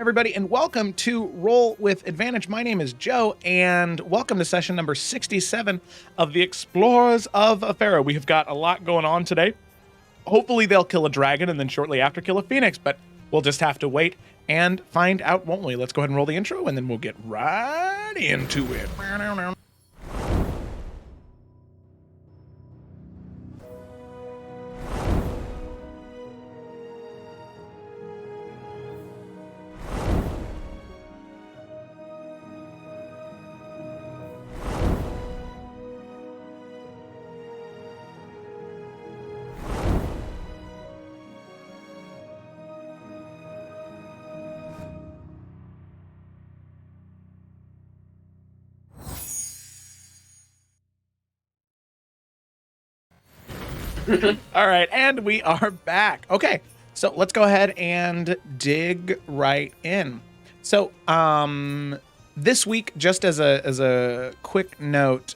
everybody, and welcome to Roll with Advantage. My name is Joe, and welcome to session number 67 of the Explorers of Efera. We have got a lot going on today. Hopefully they'll kill a dragon and then shortly after kill a phoenix, but we'll just have to wait and find out, won't we? Let's go ahead and roll the intro, and then we'll get right into it. All right, and we are back. Okay, so let's go ahead and dig right in. So, this week, just as a quick note,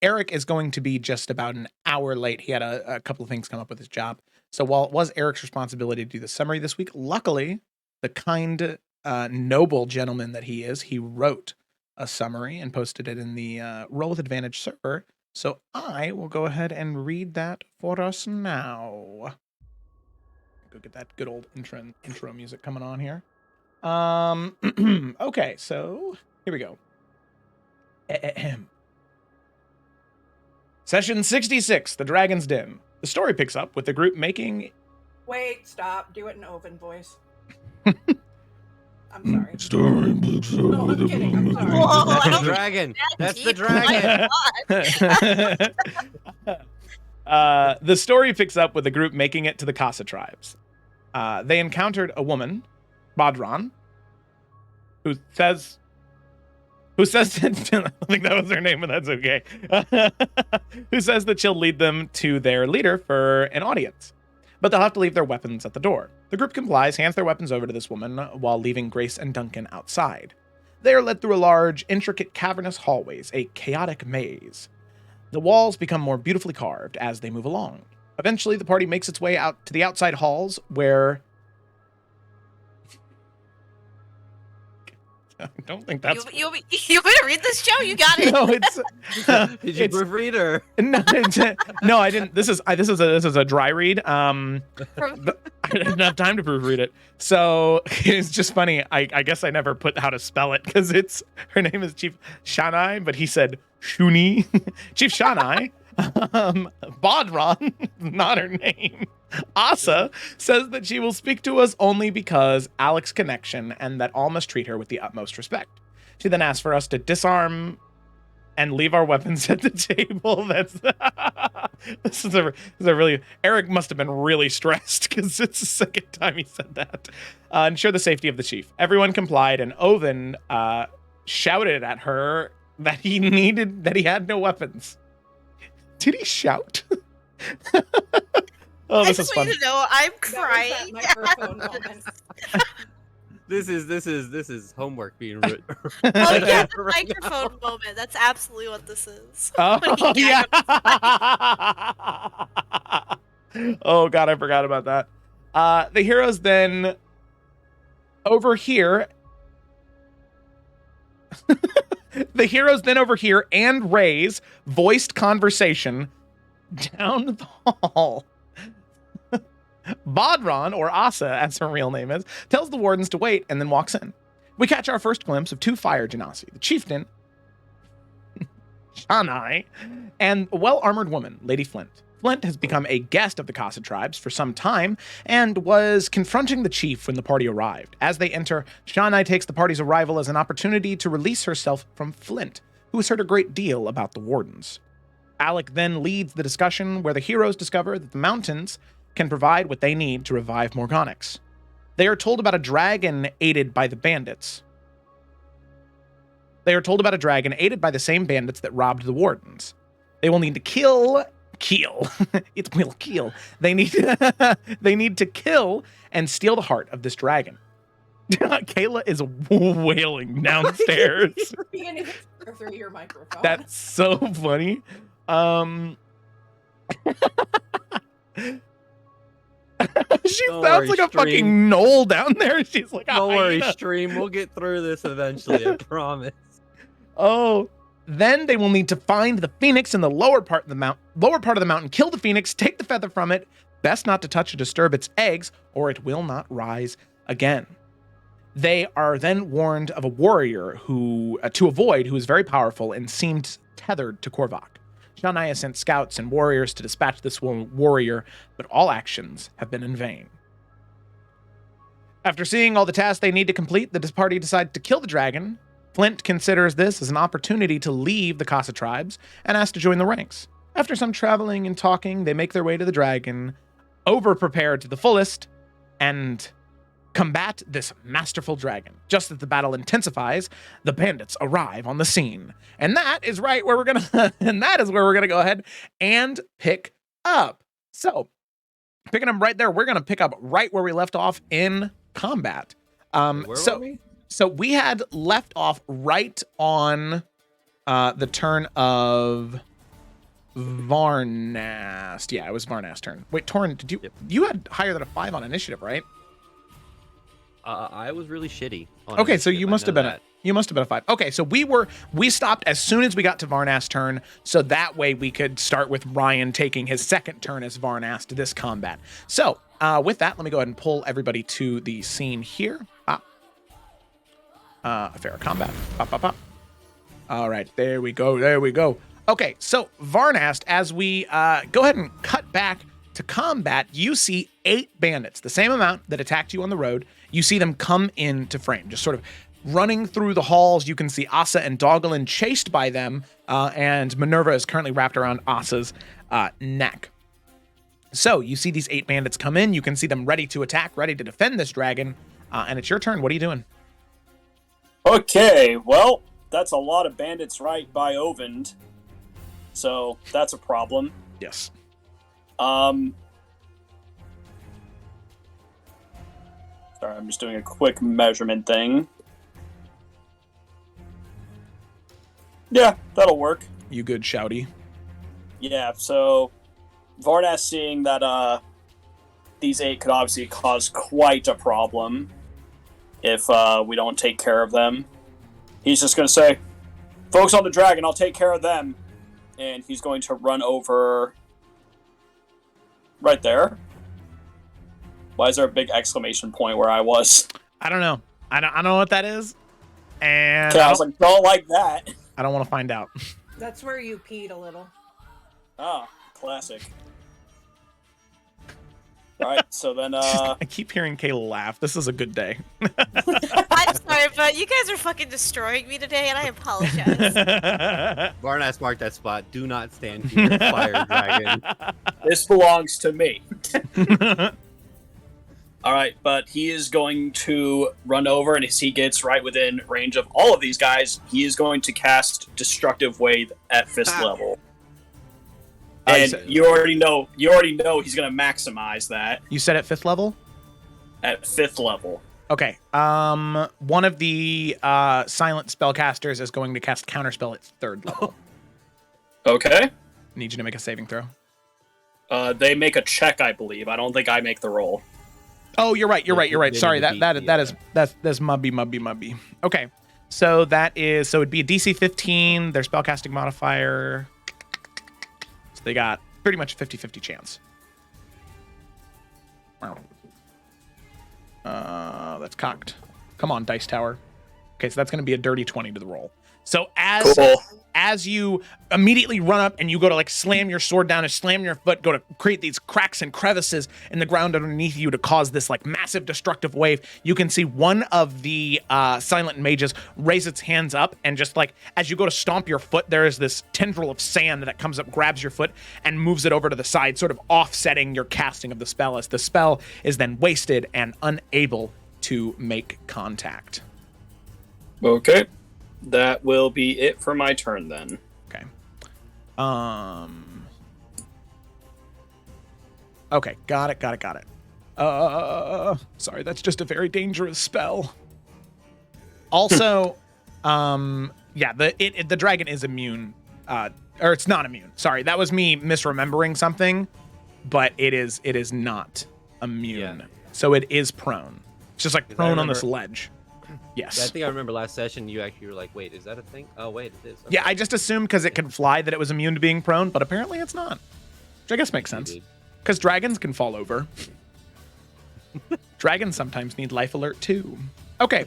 Eric is going to be just about an hour late. He had a couple of things come up with his job. So while it was Eric's responsibility to do the summary this week, luckily, the kind, noble gentleman that he is, he wrote a summary and posted it in the Roll with Advantage server. So I will go ahead and read that for us now. Go get that good old intro music coming on here. Okay, so here we go. Session 66, The Dragon's Den. The story picks up with the group making... Wait, stop. Do it in Oven voice. I'm sorry. Story picks up No, with I'm kidding. I'm sorry. Whoa, That's I the don't dragon. That's the dragon. The story picks up with the group making it to the Casa tribes. They encountered a woman, Badran, who says that, I think that was her name, but that's okay. Who says that she'll lead them to their leader for an audience, but they'll have to leave their weapons at the door. The group complies, hands their weapons over to this woman while leaving Grace and Duncan outside. They are led through a large, intricate, cavernous hallways, a chaotic maze. The walls become more beautifully carved as they move along. Eventually, the party makes its way out to the outside halls where... I don't think that's... You want me to read this, Joe? You got it. No, it's... Did you proofread her? No, I didn't. This is a dry read. I didn't have time to proofread it, so it's just funny. I guess I never put how to spell it because her name is Chief Shanai, but he said Shuni. Chief Shanai. Badran, not her name. Asa says that she will speak to us only because Alec's connection, and that all must treat her with the utmost respect. She then asks for us to disarm and leave our weapons at the table. That's this is a really... Eric must have been really stressed because it's the second time he said that. Ensure the safety of the chief. Everyone complied, and Oven shouted at her that he had no weapons. Did he shout? Oh, this is fun. I just want you to know I'm That was crying. that microphone moment. This is homework being written. Oh yeah, the microphone moment. That's absolutely what this is. Oh, When he yeah. gagged. Oh, God, I forgot about that. The heroes then overhear... The heroes then overhear and raise voiced conversation down the hall. Badran, or Asa, as her real name is, tells the wardens to wait and then walks in. We catch our first glimpse of two fire genasi, the chieftain, Shanai, and a well-armored woman, Lady Flint. Flint has become a guest of the Casa tribes for some time and was confronting the chief when the party arrived. As they enter, Shanai takes the party's arrival as an opportunity to release herself from Flint, who has heard a great deal about the wardens. Alec then leads the discussion where the heroes discover that the mountains can provide what they need to revive Morgonix. They are told about a dragon aided by the bandits. They are told about a dragon aided by the same bandits that robbed the wardens. They will need to kill. It will kill. They need to kill and steal the heart of this dragon. Kayla is wailing downstairs. Beginning to go through your microphone. That's so funny. She Don't sounds worry, like a stream. fucking knoll down there. She's like, Don't worry, hyena. stream. We'll get through this eventually. I promise. Oh, then they will need to find the phoenix in the lower part of the mountain, kill the phoenix, take the feather from it. Best not to touch or disturb its eggs, or it will not rise again. They are then warned of a warrior who to avoid, who is very powerful and seemed tethered to Korvac. Shania sent scouts and warriors to dispatch this warrior, but all actions have been in vain. After seeing all the tasks they need to complete, the party decide to kill the dragon. Flint considers this as an opportunity to leave the Casa tribes and asks to join the ranks. After some traveling and talking, they make their way to the dragon, over-prepared to the fullest, and combat this masterful dragon. Just as the battle intensifies, the bandits arrive on the scene. And that is where we're gonna go ahead and pick up. So, picking up right there, we're gonna pick up right where we left off in combat. Where were we? So we had left off right on the turn of Varnast. Yeah, it was Varnast's turn. Wait, Torrin, did you you had higher than a 5 on initiative, right? I was really shitty. On Okay, so initiative, you I must know have been that. you must have been a 5. Okay, so we stopped as soon as we got to Varnast's turn, so that way we could start with Ryan taking his second turn as Varnast to this combat. So with that, let me go ahead and pull everybody to the scene here. Efera combat. Pop, pop, pop. All right, there we go. There we go. Okay, so Varnast, as we go ahead and cut back to combat, you see 8 bandits, the same amount that attacked you on the road. You see them come into frame, just sort of running through the halls. You can see Asa and Doggelin chased by them, and Minerva is currently wrapped around Asa's neck. So you see these 8 bandits come in. You can see them ready to attack, ready to defend this dragon, and it's your turn. What are you doing? Okay, well, that's a lot of bandits right by Ovend. So that's a problem. Yes. Sorry, I'm just doing a quick measurement thing. Yeah, that'll work. You good, Shouty? Yeah, so Varnas seeing that these 8 could obviously cause quite a problem if we don't take care of them. He's just going to say, "Focus on the dragon, I'll take care of them." And he's going to run over right there. Why is there a big exclamation point where I was? I don't know. I don't know what that is. And Okay, I was like, don't like that. I don't want to find out. That's where you peed a little. Ah, classic. Alright, so then, I keep hearing Kayla laugh. This is a good day. I'm sorry, but you guys are fucking destroying me today, and I apologize. Varnas marked that spot. Do not stand here, fire dragon. this belongs to me. Alright, but he is going to run over, and as he gets right within range of all of these guys, he is going to cast Destructive Wave at 5th level. And you already know he's going to maximize that You said at 5th level? at 5th level. Okay. One of the silent spellcasters is going to cast Counterspell at 3rd level. Okay. Need you to make a saving throw. They make a check, I believe. I don't think I make the roll. Oh, you're right. You're right. They Sorry, need to beat that's mubby. Okay. So it'd be a DC 15, their spellcasting modifier. So they got pretty much a 50-50 chance. That's cocked. Come on, Dice Tower. Okay, so that's going to be a dirty 20 to the roll. So as you immediately run up and you go to like slam your sword down and slam your foot, go to create these cracks and crevices in the ground underneath you to cause this like massive destructive wave, you can see one of the silent mages raise its hands up, and just like as you go to stomp your foot, there is this tendril of sand that comes up, grabs your foot, and moves it over to the side, sort of offsetting your casting of the spell, as the spell is then wasted and unable to make contact. Okay. That will be it for my turn then. Okay. Okay, got it. Sorry, that's just a very dangerous spell. Also, the dragon is immune. Or it's not immune. Sorry, that was me misremembering something, but it is not immune. Yeah. So it is prone. It's just like 'Cause I prone on this remember- ledge. Yes. Yeah, I think I remember last session you actually were like, wait, is that a thing? Oh, wait, it is. Okay. Yeah, I just assumed because it can fly that it was immune to being prone, but apparently it's not. Which I guess makes sense. Indeed. Because dragons can fall over. Dragons sometimes need life alert too. Okay.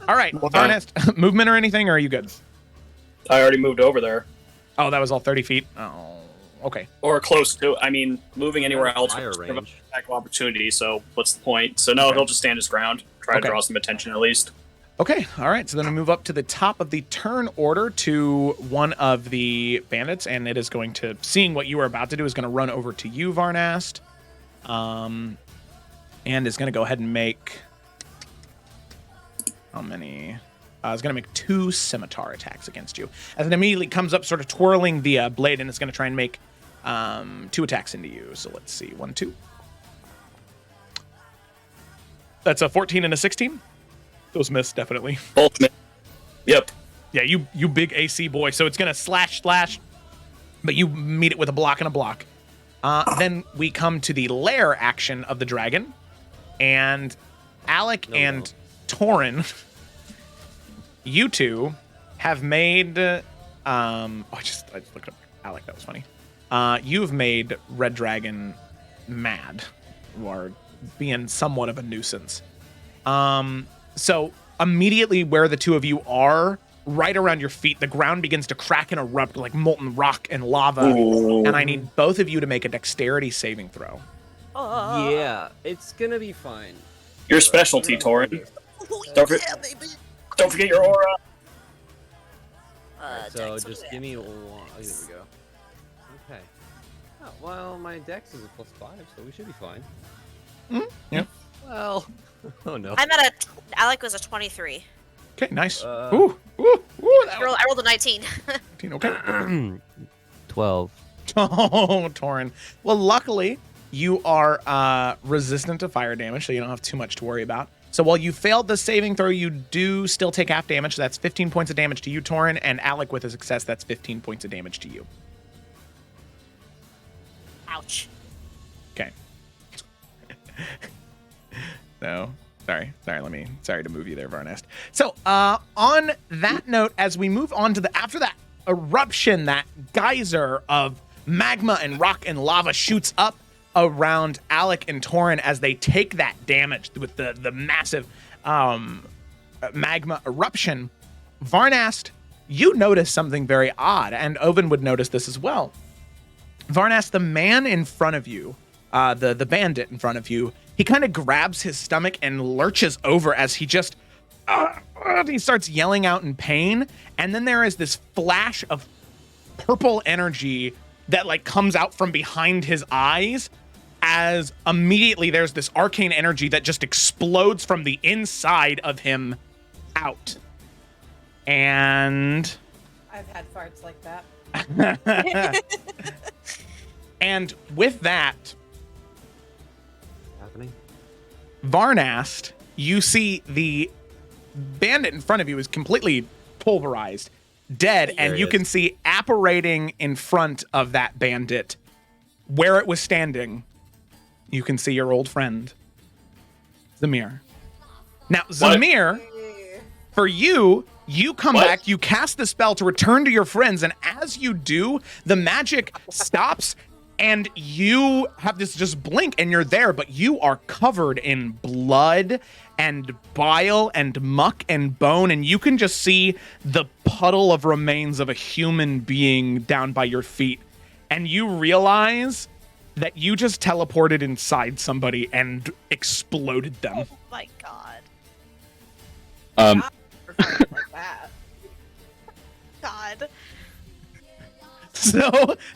All right. Varnest, movement or anything, or are you good? I already moved over there. Oh, that was all 30 feet? Oh, okay. Or close to. I mean, moving anywhere else Fire would give him range. an attack of opportunity, so what's the point? So no, Okay. he'll just stand his ground. Try Okay. to draw some attention at least. Okay, all right. So then we move up to the top of the turn order to one of the bandits, and it is going to, seeing what you are about to do, is going to run over to you, Varnast, and is going to go ahead and make how many? It's going to make 2 scimitar attacks against you, as it immediately comes up, sort of twirling the blade, and it's going to try and make 2 attacks into you. So let's see, 1, 2. That's a 14 and a 16. Those miss, definitely. Both miss. Yep. Yeah, you big AC boy. So it's gonna slash, but you meet it with a block and a block. Then we come to the Lair action of the dragon, and Alec and Torin, you two have made. I just looked up Alec. That was funny. You've made Red Dragon mad, or being somewhat of a nuisance. So immediately where the two of you are, right around your feet, the ground begins to crack and erupt like molten rock and lava. Ooh. And I need both of you to make a dexterity saving throw. Yeah, it's gonna be fine. Your specialty, Torin. Don't forget your aura. So Dex just over give me there. one. Oh, here we go. Okay. Oh, well, my dex is a +5, so we should be fine. Yep. Well, oh no. I'm at Alec was a 23. Okay, nice. Uh, Ooh, that I rolled a 19. was 15, okay. 12. Oh, Torin. Well, luckily, you are resistant to fire damage, so you don't have too much to worry about. So while you failed the saving throw, you do still take half damage. So that's 15 points of damage to you, Torin, and Alec with a success, that's 15 points of damage to you. Ouch. Okay. No. Sorry to move you there, Varnest. So, on that note, as we move on to after that eruption, that geyser of magma and rock and lava shoots up around Alec and Torin as they take that damage with the massive magma eruption. Varnast, you notice something very odd, and Oven would notice this as well. Varnast, the man in front of you, the bandit in front of you, he kind of grabs his stomach and lurches over as he just he starts yelling out in pain, and then there is this flash of purple energy that like comes out from behind his eyes, as immediately there's this arcane energy that just explodes from the inside of him out. And I've had farts like that. and with that, Happening? Varnast, you see the bandit in front of you is completely pulverized, dead, There and he you is. can see apparating in front of that bandit, where it was standing, you can see your old friend, Zamir. Now, Zamir, for you come What? back, you cast the spell to return to your friends, and as you do, the magic stops, and you have this just blink, and you're there, but you are covered in blood and bile and muck and bone, and you can just see the puddle of remains of a human being down by your feet. And you realize that you just teleported inside somebody and exploded them. Oh my god. For farts like that. God.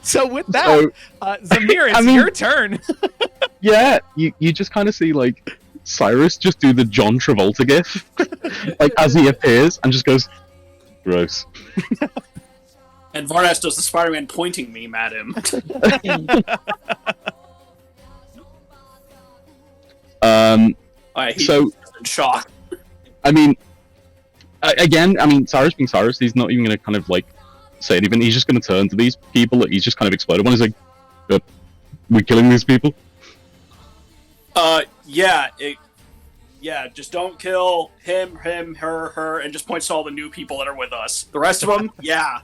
So with that, Zamir, it's I mean- your turn. Yeah, you just kind of see like Cyrus just do the John Travolta gif, like as he appears and just goes, gross. And Varnas does the Spider-Man pointing meme at him. He's So- just in shock. I mean, Cyrus being Cyrus, he's not even gonna kind of like say anything. He's just gonna turn to these people that he's just kind of exploded. One is like, we're killing these people. Yeah, yeah, just don't kill him, her, and just points to all the new people that are with us. The rest of them, yeah.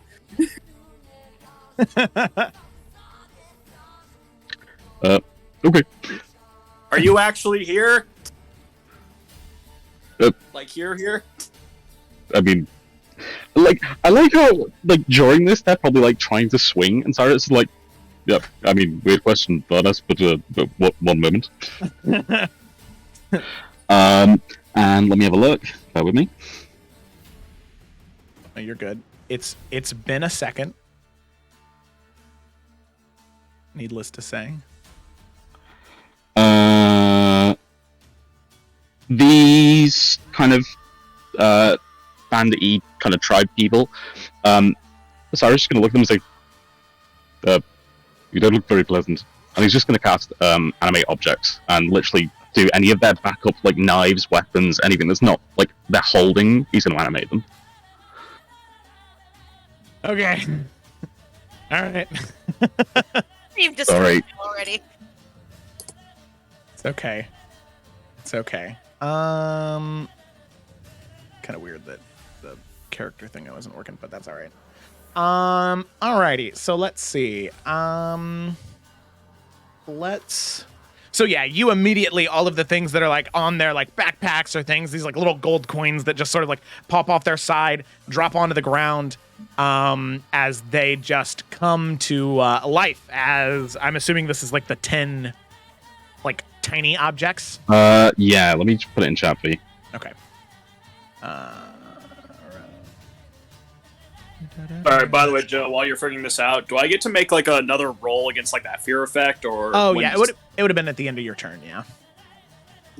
Okay. Are you actually here? Yep. Like here? I mean, like, I like how, like, during this, they're probably, like, trying to swing, and Cyrus is like, yeah, I mean, weird question, but one moment. And let me have a look. Bear with me. Oh, you're good. It's been a second. Needless to say. These kind of bandit-y kind of tribe people. Cyrus is gonna look at them and say, "You don't look very pleasant." And he's just gonna cast animate objects and literally do any of their backup, like knives, weapons, anything that's not like they're holding. He's gonna animate them. Okay. All right. You've just Sorry. already. It's okay. It's okay. Kind of weird that the character thing wasn't working, but that's all right. Alrighty. So let's see. So yeah, you immediately, all of the things that are like on their like backpacks or things, these like little gold coins that just sort of like pop off their side, drop onto the ground, as they just come to life. As I'm assuming this is like the 10 like tiny objects. Yeah. Let me just put it in chat for you. Okay. Alright, by the way, Joe, while you're figuring this out, do I get to make like another roll against like that fear effect, or Oh when yeah, does- it would have been at the end of your turn, yeah.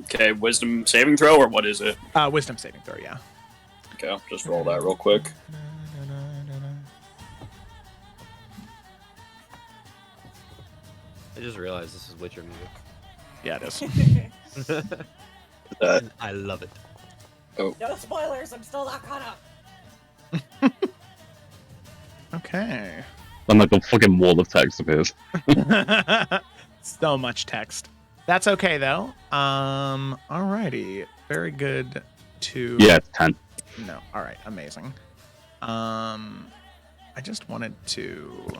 Okay, wisdom saving throw, or what is it? Wisdom saving throw, yeah. Okay, I'll just roll that real quick. I just realized this is Witcher music. Yeah, it is. I love it. No spoilers, I'm still not caught up. Okay. And like a fucking wall of text appears. So much text. That's okay though. Alrighty. Very good to Yeah, it's 10. No. Alright, amazing. I just wanted to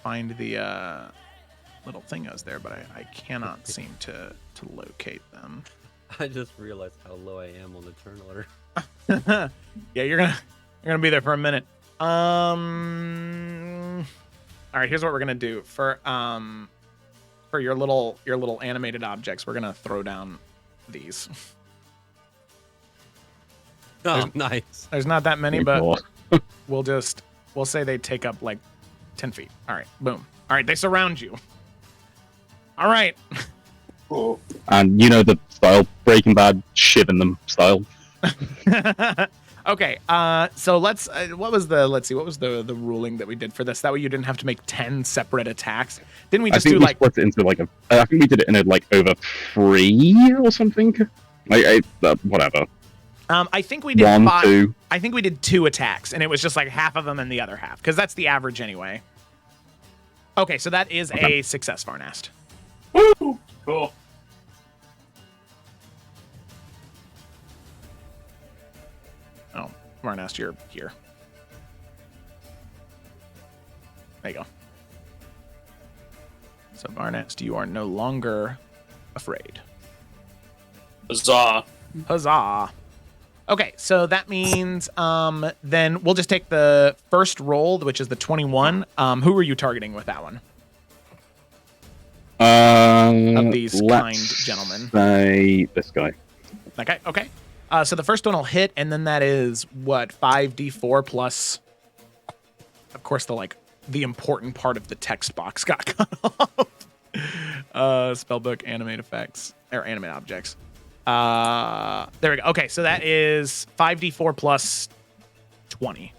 find the little thingos there, but I cannot seem to locate them. I just realized how low I am on the turn order. Yeah, you're gonna be there for a minute. All right, here's what we're gonna do for your little animated objects. We're gonna throw down these. Oh, nice. There's not that many, Thank but God. we'll say they take up like 10 feet. All right, boom. All right, they surround you. All right. Cool. And you know the style, Breaking Bad, shiving them style. Okay, so let's what was the ruling that we did for this? That way you didn't have to make 10 separate attacks. Didn't we I just think do we like split it into like I think we did it in a like over 3 or something. Whatever. I think we did 1, 5. 2. I think we did 2 attacks, and it was just like half of them and the other half, because that's the average anyway. Okay, so that is a success, Varnast. Woo! Cool. Oh, Varnast, you're here. There you go. So Varnast, you are no longer afraid. Huzzah. Huzzah. Okay, so that means then we'll just take the first roll, which is the 21. Who were you targeting with that one? Of these kind gentlemen. Say this guy. Okay. So the first one will hit, and then that is what, 5d4 plus, of course, the important part of the text box got cut off. Spellbook, animate effects, or animate objects. There we go. Okay, so that is 5d4 plus 20.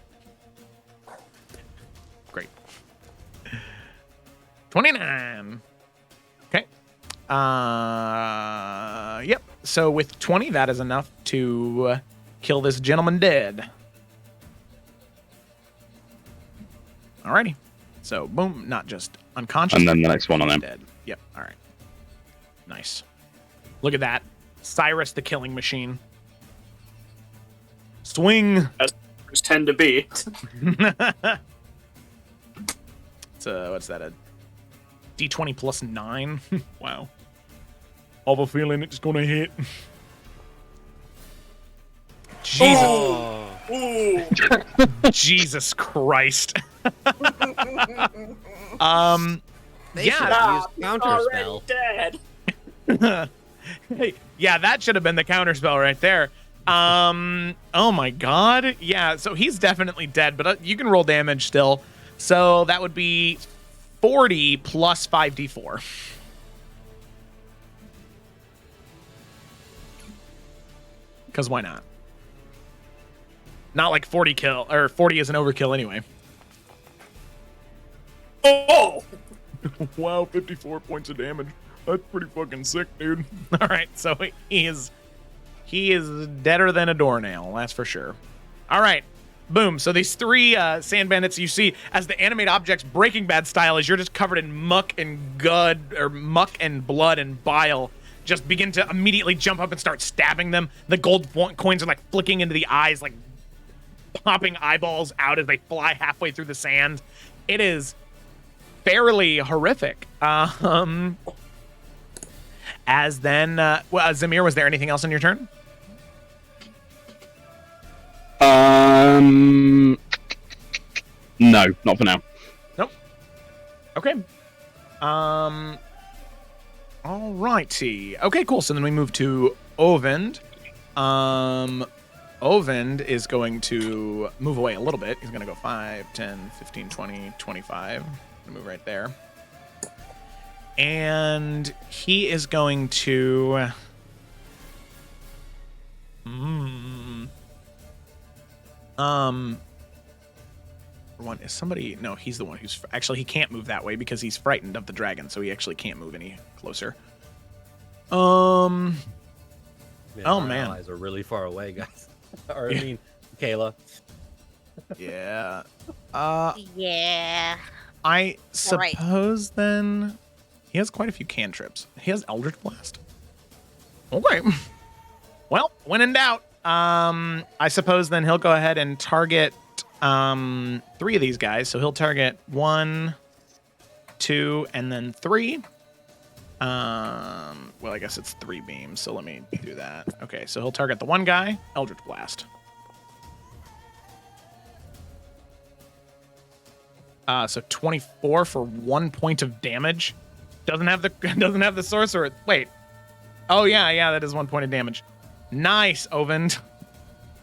Great. 29. Okay. Yep. So with 20, that is enough to kill this gentleman dead. Alrighty. So boom, not just unconscious. And then the next one on him. Dead. Yep. All right. Nice. Look at that. Cyrus the killing machine. Swing. As tend to be. What's that? A D20 plus 9? Wow. I have a feeling it's gonna hit. Jesus. Oh. Ooh. Jesus Christ. They Yeah. should have used counter Already spell. dead. Hey, yeah, that should have been the counterspell right there. Oh my god. Yeah, so he's definitely dead, but you can roll damage still. So that would be 40 plus 5d4. Because why not? Not like 40 kill, or 40 is an overkill anyway. Oh! Wow, 54 points of damage. That's pretty fucking sick, dude. All right, so he is deader than a doornail, that's for sure. All right, boom. So these three sand bandits you see as the animate objects, Breaking Bad style, as you're just covered in muck and muck and blood and bile, just begin to immediately jump up and start stabbing them. The gold coins are like flicking into the eyes, like popping eyeballs out as they fly halfway through the sand. It is fairly horrific. As then, Zamir, was there anything else on your turn? No, not for now. Nope. Okay. Alrighty. Okay, cool. So then we move to Ovend. Ovend is going to move away a little bit. He's going to go 5, 10, 15, 20, 25. Move right there. And he is going to... One is somebody... No, he's the one who's... Actually, he can't move that way because he's frightened of the dragon, so he actually can't move any closer. Man, Oh, our man. allies are really far away, guys. Or, Yeah. I mean, Kayla. Yeah. Yeah. I All right. suppose then... He has quite a few cantrips. He has Eldritch Blast. Okay. Well, when in doubt, I suppose then he'll go ahead and target 3 of these guys. So he'll target 1, 2, and then 3. Well, I guess it's 3 beams, so let me do that. Okay, so he'll target the one guy, Eldritch Blast. So 24 for 1 point of damage. Doesn't have the sorcerer. Wait. Oh yeah, that is 1 point of damage. Nice, Ovend.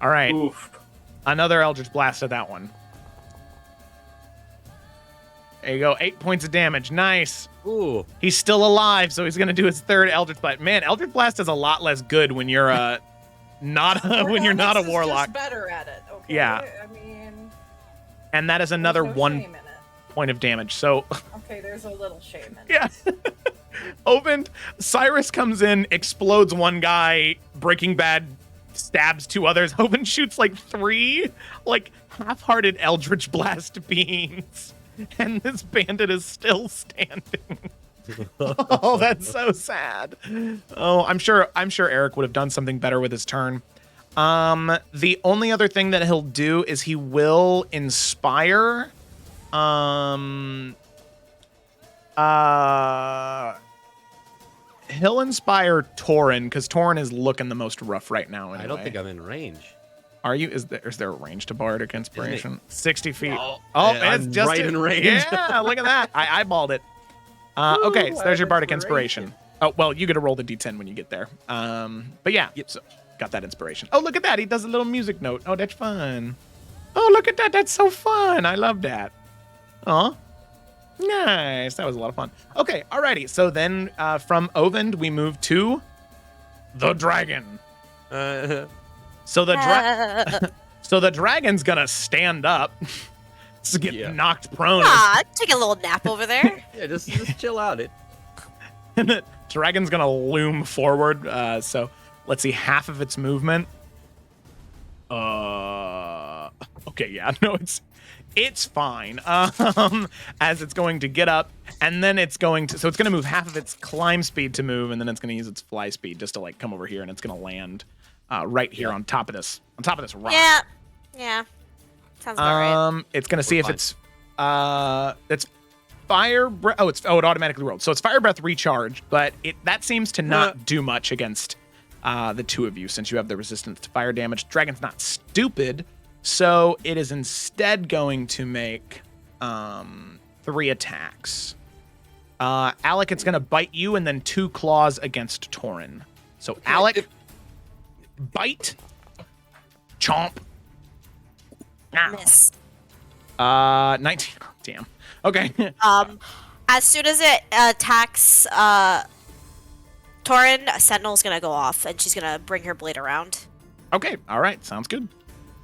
All right. Oof. Another Eldritch Blast at that one. There you go. 8 points of damage. Nice. Ooh. He's still alive, so he's gonna do his 3rd Eldritch Blast. Man, Eldritch Blast is a lot less good when you're not when you're not a Onyx is warlock. just better at it. Okay. Yeah. I mean, And that is another there's no 1 shame in it. point of damage. So Okay, there's a little shame in it. yeah. Ovend, Cyrus comes in, explodes one guy, Breaking Bad stabs 2 others. Ovend shoots like 3 like half-hearted Eldritch Blast beams. And this bandit is still standing. Oh, that's so sad. Oh, I'm sure Eric would have done something better with his turn. The only other thing that he'll do is he will inspire. He'll inspire Torin because Torin is looking the most rough right now. Anyway. I don't think I'm in range. Are you? Is there a range to Bardic Inspiration? 60 feet. Oh, Yeah, I'm it's just right in range. Yeah, look at that. I eyeballed it. Okay, so I there's your have Bardic Inspiration. Oh, well, you get to roll the D10 when you get there. But yeah, so got that inspiration. Oh, look at that. He does a little music note. Oh, that's fun. Oh, look at that. That's so fun. I love that. Aw. Nice. That was a lot of fun. Okay, alrighty. So then from Ovend, we move to the dragon. So the dragon's gonna stand up. Just get knocked prone. Take a little nap over there. Yeah, just chill out. And the dragon's gonna loom forward. So let's see, half of its movement. Okay, yeah, no, it's fine. As it's going to get up, and then it's going to, so it's going to move half of its climb speed to move, and then it's going to use its fly speed just to like come over here, and it's going to land right here on top of this rock. Yeah. Sounds about right. It's going to see if it's fire breath. It automatically rolled. So it's fire breath recharge, but that seems to not do much against the two of you since you have the resistance to fire damage. Dragon's not stupid, so it is instead going to make 3 attacks. Alec, it's going to bite you, and then 2 claws against Torin. So Alec, bite, chomp. Miss. 19. Damn. Okay. As soon as it attacks Torin, Sentinel's gonna go off, and she's gonna bring her blade around. Okay. All right. Sounds good.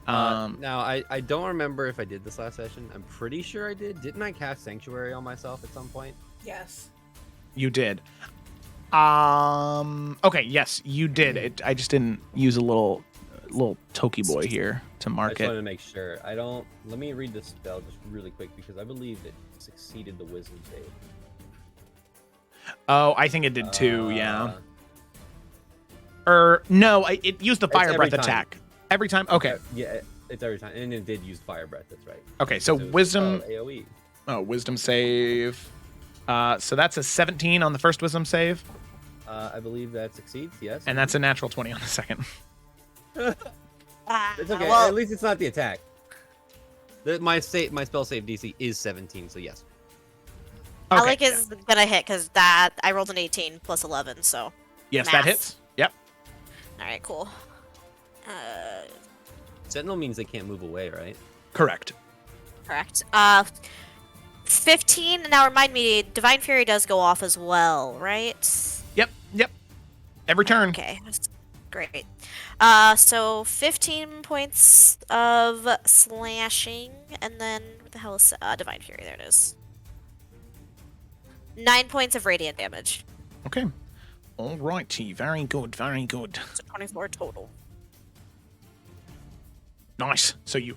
Now, I don't remember if I did this last session. I'm pretty sure I did. Didn't I cast Sanctuary on myself at some point? Yes. You did. Okay. Yes, you did. I just didn't use a little Toki boy here to I mark just it. wanted to make sure. Let me read the spell just really quick because I believe it succeeded the wisdom save. Oh, I think it did too. Yeah. No, it used the fire breath time. attack every time. Okay. Yeah, it's every time, and it did use fire breath. That's right. Okay. So wisdom. AOE. Oh, wisdom save. So that's a 17 on the first wisdom save, I believe that succeeds. Yes. and that's a natural 20 on the second. It's okay. Well, At least it's not the attack. My spell save DC is 17, so yes. Okay. Alec is gonna hit because that I rolled an 18 plus 11, so. Yes, math. that hits. Yep. All right, cool. Sentinel means they can't move away, right? Correct. Correct. 15. Now remind me, Divine Fury does go off as well, right? Yep. Every turn. Okay, that's great. So 15 points of slashing, and then what the hell is Divine Fury? There it is. 9 points of radiant damage. Okay. All righty. Very good. Very good. So 24 total. Nice. So you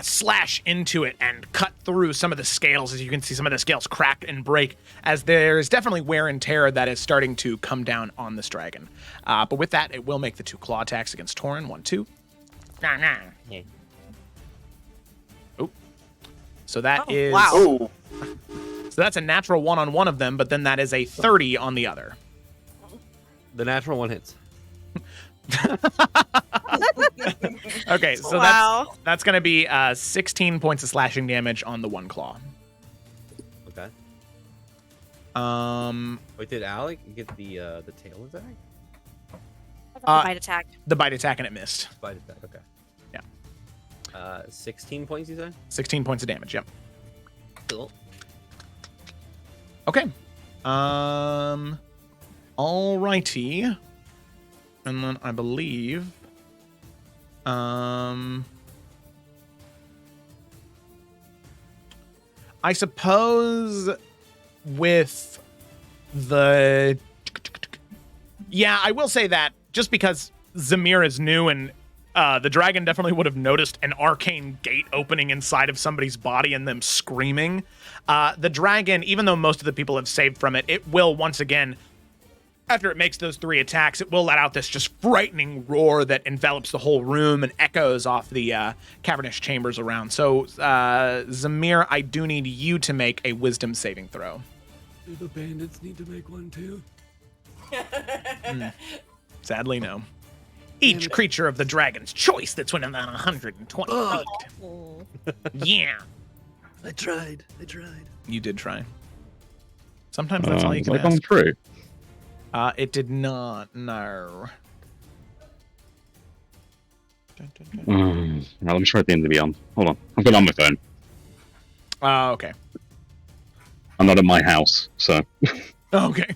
slash into it and cut through some of the scales. As you can see, some of the scales crack and break as there is definitely wear and tear that is starting to come down on this dragon. But with that, it will make the 2 claw attacks against Torin. 1, 2. Yeah. Oh. So that is... wow. Oh, So that's a natural 1 on one of them, but then that is a 30 on the other. The natural one hits. Okay, so Wow. that's going to be 16 points of slashing damage on the 1 claw. Okay. Um, Wait, did Alec get the tail attack? Bite attack. the bite attack and it missed. Bite attack. Okay. Yeah. 16 points. You said. 16 points of damage. Yep. Cool. Okay. Alrighty. And then I believe, I suppose with the, yeah, I will say that just because Zamir is new and the dragon definitely would have noticed an arcane gate opening inside of somebody's body and them screaming. The dragon, even though most of the people have saved from it, it will once again, after it makes those 3 attacks, it will let out this just frightening roar that envelops the whole room and echoes off the cavernous chambers around. So, Zamir, I do need you to make a wisdom saving throw. Do the bandits need to make one too? Sadly, no. Each creature of the dragon's choice that's within 120 feet. Yeah. I tried. You did try. Sometimes that's all you Has can that gone ask. through? It did not, no. Now let me try at the end of beyond. Hold on. I've got it on my phone. Okay. I'm not at my house, so. Okay.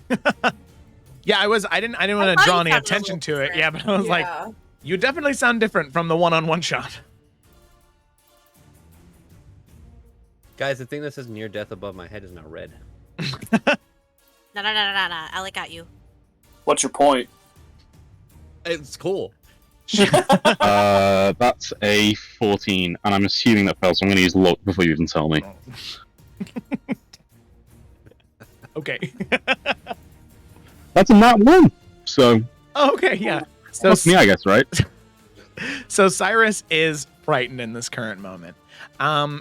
Yeah, I didn't want thought to draw you any sounded a attention little to it. Yeah, but I was like, Yeah. you definitely sound different from the one-on-one shot. Guys, the thing that says near death above my head is now red. No. Alec got you. what's your point? It's cool. That's a 14, and I'm assuming that fails, so I'm going to use luck before you even tell me. Okay. That's a nat 1! So, Okay, yeah. So that's me, I guess, right? So Cyrus is frightened in this current moment.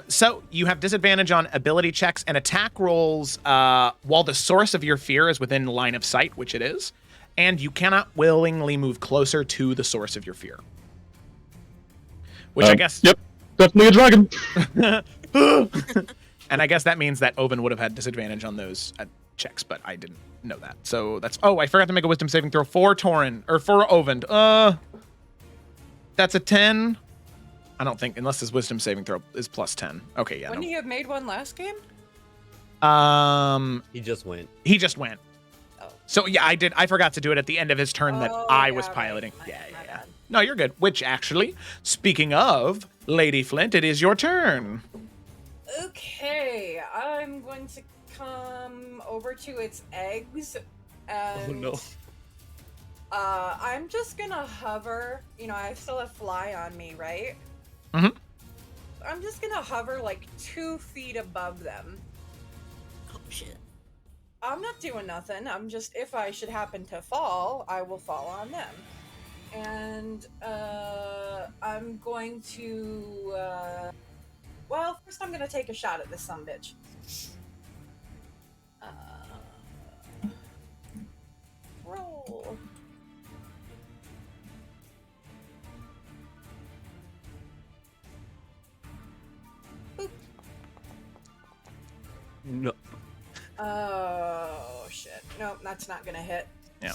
So you have disadvantage on ability checks and attack rolls while the source of your fear is within line of sight, which it is, and you cannot willingly move closer to the source of your fear. Which I guess... Yep, definitely a dragon! And I guess that means that Oven would have had disadvantage on those checks, but I didn't know that. So that's... Oh, I forgot to make a wisdom saving throw for Torin, or for Oven. That's a 10. I don't think, unless his wisdom saving throw is plus 10. Okay, yeah. Wouldn't he have made one last game? He just went. He just went. Oh. So yeah, I forgot to do it at the end of his turn that I was yeah, piloting. right. Yeah. My bad. No, you're good. Which actually, speaking of, Lady Flint, it is your turn. Okay, I'm going to come over to its eggs. And, Oh no. I'm just gonna hover. You know, I still have fly on me, right? Mhm. I'm just gonna hover like 2 feet above them. Oh shit. I'm not doing nothing. I'm just, if I should happen to fall, I will fall on them. And I'm going to. Well, first I'm gonna take a shot at this sumbitch. Roll. No. Oh shit! Nope, that's not gonna hit. Yeah.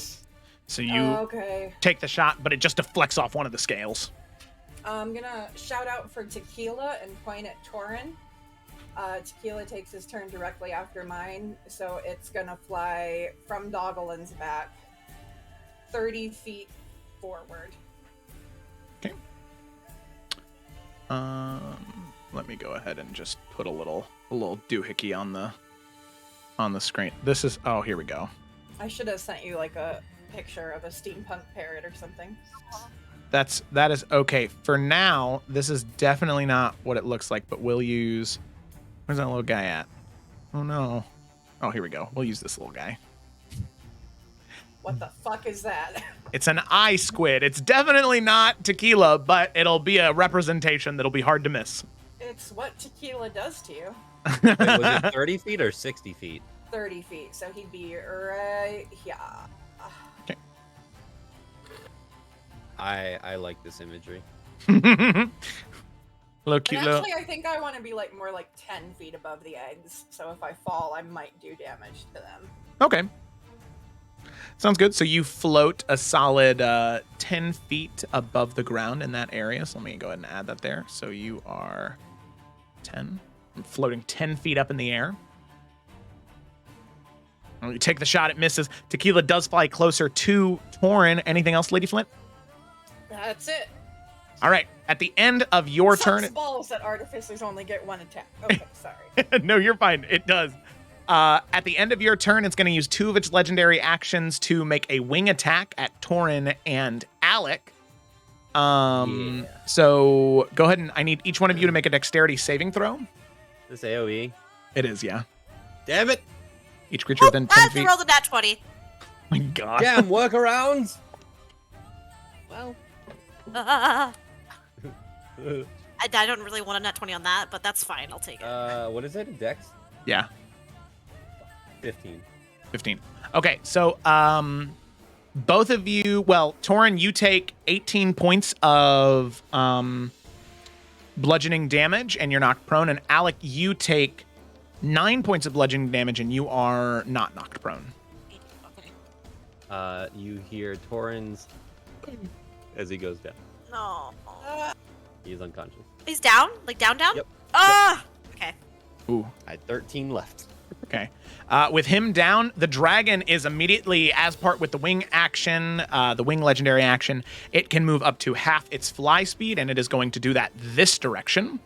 So you Okay. take the shot, but it just deflects off one of the scales. I'm gonna shout out for Tequila and point at Torin. Tequila takes his turn directly after mine, so it's gonna fly from Doggelin's back 30 feet forward. Okay. Let me go ahead and just put a little doohickey on the screen. This is here we go. I should have sent you like a picture of a steampunk parrot or something. That is okay. For now, this is definitely not what it looks like, but we'll use... Where's that little guy at? Oh no. Oh, here we go. We'll use this little guy. What the fuck is that? It's an eye squid. It's definitely not tequila, but it'll be a representation that'll be hard to miss. It's what Tequila does to you. Wait, was it 30 feet or 60 feet? 30 feet, so he'd be right here. I like this imagery. Little cute And little... actually, I think I want to be like more like 10 feet above the eggs, so if I fall, I might do damage to them. Okay. Sounds good. So you float a solid 10 feet above the ground in that area. So let me go ahead and add that there. So you are 10. I'm floating 10 feet up in the air. You take the shot, it misses. Tequila does fly closer to Torin. Anything else, Lady Flint? That's it. All right. At the end of your Sucks turn... balls that artificers only get 1 attack. Okay, sorry. No, you're fine. It does. At the end of your turn, it's going to use 2 of its legendary actions to make a wing attack at Torin and Alec. So go ahead and I need each one of you to make a dexterity saving throw. This AoE. It is, yeah. Damn it! Each creature within 10 That's feet. rolled a nat 20. Oh my god. Damn workarounds. Well. I don't really want a nat 20 on that, but that's fine. I'll take it. What is it? A dex? Yeah. 15. 15. Okay, so both of you, well, Torin, you take 18 points of bludgeoning damage and you're knocked prone, and Alec, you take 9 points of bludgeoning damage and you are not knocked prone. Okay. You hear Torin's as he goes down. No. He's unconscious. He's down? Like down? Yep. Ah! Okay. Ooh. I had 13 left. Okay. With him down, the dragon is immediately, as part with the wing action, the wing legendary action, it can move up to half its fly speed, and it is going to do that this direction.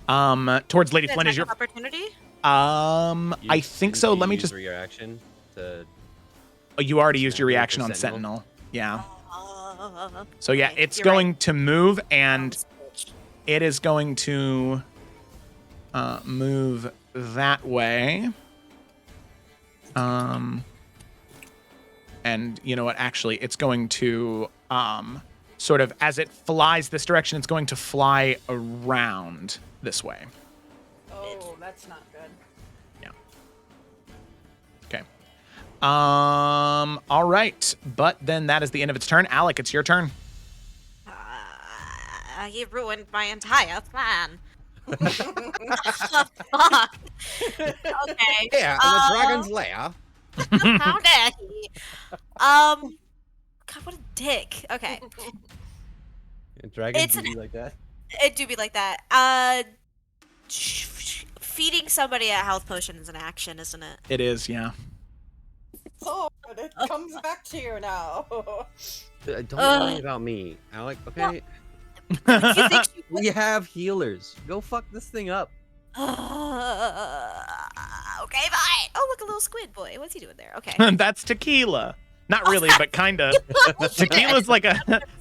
Towards Lady Flint is your... opportunity? I think so. Let me just... Your action to... Oh, you already used your reaction on Sentinel. Yeah. So yeah, Okay, it's you're going right. to move, and it is going to move that way. And you know what? Actually, it's going to sort of, as it flies this direction, it's going to fly around this way. Oh, that's not good. Yeah. Okay. All right, but then that is the end of its turn. Alec, it's your turn. He ruined my entire plan. Fuck. Okay. Yeah, in the dragon's lair. How dare he? God, what a dick. Okay. Dragons It's do like that. It do be like that. Feeding somebody a health potion is an action, isn't it? It is, yeah. Oh, but it comes back to you now. Don't worry about me, Alec. Okay. You think she We have healers. Go fuck this thing up. okay, fine. Oh, look, a little squid boy. What's he doing there? Okay. That's tequila. Not really, but kinda.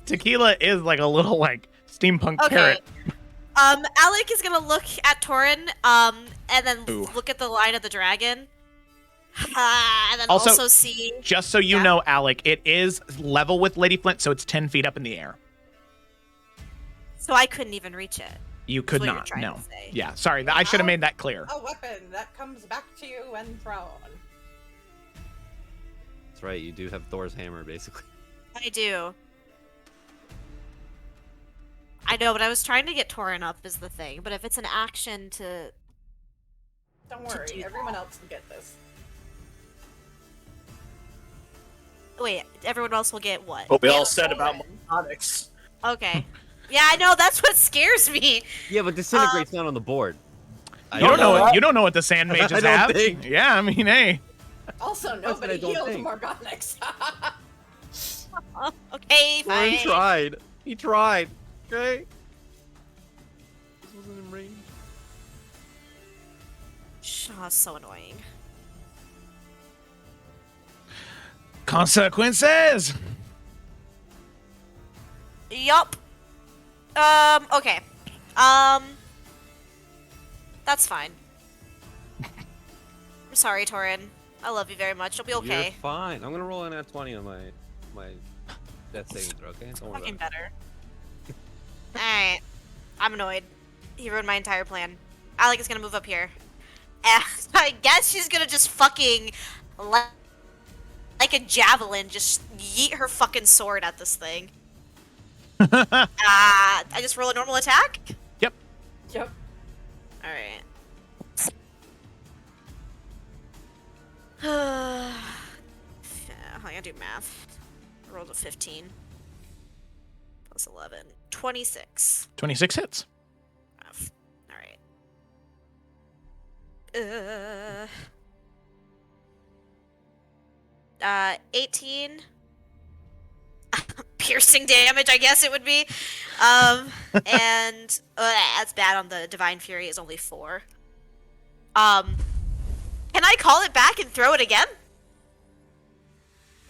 Tequila is like a little like steampunk Okay. carrot. Alec is gonna look at Torin, and then Ooh. look at the line of the dragon. And then also see. Just so you Yeah. know, Alec, it is level with Lady Flint, so it's 10 feet up in the air. So I couldn't even reach it. You could what you're not. trying No. to say. Yeah, sorry. I should have made that clear. A weapon that comes back to you when thrown. That's right. You do have Thor's hammer, basically. I do. I know, but I was trying to get Torin up is the thing. But if it's an action to... Don't To worry, do everyone else will get this. Wait, everyone else will get what? What we all Yeah, said about Torin. Onyx. Okay. Yeah, I know, that's what scares me. Yeah, but disintegrate's not on the board. You don't know. You don't know what the sand I mages don't have. think. Yeah, I mean, hey. Also, what nobody I don't healed think. Morgonix. Okay, fine. He tried. He tried. Okay. This wasn't in range. Oh, so annoying. Consequences. Yup. Okay. That's fine. I'm sorry, Torin. I love you very much. You'll be okay. You're fine. I'm gonna roll an at 20 on my death saving throw. Okay. Don't worry Fucking about better. Alright. I'm annoyed. He ruined my entire plan. Alec is gonna move up here. And I guess she's gonna just fucking like a javelin, just yeet her fucking sword at this thing. I just roll a normal attack? Yep. Yep. Alright. Yeah, I gotta do math. I rolled a 15. Plus 11. 26. 26 hits. Alright. 18. Piercing damage, I guess it would be. And that's bad on the Divine Fury is only 4. Can I call it back and throw it again?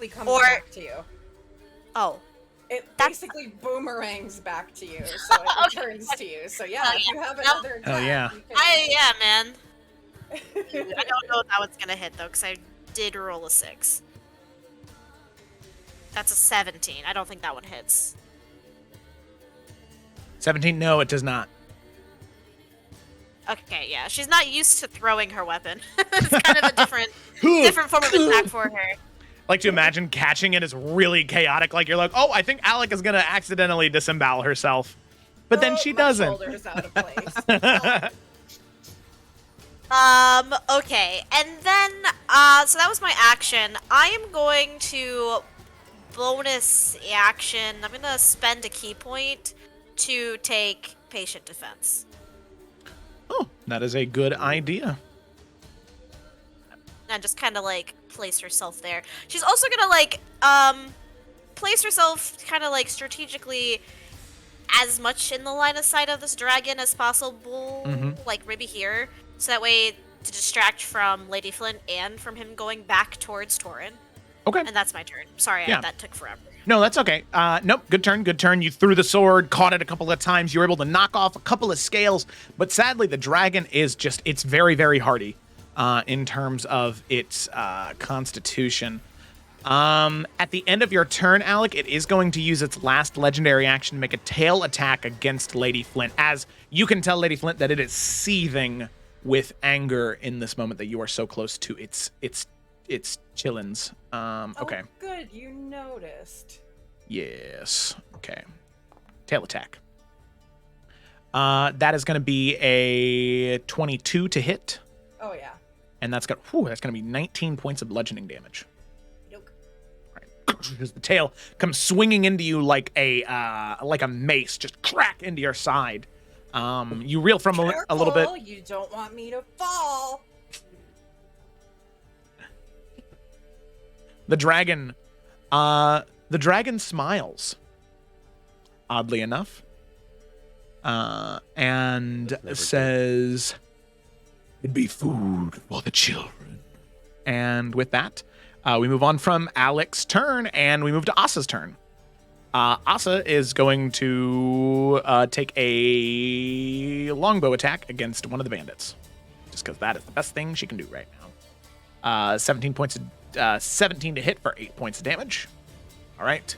It comes Or- back to you. Oh. It That's- basically boomerangs back to you, so it Okay. returns to you. So yeah, Oh, if you yeah. have No. another attack, Hell yeah. you can... Yeah, man. I don't know if that one's gonna hit though, because I did roll a 6. That's a 17. I don't think that one hits. 17. No, it does not. Okay, yeah, she's not used to throwing her weapon. It's kind of a different form of attack for her. Like to imagine catching it is really chaotic. Like you're like, oh, I think Alec is gonna accidentally disembowel herself, but then Oh, she my doesn't. shoulder's out of place. Okay, and then, so that was my action. I am going to bonus action. I'm gonna spend a key point to take patient defense. Oh, that is a good idea. And just kind of like place herself there. She's also gonna like place herself kind of like strategically as much in the line of sight of this dragon as possible, like maybe here, so that way to distract from Lady Flint and from him going back towards Torin. Okay. And that's my turn. Sorry, Yeah. that took forever. No, that's okay. Nope, good turn. You threw the sword, caught it a couple of times. You were able to knock off a couple of scales, but sadly the dragon is just, it's very, very hardy in terms of its constitution. At the end of your turn, Alec, it is going to use its last legendary action to make a tail attack against Lady Flint. As you can tell, Lady Flint, that it is seething with anger in this moment that you are so close to its chillins. Okay. Oh, good, you noticed. Yes. Okay. Tail attack. That is going to be a 22 to hit. Oh yeah. And that's going to be 19 points of bludgeoning damage. Yoke. As the tail comes swinging into you like a mace, just crack into your side. You reel from a little bit. You don't want me to fall. The dragon smiles, oddly enough, and says, "It'd be food for the children." And with that, we move on from Alec's turn, and we move to Asa's turn. Asa is going to take a longbow attack against one of the bandits, just because that is the best thing she can do right now. 17 to hit for 8 points of damage. All right.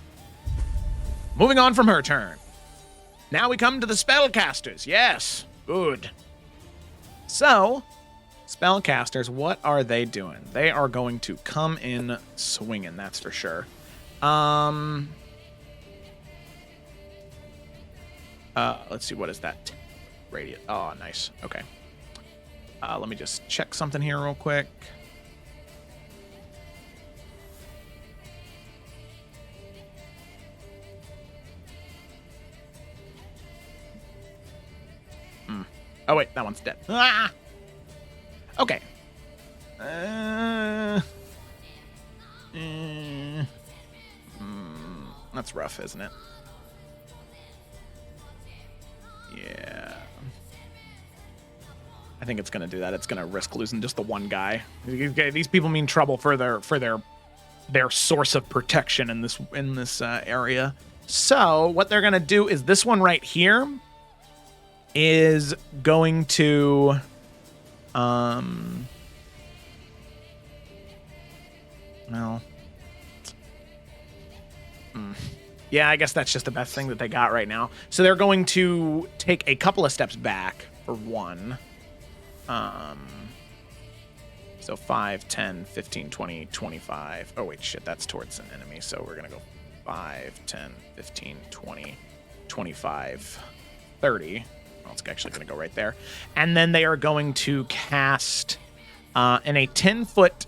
Moving on from her turn. Now we come to the spellcasters. Yes, good. So, spellcasters, what are they doing? They are going to come in swinging, that's for sure. Let's see, what is that? Radius. Oh, nice. Okay. Let me just check something here real quick. Oh, wait, that one's dead. Ah! Okay. That's rough, isn't it? Yeah. I think it's gonna do that. It's gonna risk losing just the one guy. These people mean trouble for their source of protection in this area. So what they're gonna do is this one right here is going to yeah, I guess that's just the best thing that they got right now. So they're going to take a couple of steps back for one. So 5, 10, 15, 20, 25. Oh, wait, shit, that's towards an enemy. So we're going to go 5, 10, 15, 20, 25, 30. Well, it's actually going to go right there. And then they are going to cast in a 10-foot...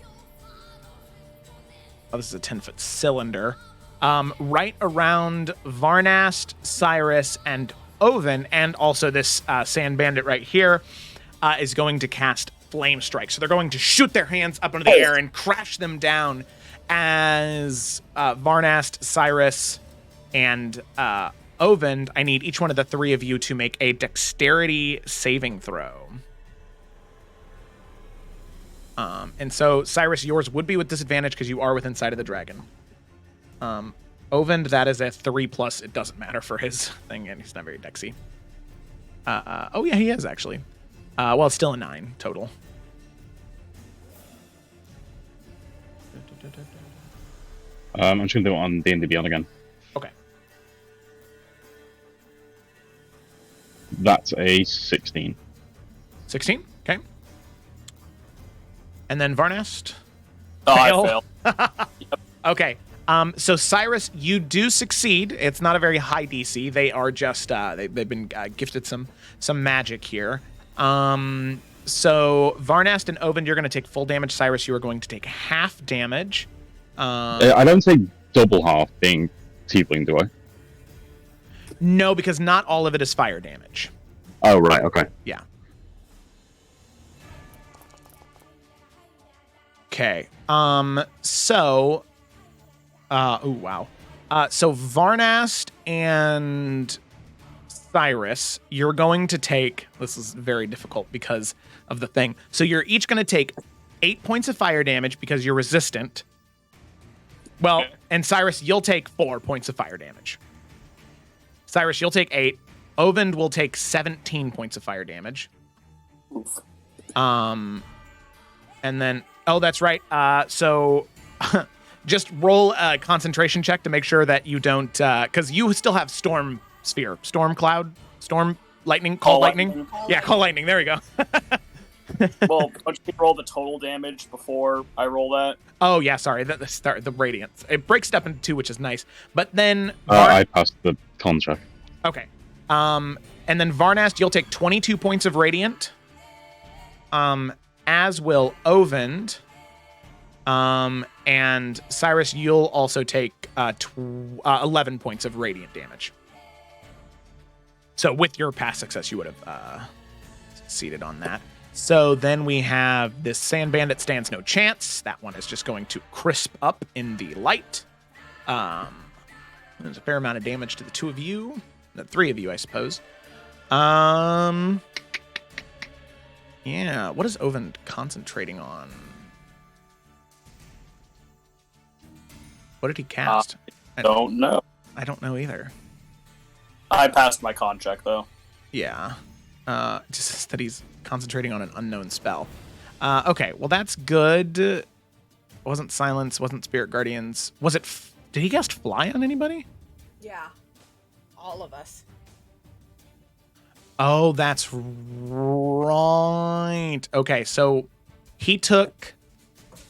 Oh, this is a 10-foot cylinder. Right around Varnast, Cyrus, and Oven, and also this Sand Bandit right here, is going to cast Flame Strike. So they're going to shoot their hands up into the air and crash them down as Varnast, Cyrus, and Oven. I need each one of the three of you to make a dexterity saving throw. And so, Cyrus, yours would be with disadvantage because you are within sight of the dragon. Ovind, that is a 3+. It doesn't matter for his thing, and he's not very dexy. Oh, yeah, he is, actually. Well, it's still a 9 total. I'm just going to do it on D&D Beyond again. Okay. That's a 16. 16? Okay. And then Varnast? Oh, I failed. Yep. Okay. So Cyrus, you do succeed. It's not a very high DC. They are just they've been gifted some magic here. So Varnast and Ovind, you're going to take full damage. Cyrus, you are going to take half damage. I don't say double half being tiefling, do I? No, because not all of it is fire damage. Oh, right, okay. Yeah. Okay. So oh wow. So Varnast and Cyrus, you're going to take, this is very difficult because of the thing. So you're each going to take 8 points of fire damage because you're resistant. Well, Okay. and Cyrus, you'll take 4 points of fire damage. Cyrus, you'll take 8. Ovend will take 17 points of fire damage. Oof. And then, oh, that's right. So just roll a concentration check to make sure that you don't, because you still have storm sphere, storm cloud, storm lightning, call lightning. Yeah, call lightning. There we go. Well, don't you roll the total damage before I roll that? Oh yeah, sorry. The radiance. It breaks it up into 2, which is nice. But then I passed the con check. okay. And then Varnast, you'll take 22 points of radiant. As will Ovend. And Cyrus, you'll also take 11 points of radiant damage. So with your past success, you would have succeeded on that. So then we have this Sand Bandit stands no chance. That one is just going to crisp up in the light. There's a fair amount of damage to the 2 of you. The 3 of you, I suppose. Yeah, what is Ovend concentrating on? What did he cast? Don't know. I don't know either. I passed my con check, though. Yeah. Just says that he's concentrating on an unknown spell. Okay, well that's good. Wasn't Silence, wasn't Spirit Guardians. Was it... did he cast Fly on anybody? Yeah. All of us. Oh, that's right. Okay, so he took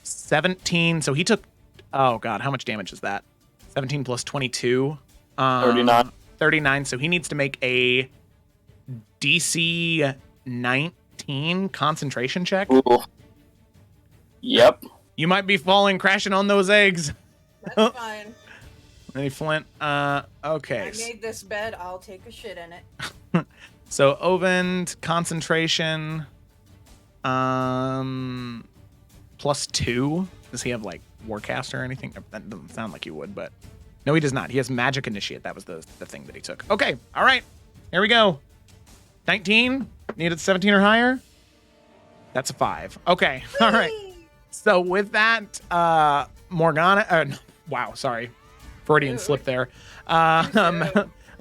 17. So he took... oh, God, how much damage is that? 17 plus 22. 39. 39, so he needs to make a DC 19 concentration check. Ooh. Yep. You might be falling, crashing on those eggs. That's fine. Any Flint? Okay. I made this bed. I'll take a shit in it. So Ovend concentration, plus 2. Does he have like Warcaster or anything? That doesn't sound like he would, but no, he does not. He has Magic Initiate. That was the thing that he took. Okay, all right, here we go. 19. Needed 17 or higher. That's a 5. Okay, all right. So with that, Morgana. Wow, sorry, Freudian slip there.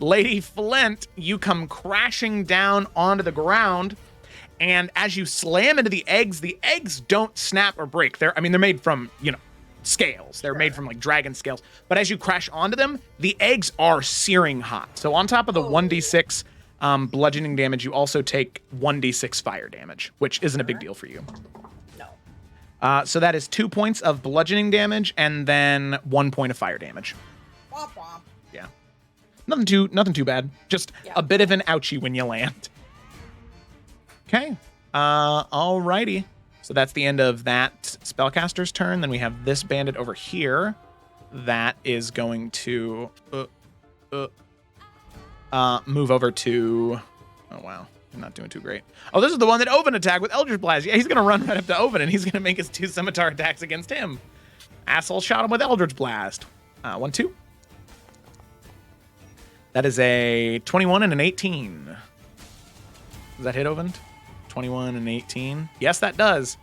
Lady Flint, you come crashing down onto the ground, and as you slam into the eggs don't snap or break. They're made from, scales. They're made from like dragon scales. But as you crash onto them, the eggs are searing hot. So on top of the 1d6 bludgeoning damage, you also take 1d6 fire damage, which isn't a big deal for you. No. So that is 2 points of bludgeoning damage and then 1 point of fire damage. Womp womp. Yeah. Nothing too bad. Just a bit of an ouchie when you land. Okay. Alrighty. So that's the end of that spellcaster's turn. Then we have this bandit over here that is going to move over to... oh, wow. I'm not doing too great. Oh, this is the one that Oven attacked with Eldritch Blast. Yeah, he's going to run right up to Oven, and he's going to make his 2 scimitar attacks against him. Asshole shot him with Eldritch Blast. 1, 2. That is a 21 and an 18. Does that hit Oven? 21 and 18. Yes, that does.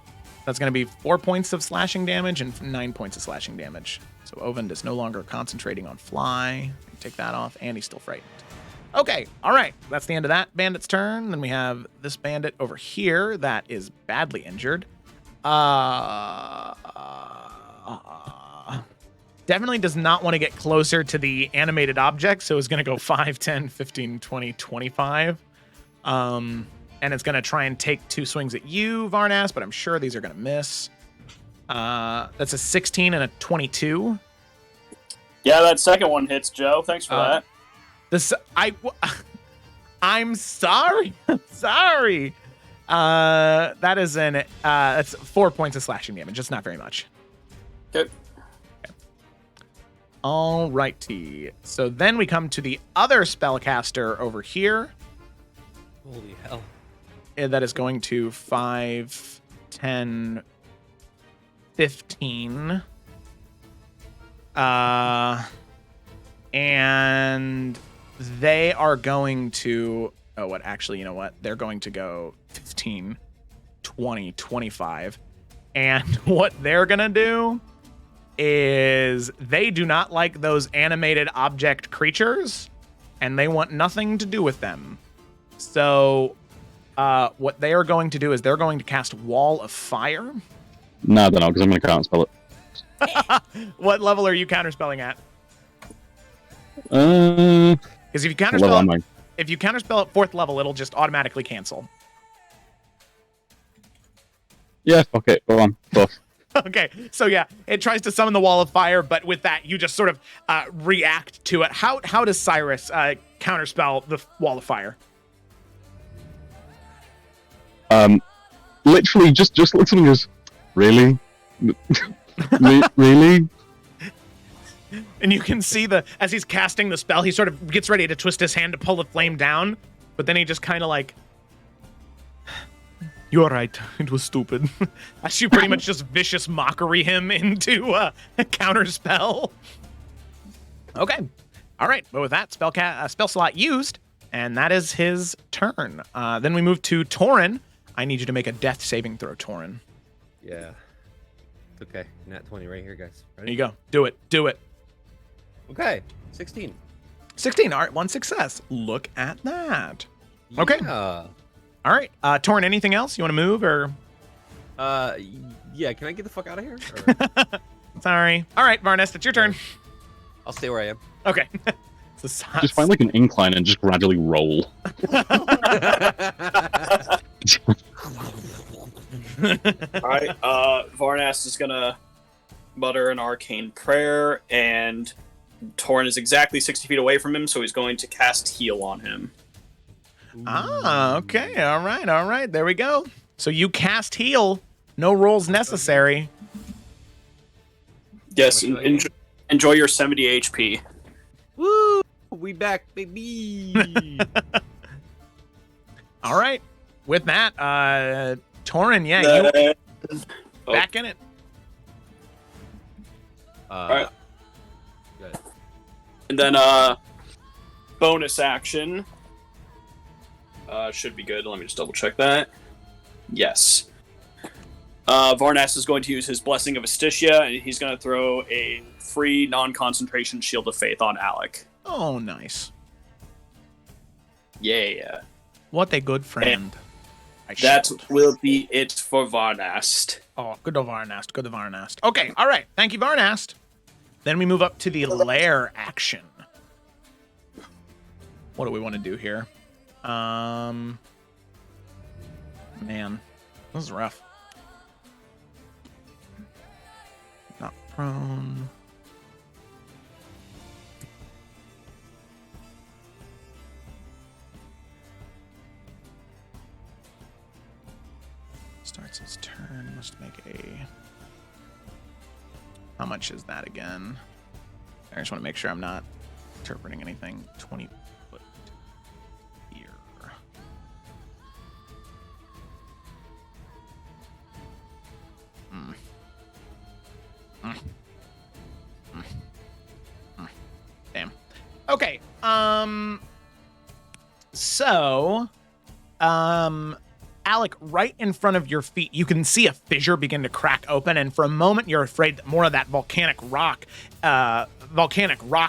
That's going to be 4 points of slashing damage and 9 points of slashing damage. So Ovend is no longer concentrating on fly. Take that off, and he's still frightened. Okay, all right. That's the end of that bandit's turn. Then we have this bandit over here that is badly injured. Definitely does not want to get closer to the animated object, so it's going to go 5, 10, 15, 20, 25. And it's going to try and take 2 swings at you, Varnas, but I'm sure these are going to miss. That's a 16 and a 22. Yeah, that second one hits, Joe. Thanks for that. I'm sorry. Sorry. That is that's 4 points of slashing damage. It's not very much. Good. All righty. So then we come to the other spellcaster over here. Holy hell. That is going to 5, 10, 15. And they are going to... oh, what? Actually, you know what? They're going to go 15, 20, 25. And what they're going to do is they do not like those animated object creatures, and they want nothing to do with them. So what they are going to do is they're going to cast Wall of Fire. No, they're not, because I'm going to counterspell it. What level are you counterspelling at? Because if you counterspell at 4th level, it'll just automatically cancel. Yeah, fuck it. Go on. Buff. Okay, so yeah, it tries to summon the Wall of Fire, but with that, you just sort of react to it. How does Cyrus counterspell the Wall of Fire? Literally, just looks at him and goes, really? Really? And you can see as he's casting the spell, he sort of gets ready to twist his hand to pull the flame down, but then he just kind of like, you're right, it was stupid. As you pretty much just vicious mockery him into a counter spell. Okay, all right, but with that spell slot used, and that is his turn. Then we move to Torin. I need you to make a death saving throw, Torin. Yeah. Okay, nat 20 right here, guys. Ready? There you go. Do it. Okay, 16. 16, all right, 1 success. Look at that. Okay. Yeah. All right, Torin, anything else? You want to move, or? Yeah, can I get the fuck out of here? Or... Sorry. All right, Varnest, it's your turn. I'll stay where I am. Okay. Just find like an incline and just gradually roll. Alright, Varnast is gonna mutter an arcane prayer, and Torin is exactly 60 feet away from him, so he's going to cast Heal on him. Okay. All right. There we go. So you cast Heal. No rolls necessary. Yes, enjoy your 70 HP. Woo! We back, baby! All right. With that, Torin, yeah, you back in it. Alright. Good. And then, bonus action. Should be good. Let me just double check that. Yes. Varnast is going to use his Blessing of Astitia, and he's going to throw a free non-concentration Shield of Faith on Alec. Oh, nice. Yeah. What a good friend. That will be it for Varnast. Oh, good old Varnast. Good Varnast. Okay, all right. Thank you, Varnast. Then we move up to the Lair Action. What do we want to do here? Man, this is rough. Not prone. Starts his turn. Must make a. How much is that again? I just want to make sure I'm not interpreting anything. 20 foot here. Damn. Okay. So, Alec, right in front of your feet, you can see a fissure begin to crack open, and for a moment, you're afraid that more of that volcanic rock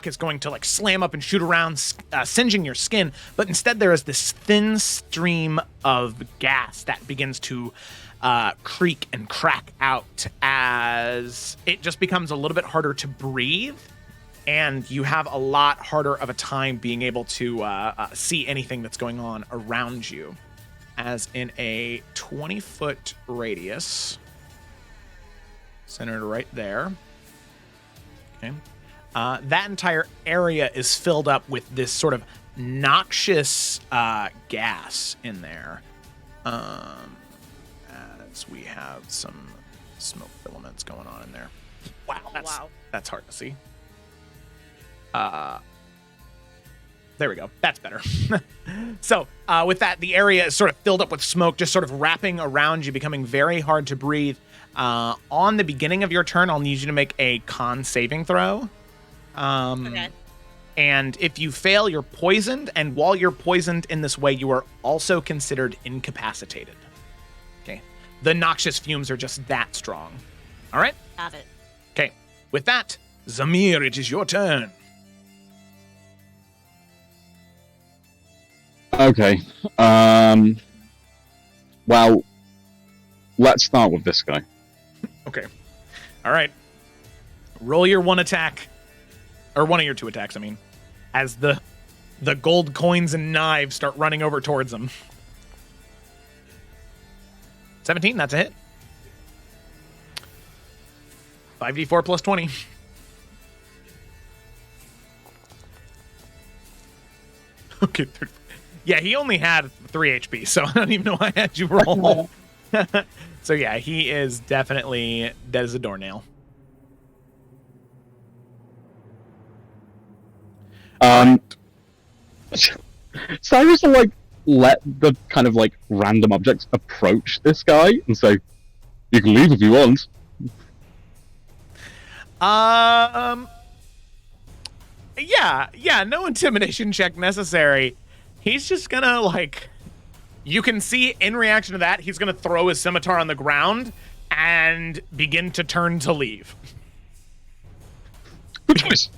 is going to like slam up and shoot around, singeing your skin. But instead, there is this thin stream of gas that begins to creak and crack out as it just becomes a little bit harder to breathe, and you have a lot harder of a time being able to see anything that's going on around you. As in a 20-foot radius, centered right there. Okay, that entire area is filled up with this sort of noxious gas in there. As we have some smoke filaments going on in there. Wow, that's hard to see. There we go. That's better. So with that, the area is sort of filled up with smoke, just sort of wrapping around you, becoming very hard to breathe. On the beginning of your turn, I'll need you to make a con saving throw. Okay. And if you fail, you're poisoned. And while you're poisoned in this way, you are also considered incapacitated. Okay. The noxious fumes are just that strong. All right? Got it. Okay. With that, Zamir, it is your turn. Okay. Well, let's start with this guy. Okay. All right. Roll your one attack, or one of your two attacks, I mean, as the gold coins and knives start running over towards him. 17, that's a hit. 5d4 plus 20. Okay. Yeah, he only had 3 HP, so I don't even know why I had you roll. So yeah, he is definitely dead as a doornail. Cyrus will like let the kind of like random objects approach this guy and say, "You can leave if you want." Yeah, no intimidation check necessary. He's just gonna like, you can see in reaction to that, he's gonna throw his scimitar on the ground and begin to turn to leave. Good choice.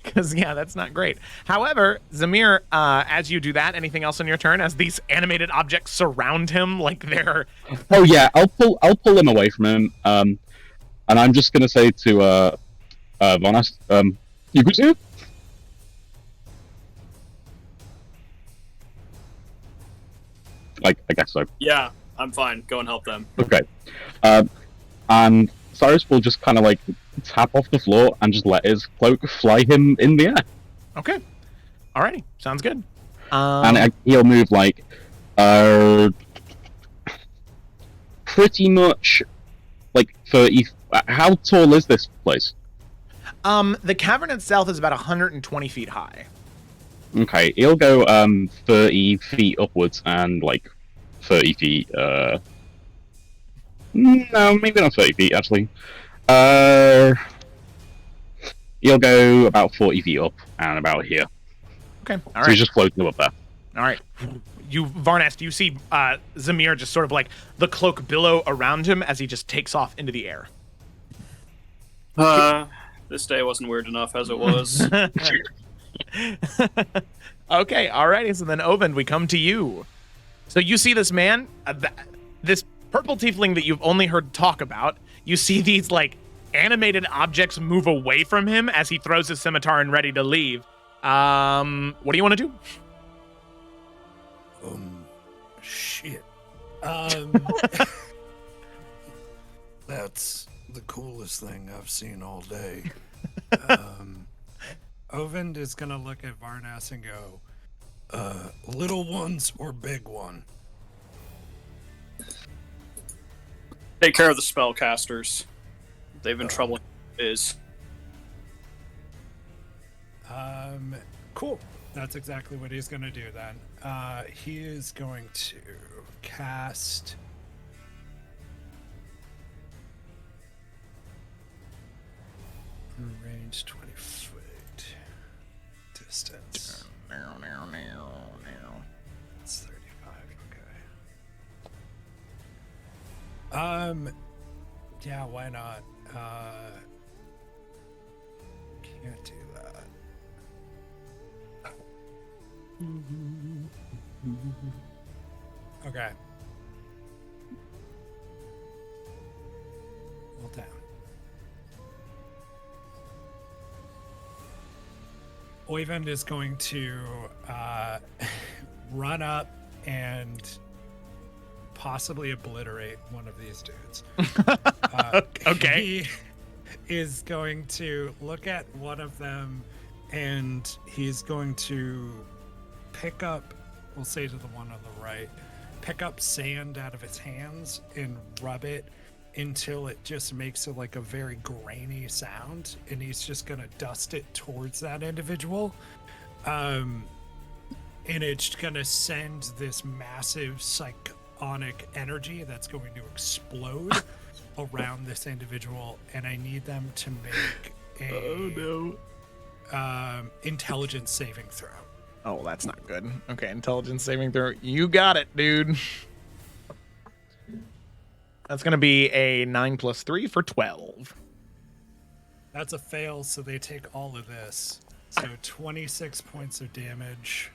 Because, yeah, that's not great. However, Zamir, as you do that, anything else on your turn as these animated objects surround him like they're... Oh yeah, I'll pull him away from him. And I'm just gonna say to Vonas, you good here? Like, I guess so. Yeah, I'm fine. Go and help them. Okay. And Cyrus will just kind of like tap off the floor and just let his cloak fly him in the air. Okay. Alrighty. Sounds good. And he'll move like pretty much like 30. How tall is this place? The cavern itself is about 120 feet high. Okay, he'll go 30 feet upwards and like 30 feet. No, maybe not 30 feet actually. He'll go about 40 feet up and about here. Okay, all so right. He's just floating up there. All right. Varnas, you see Zamir just sort of like the cloak billow around him as he just takes off into the air. This day wasn't weird enough as it was. Okay, alrighty. So then, Ovind, we come to you. So you see this man, this purple tiefling that you've only heard talk about. You see these like animated objects move away from him as he throws his scimitar and ready to leave. What do you want to do? Shit. That's the coolest thing I've seen all day. Ovind is gonna look at Varnas and go, little ones or big one? Take care of the spellcasters. They've been troubling is. Cool. That's exactly what he's gonna do then. He is going to cast range 20 foot distance. It's 35, okay. Yeah, why not? Can't do that. Okay. Well down. Oyvind is going to run up and possibly obliterate one of these dudes. Okay. He is going to look at one of them and he's going to pick up, we'll say to the one on the right, pick up sand out of his hands and rub it until it just makes it like a very grainy sound, and he's just gonna dust it towards that individual. And it's gonna send this massive psionic energy that's going to explode around this individual, and I need them to make a intelligence saving throw. Oh, that's not good. Okay, intelligence saving throw. You got it, dude. That's going to be a 9 + 3 for 12. That's a fail, so they take all of this. So 26 points of damage.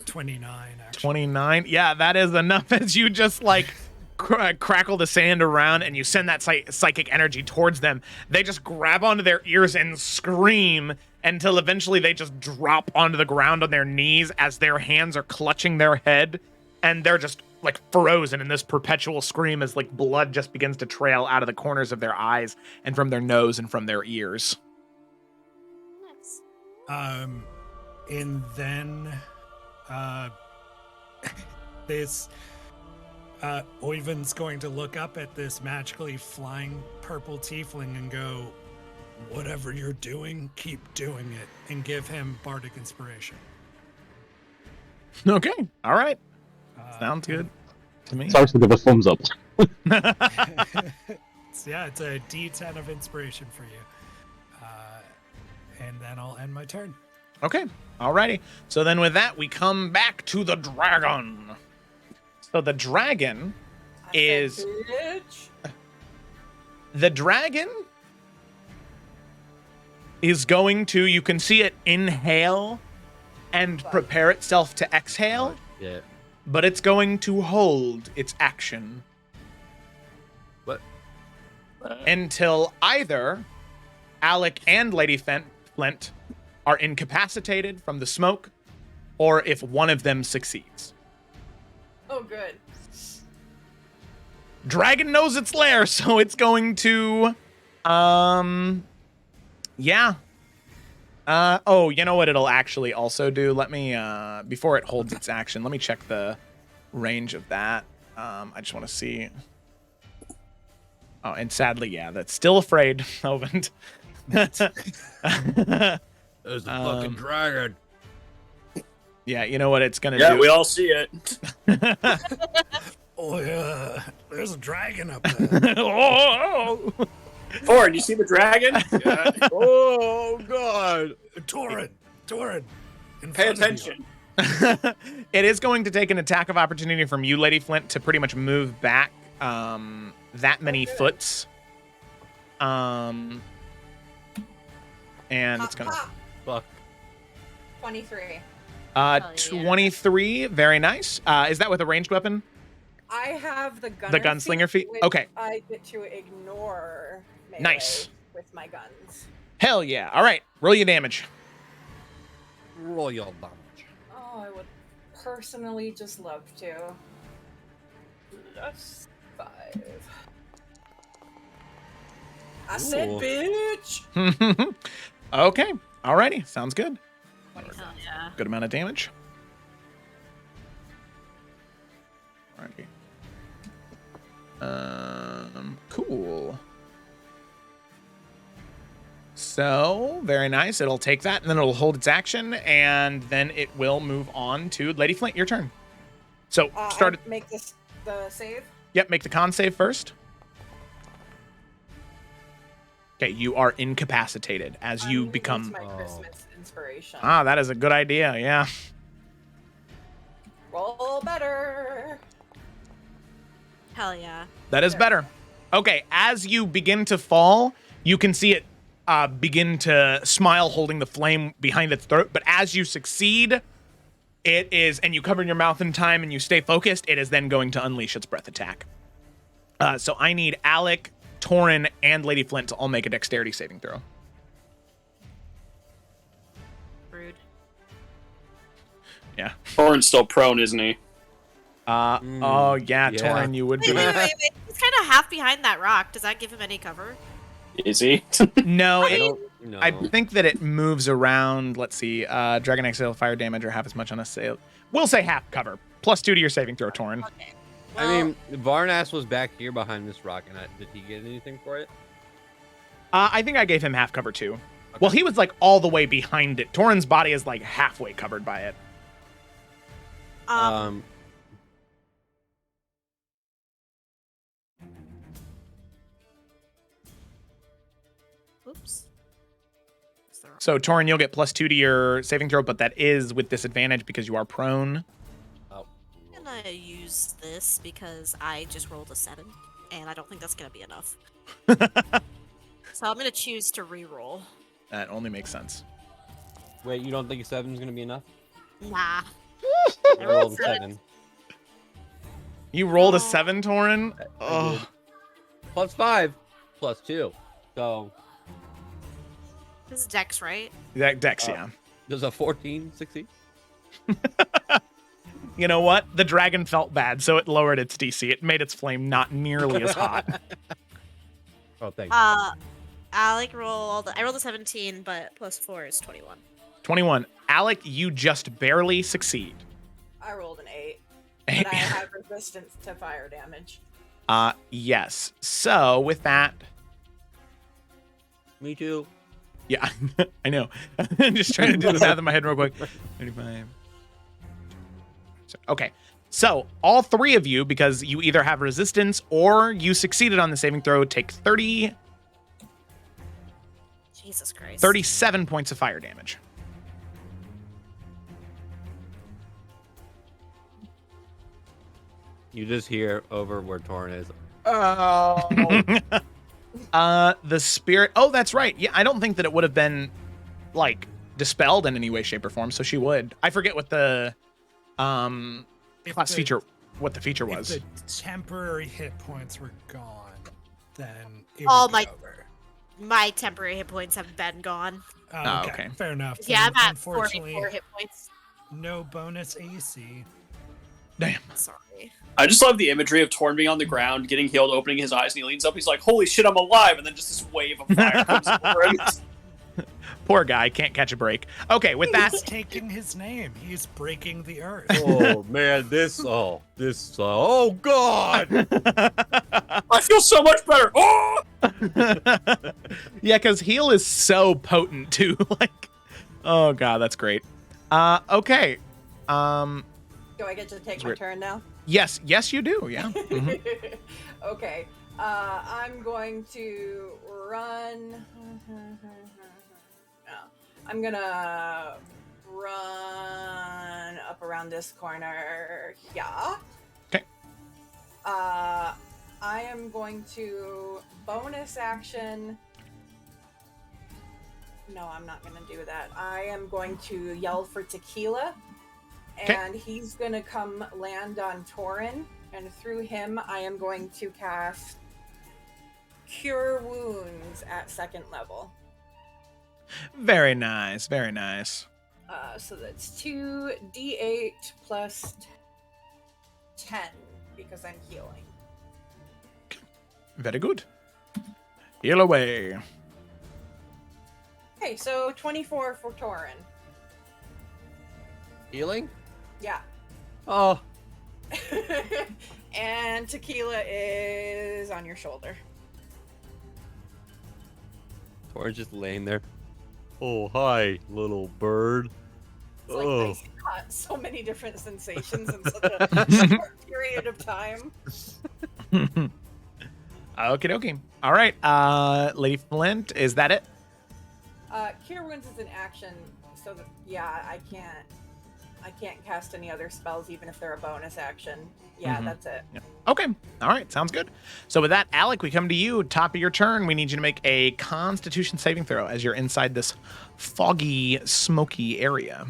29, actually. 29. Yeah, that is enough as you just like crackle the sand around and you send that psychic energy towards them. They just grab onto their ears and scream until eventually they just drop onto the ground on their knees as their hands are clutching their head, and they're just like frozen in this perpetual scream as like blood just begins to trail out of the corners of their eyes and from their nose and from their ears. Nice. And then this Oyvind's going to look up at this magically flying purple tiefling and go, whatever you're doing, keep doing it, and give him bardic inspiration. Okay, all right. Sounds good to me. Sorry to give a thumbs up. It's a D10 of inspiration for you. And then I'll end my turn. Okay, alrighty. So then with that, we come back to the dragon. So the dragon is... Bitch. The dragon is going to, you can see it inhale and prepare itself to exhale, Yeah. but it's going to hold its action What? until either Alec and Lady Flint are incapacitated from the smoke, or if one of them succeeds. Oh, good. Dragon knows its lair, so it's going to, yeah. Oh, you know what it'll actually also do? Let me, before it holds its action, let me check the range of that. I just want to see. Oh, and sadly, yeah, that's still afraid, Ovind. There's a fucking dragon. Yeah, you know what it's gonna do? Yeah, we all see it. Oh, yeah. There's a dragon up there. Oh! Thorin, you see the dragon? Yeah. Oh god. Torin. In Pay front of you. attention. It is going to take an attack of opportunity from you, Lady Flint, to pretty much move back that many foots. And it's gonna Fuck. 23. yeah. 23, very nice. Is that with a ranged weapon? I have the gunslinger feat? which Okay. I get to ignore melee Nice. with my guns. Hell yeah. All right, roll your damage. Roll your damage. Oh, I would personally just love to. Plus 5. I said, Ooh. bitch! Okay, alrighty, sounds good. Hell yeah. Good amount of damage. Alrighty. Cool. So, very nice. It'll take that, and then it'll hold its action, and then it will move on to Lady Flint. Your turn. So, start. I make this the save. Yep, make the con save first. Okay, you are incapacitated as you I'm gonna become. use my Christmas inspiration. Ah, that is a good idea. Yeah. Roll better. Hell yeah. That is better. Okay, as you begin to fall, you can see it begin to smile, holding the flame behind its throat. But as you succeed, it is, and you cover your mouth in time and you stay focused, it is then going to unleash its breath attack. So I need Alec, Torin, and Lady Flint to all make a dexterity saving throw. Rude. Yeah. Thorin's still prone, isn't he? Oh, yeah, yeah. Torin, you would be. Wait. He's kind of half behind that rock. Does that give him any cover? Is he? No, I it, don't know. I think that it moves around. Let's see. Dragon Exhale, fire damage, or half as much on a sail. We'll say half cover. +2 to your saving throw, Torin. Okay. I mean, Varnas was back here behind this rock, and did he get anything for it? I think I gave him half cover too. Well, he was like all the way behind it. Torin's body is like halfway covered by it. Oops. So, Torin, you'll get +2 to your saving throw, but that is with disadvantage because you are prone. Oh. I'm gonna use this because I just rolled a 7, and I don't think that's gonna be enough. So I'm gonna choose to re-roll. That only makes sense. Wait, you don't think a 7 is gonna be enough? Nah. I rolled a 7. You rolled a Oh. 7, Torin? I Oh. did. Plus 5, plus 2. So This is Dex, right? That Dex, yeah. does a 14 succeed? You know what? The dragon felt bad, so it lowered its DC. It made its flame not nearly as hot. Oh, thanks. Alec rolled. I rolled a 17, but plus 4 is 21. 21. Alec, you just barely succeed. I rolled an 8, but I have resistance to fire damage. Yes. So with that, Me too. yeah, I know. I'm just trying to do the math in my head real quick. 35. Okay. So all three of you, because you either have resistance or you succeeded on the saving throw, take Jesus Christ. 37 points of fire damage. You just hear over where Torn is. The spirit. Oh, that's right. Yeah, I don't think that it would have been like dispelled in any way, shape, or form. So she would. I forget what the If class the- feature. What the feature If was. the temporary hit points were gone, then it Oh would my- be over. My temporary hit points have been gone. Oh, Okay, okay. fair enough. Yeah, Then, I'm at unfortunately, 44 hit points. no bonus AC. Damn. Sorry. I just love the imagery of Torn being on the ground, getting healed, opening his eyes, and he leans up. He's like, "Holy shit, I'm alive!" And then just this wave of fire comes over him. Poor guy can't catch a break. Okay, with that. He's taking his name. He's breaking the earth. Oh man, oh god! I feel so much better. Oh! Yeah, because heal is so potent too. Like, oh god, that's great. Okay. Do I get to take my Great. turn now? Yes, you do. Yeah. Mhm. Okay. I'm going to run. No, I'm gonna run up around this corner. Yeah. Okay. I am going to bonus action. No, I'm not gonna do that. I am going to yell for Tequila. Okay. And he's gonna come land on Torin, and through him, I am going to cast Cure Wounds at 2nd level. Very nice. Very nice. So that's 2d8 plus 10 because I'm healing. Very good. Heal away. Okay, so 24 for Torin. Healing? Yeah. Oh, And Tequila is on your shoulder. Torn's just laying there. Oh, hi, little bird. It's like Oh. nice and hot. So many different sensations in such a short period of time. Okie dokie. All right. Lady Flint, is that it? Cure Wounds is an action, so that, yeah, I can't cast any other spells even if they're a bonus action. Yeah, Mhm. that's it. Yeah. Okay. All right. Sounds good. So with that, Alec, we come to you. Top of your turn. We need you to make a Constitution saving throw as you're inside this foggy, smoky area.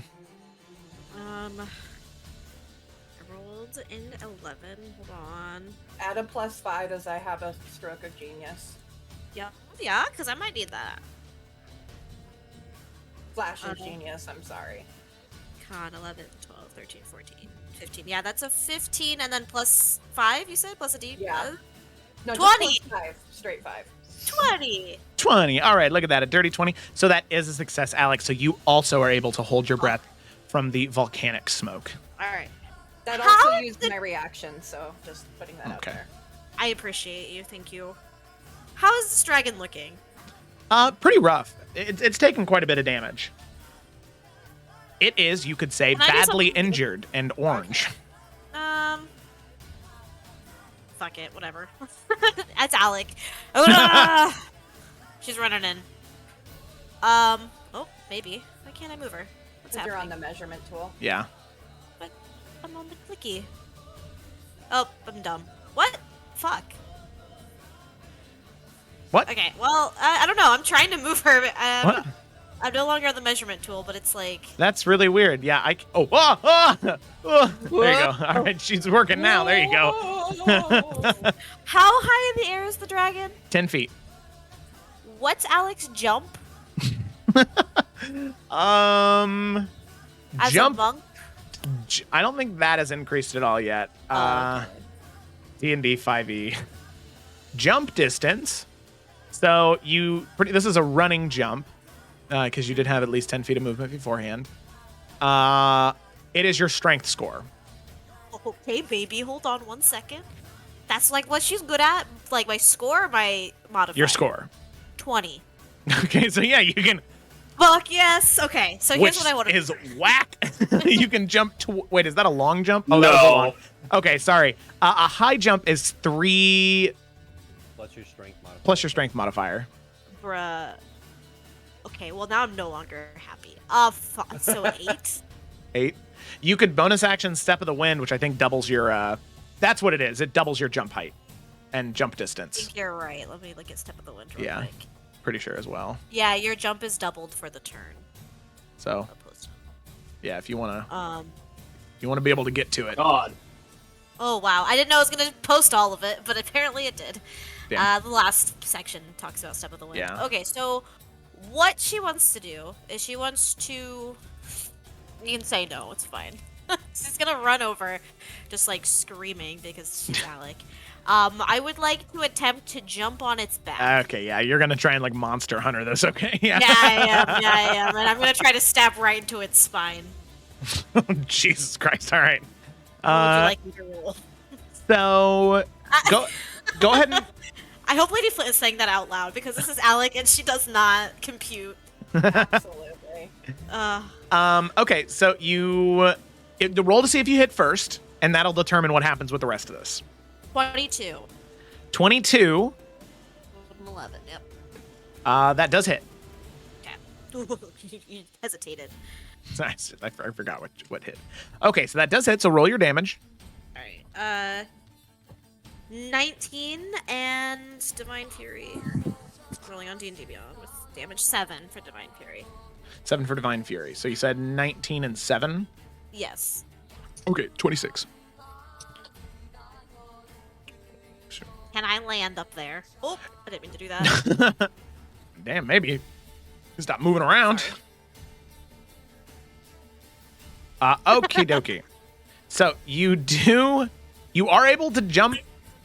I rolled in 11. Hold on. Add a +5 as I have a stroke of genius. Yeah, because I might need that. Flash of Okay. genius, I'm sorry. Con 11, 12, 13, 14, 15. Yeah, that's a 15, and then plus 5, you said? Plus a D? Yeah. No, 20! just +5. Straight 5. 20! 20. All right. Look at that. A dirty 20. So that is a success, Alex. So you also are able to hold your breath from the volcanic smoke. Alright. That How also used did- my reaction, so just putting that out Okay. there. I appreciate you. Thank you. How is this dragon looking? Pretty rough. It's taken quite a bit of damage. It is, you could say, Can I do badly something? injured and orange. Fuck it, whatever. That's Alec. Ah! She's running in. Oh, maybe. Why can't I move her? What's If you're on happening? the measurement tool. Yeah. But I'm on the clicky. Oh, I'm dumb. What? Fuck. What? Okay, well, I don't know. I'm trying to move her. What? I'm no longer on the measurement tool, but it's like... That's really weird. Yeah, oh, there you go. All right, she's working now. There you go. How high in the air is the dragon? 10 feet. What's Alex jump? As Jump. a monk? I don't think that has increased at all yet. Okay. D&D 5e. Jump distance. So this is a running jump, because you did have at least 10 feet of movement beforehand. It is your strength score. Okay, baby, hold on 1 second. That's like what she's good at? Like my score or my modifier? Your score. 20. Okay, so yeah, you can. Fuck yes. Okay, so here's what I want to is whack. You can jump to. Wait, is that a long jump? Oh, that was a long. Okay, sorry. A high jump is 3 Plus your strength modifier. plus your strength modifier. Bruh. Okay, well now I'm no longer happy. So 8? 8. You could bonus action Step of the Wind, which I think doubles your. That's what it is. It doubles your jump height and jump I distance. think you're right. Let me look at Step of the Wind real Yeah. quick. Pretty sure as well. Yeah, your jump is doubled for the turn. So Opposed yeah, if you wanna, to- you wanna be able to get to it. God. Oh wow, I didn't know I was gonna post all of it, but apparently it did. Yeah. The last section talks about Step of the Wind. Yeah. Okay, so what she wants to do is she wants to... You can say no, it's fine. She's gonna run over, just like screaming because she's Alec. I would like to attempt to jump on its back. Okay, yeah, you're gonna try and like monster hunter this, okay? Yeah. Yeah, I am, and I'm gonna try to stab right into its spine. Jesus Christ! All right. What would you like me to roll? So go ahead and. I hope Lady Flint is saying that out loud because this is Alec and she does not compute. Absolutely. Okay, so the roll to see if you hit first, and that'll determine what happens with the rest of this. 22. 22. 11, yep. That does hit. Okay. You hesitated. Nice. I forgot what hit. Okay, so that does hit. So roll your damage. Alright. 19 and Divine Fury. Rolling on D&D Beyond with damage 7 for Divine Fury. 7 for Divine Fury. So you said 19 and 7. Yes. Okay, 26. Can I land up there? Oh, I didn't mean to do that. Damn, maybe. Stop moving around. Okie dokie. So you are able to jump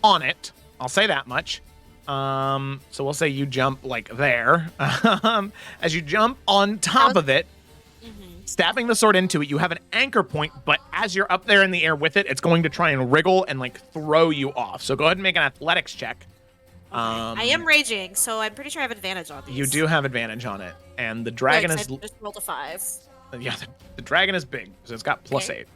on it. I'll say that much. So we'll say you jump like there. As you jump on top of it, stabbing the sword into it, you have an anchor point, but as you're up there in the air with it, it's going to try and wriggle and like throw you off. So go ahead and make an athletics check. I am raging, so I'm pretty sure I have advantage on these. You do have advantage on it. And the dragon is... I just rolled a 5. Yeah, the dragon is big, so it's got plus 8.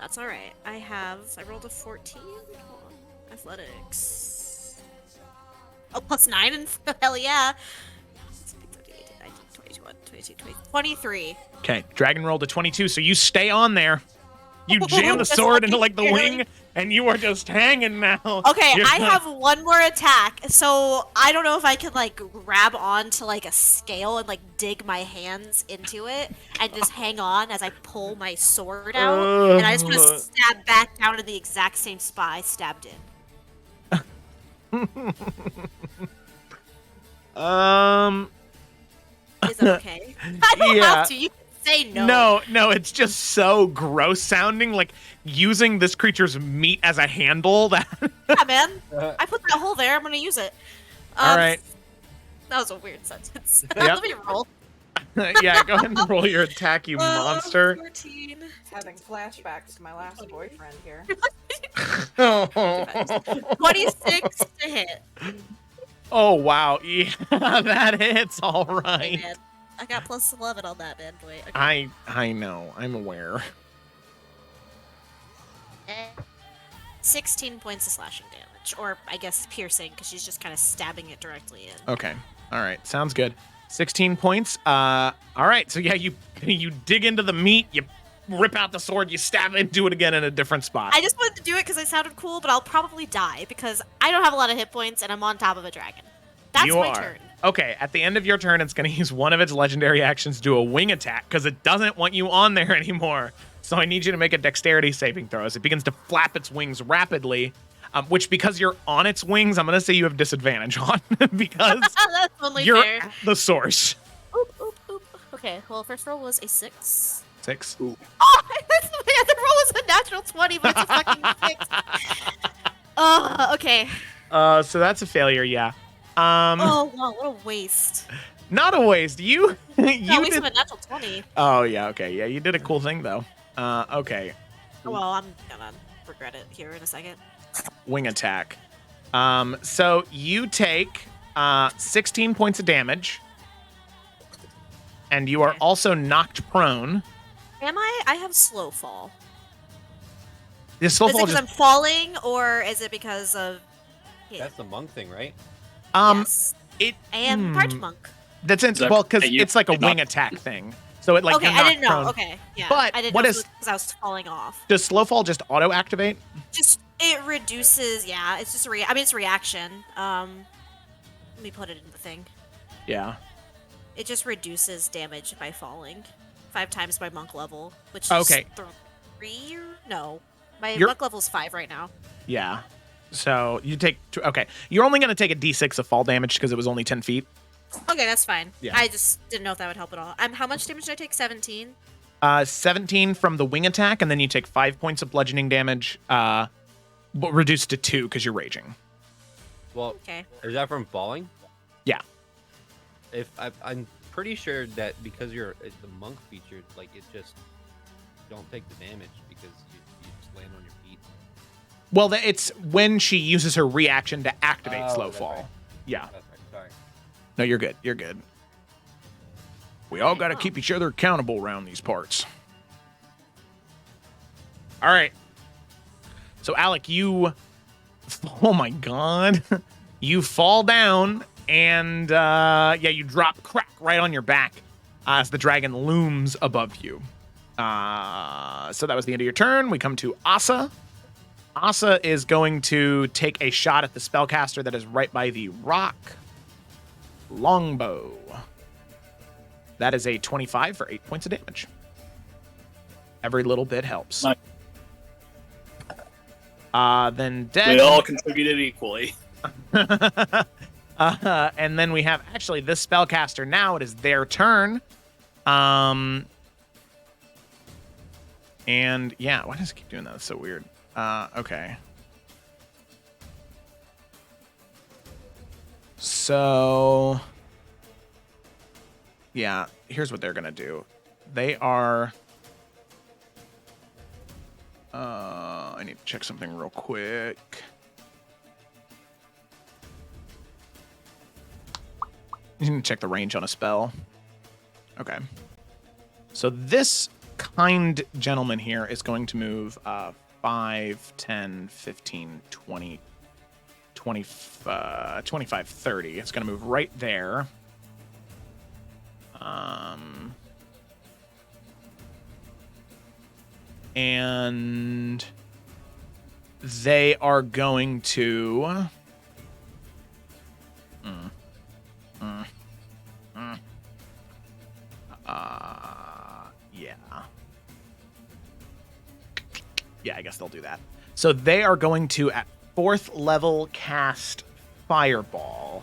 That's alright. I rolled a 14. Hold on. Athletics. Oh, plus 9, and hell yeah. 23. Okay, dragon rolled a 22, so you stay on there. You jam the sword into like the wing, and you are just hanging now. Okay, I have one more attack, so I don't know if I can like grab onto like a scale and like dig my hands into it and just hang on as I pull my sword out, and I just want to stab back down to the exact same spot I stabbed in. Is it okay? I don't have to. You can say no. No, it's just so gross sounding, like using this creature's meat as a handle. That Yeah, man. I put that hole there. I'm gonna use it. All right. That was a weird sentence. Yep. Let me roll. Yeah, go ahead and roll your attack, you monster. 14. Having flashbacks to my last boyfriend here. 26 to hit. Oh wow, yeah, that hits all Hey, right. man. I got plus 11 on that bad boy. Okay. I know, I'm aware. 16 points of slashing damage, or I guess piercing, because she's just kind of stabbing it directly in. Okay, all right, sounds good. 16 points. All right, so yeah, you dig into the meat, you rip out the sword, you stab into it again in a different spot. I just wanted to do it because I sounded cool, but I'll probably die because I don't have a lot of hit points and I'm on top of a dragon. That's You my are. turn. Okay, at the end of your turn, it's going to use one of its legendary actions to do a wing attack because it doesn't want you on there anymore. So I need you to make a dexterity saving throw as it begins to flap its wings rapidly, which because you're on its wings, I'm going to say you have disadvantage on because That's only you're fair. at the source. Oop, oop, oop. Okay, well, first roll was a 6. 6. Oh, the other roll was a natural 20, but it's a fucking 6. Oh, okay. So that's a failure, yeah. Oh, wow, what a waste. Not a waste. You No, you waste did. of a natural 20. Oh yeah, okay, yeah, you did a cool thing though. Okay, Well, I'm gonna regret it here in a second. wing attack. So you take 16 points of damage, and you are Okay. also knocked prone. Am I? I have slow fall. The slow Is it fall because just I'm falling, or is it because of... Yeah. That's the monk thing, right? Yes. it. I am part monk. That's it. Is that- Well, because that you- it's like a it wing knocked- attack thing. So it like Okay, you're I knocked didn't know. prone. Okay, yeah. But I didn't what know is- because I was falling off. Does slow fall just auto activate? Just it reduces. Yeah, it's just I mean, it's a reaction. Let me put it in the thing. Yeah. It just reduces damage by falling 5 times my monk level, which is Okay. 3 or no. My You're- monk level's 5 right now. Yeah. So you take. Okay, you're only gonna take a d6 of fall damage because it was only 10 feet. Okay, that's fine. Yeah. I just didn't know if that would help at all. How much damage did I take? 17. 17 from the wing attack, and then you take 5 points of bludgeoning damage, but reduced to 2 because you're raging. Well, Okay. is that from falling? Yeah. If I'm pretty sure that because you're the monk feature, like it just don't take the damage because you just land on your feet. Well, it's when she uses her reaction to activate Oh, slow that's fall. right. Yeah. That's right. Sorry. No, you're good. You're good. We all got to keep each other accountable around these parts. All right. So, Alec, you. Oh my God. You fall down and, you drop crack right on your back as the dragon looms above you. So, that was the end of your turn. We come to Asa. Asa is going to take a shot at the spellcaster that is right by the rock. Longbow. That is a 25 for 8 points of damage. Every little bit helps. Nice. Then dead. We all contributed equally. And then we have actually this spellcaster now. It is their turn. And yeah, why does it keep doing that? That's so weird. Okay. So, yeah, here's what they're gonna do. They are. I need to check something real quick. You need to check the range on a spell. Okay. So this kind gentleman here is going to move 5, 10, 15, 20, 25, 30. It's going to move right there. And they are going to... yeah. Yeah, I guess they'll do that. So they are going to, at 4th level, cast Fireball.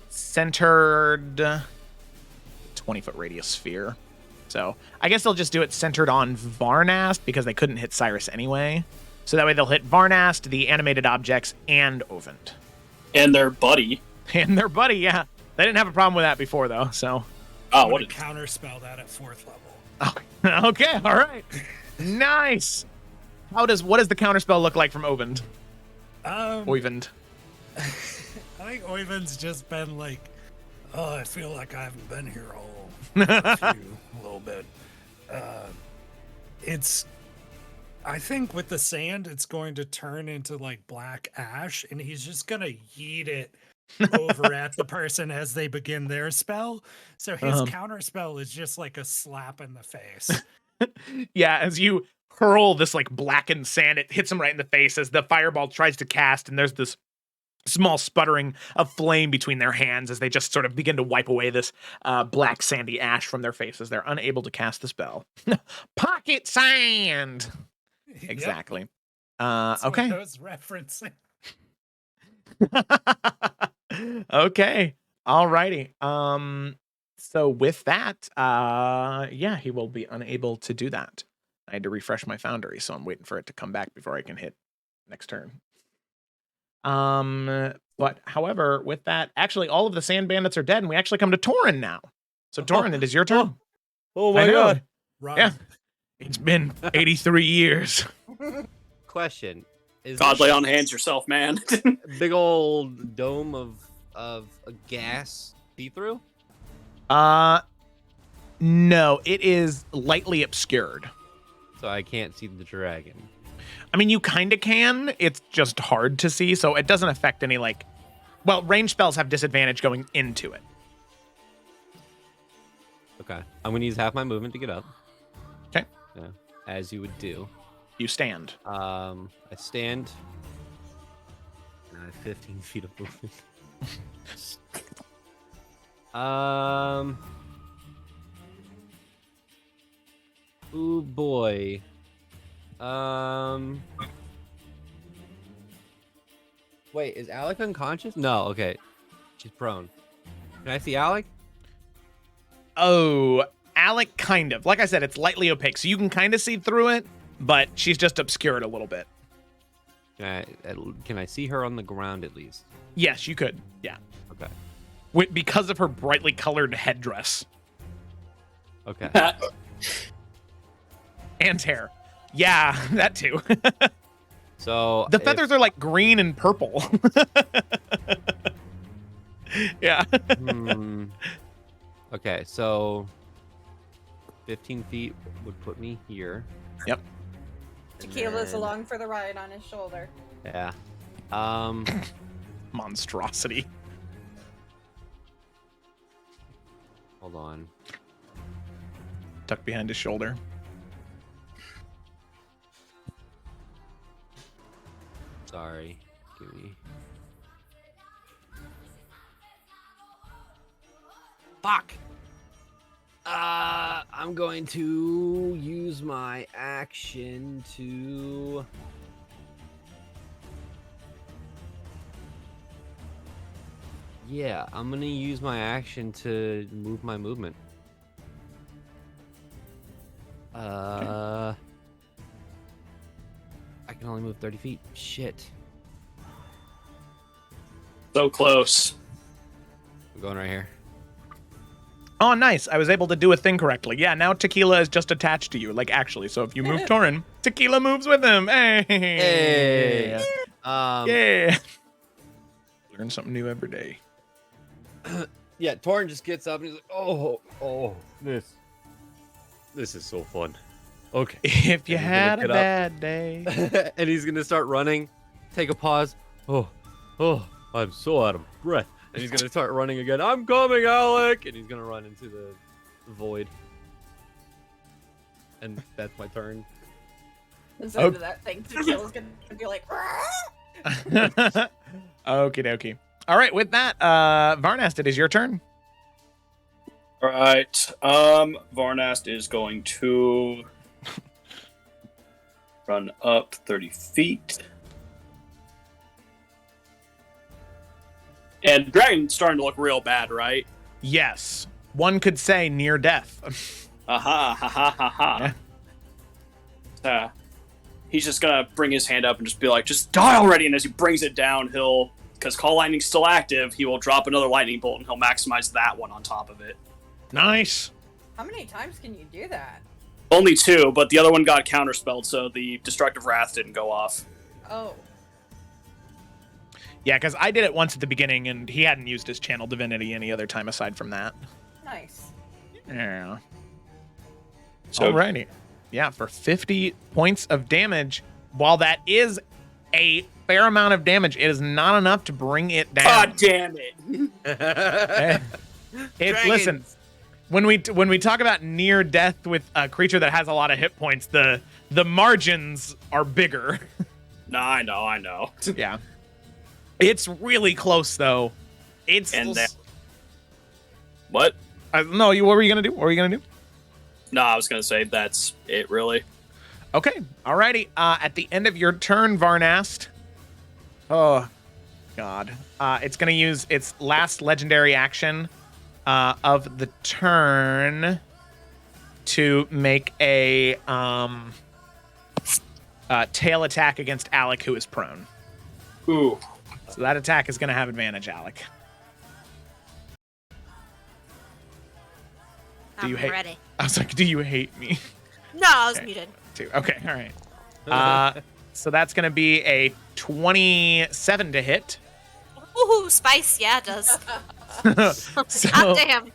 Centered 20-foot radius sphere. So I guess they'll just do it centered on Varnast because they couldn't hit Cyrus anyway. So that way they'll hit Varnast, the animated objects, and Ovend. And their buddy. And their buddy, yeah. They didn't have a problem with that before, though, so... Oh, I'm what gonna a counterspell that at 4th level. Okay, all right. Nice. What does the counterspell look like from Ovend? Oyvind. I think Oyvind's just been like, oh, I feel like I haven't been here a little bit. I think with the sand, it's going to turn into like black ash, and he's just gonna yeet it over at the person as they begin their spell. So his counter spell is just like a slap in the face. Yeah, as you hurl this like blackened sand, it hits him right in the face as the fireball tries to cast, and there's this small sputtering of flame between their hands as they just sort of begin to wipe away this black sandy ash from their faces. They're unable to cast the spell. Pocket sand. Yep, Exactly. that's what Okay. I was referencing. Okay. Alrighty. So with that, yeah, he will be unable to do that. I had to refresh my Foundry, so I'm waiting for it to come back before I can hit next turn. But however, with that, actually all of the sand bandits are dead, and we actually come to Torin now. So Torin, it is your turn. Oh I my know. god. Run. Yeah. It's been 83 years. Question. Is God, lay this on hands yourself, man. big old dome of a gas see-through? No, it is lightly obscured. So I can't see the dragon. I mean, you kind of can. It's just hard to see, so it doesn't affect any, like... Well, range spells have disadvantage going into it. Okay. I'm gonna use half my movement to get up. Okay. Yeah. As you would do. You stand. I stand. And I have 15 feet of movement. Oh boy. Wait, is Alec unconscious? No, okay. She's prone. Can I see Alec? Oh, Alec, kind of. Like I said, it's lightly opaque, so you can kind of see through it, but she's just obscured a little bit. Can I see her on the ground at least? Yes, you could. Yeah. Okay. Because of her brightly colored headdress Okay. and hair. Yeah, that too. So The feathers are like green and purple. Yeah. Okay, so 15 feet would put me here. Yep. And Tequila's then- along for the ride on his shoulder. Yeah. Monstrosity. Hold on. Tucked behind his shoulder. Sorry. Give me. Fuck. I'm going to use my action to. Yeah, I'm gonna use my action to move my movement. I can only move 30 feet. Shit. So close. I'm going right here. Oh, nice. I was able to do a thing correctly. Yeah, now Tequila is just attached to you. Like, actually. So if you move Torin, Tequila moves with him. Hey. Hey. Yeah. Learn something new every day. Yeah, Torin just gets up and he's like, oh, this is so fun. Okay. If you And he's gonna had a get up. bad day. And he's gonna start running, take a pause. Oh, I'm so out of breath. And he's gonna start running again. I'm coming, Alec! And he's gonna run into the void. And that's my turn. Instead of that thing, Tequila's gonna be like, Okie dokie. All right, with that, Varnast, it is your turn. All right. Varnast is going to run up 30 feet. And the dragon's starting to look real bad, right? Yes. One could say near death. Aha, ha ha ha ha. Yeah. He's just gonna bring his hand up and just be like, just die already. And as he brings it down, because Call Lightning's still active, he will drop another lightning bolt and he'll maximize that one on top of it. Nice. how many times can you do that? Only 2, but the other one got counterspelled, so the Destructive Wrath didn't go off. Oh, Yeah, because I did it once at the beginning, and he hadn't used his Channel Divinity any other time aside from that. nice. Yeah. So Alrighty. Yeah, for 50 points of damage, while that is a fair amount of damage, it is not enough to bring it down. God damn it. Listen, when we talk about near death with a creature that has a lot of hit points, the margins are bigger. No, I know. Yeah. It's really close though. It's And then what? no. What were you gonna do? What were you gonna do? No, I was gonna say that's it. Really. Okay. Alrighty. At the end of your turn, Varnast. Oh, God. It's gonna use its last legendary action of the turn to make a tail attack against Alec, who is prone. Ooh. So that attack is gonna have advantage, Alec. I'm you hate- ready. I was like, do you hate me? No, I was Okay. muted. Too. Okay. All right. So that's gonna be a 27 to hit. Ooh, spice. Yeah, it does. So, God damn.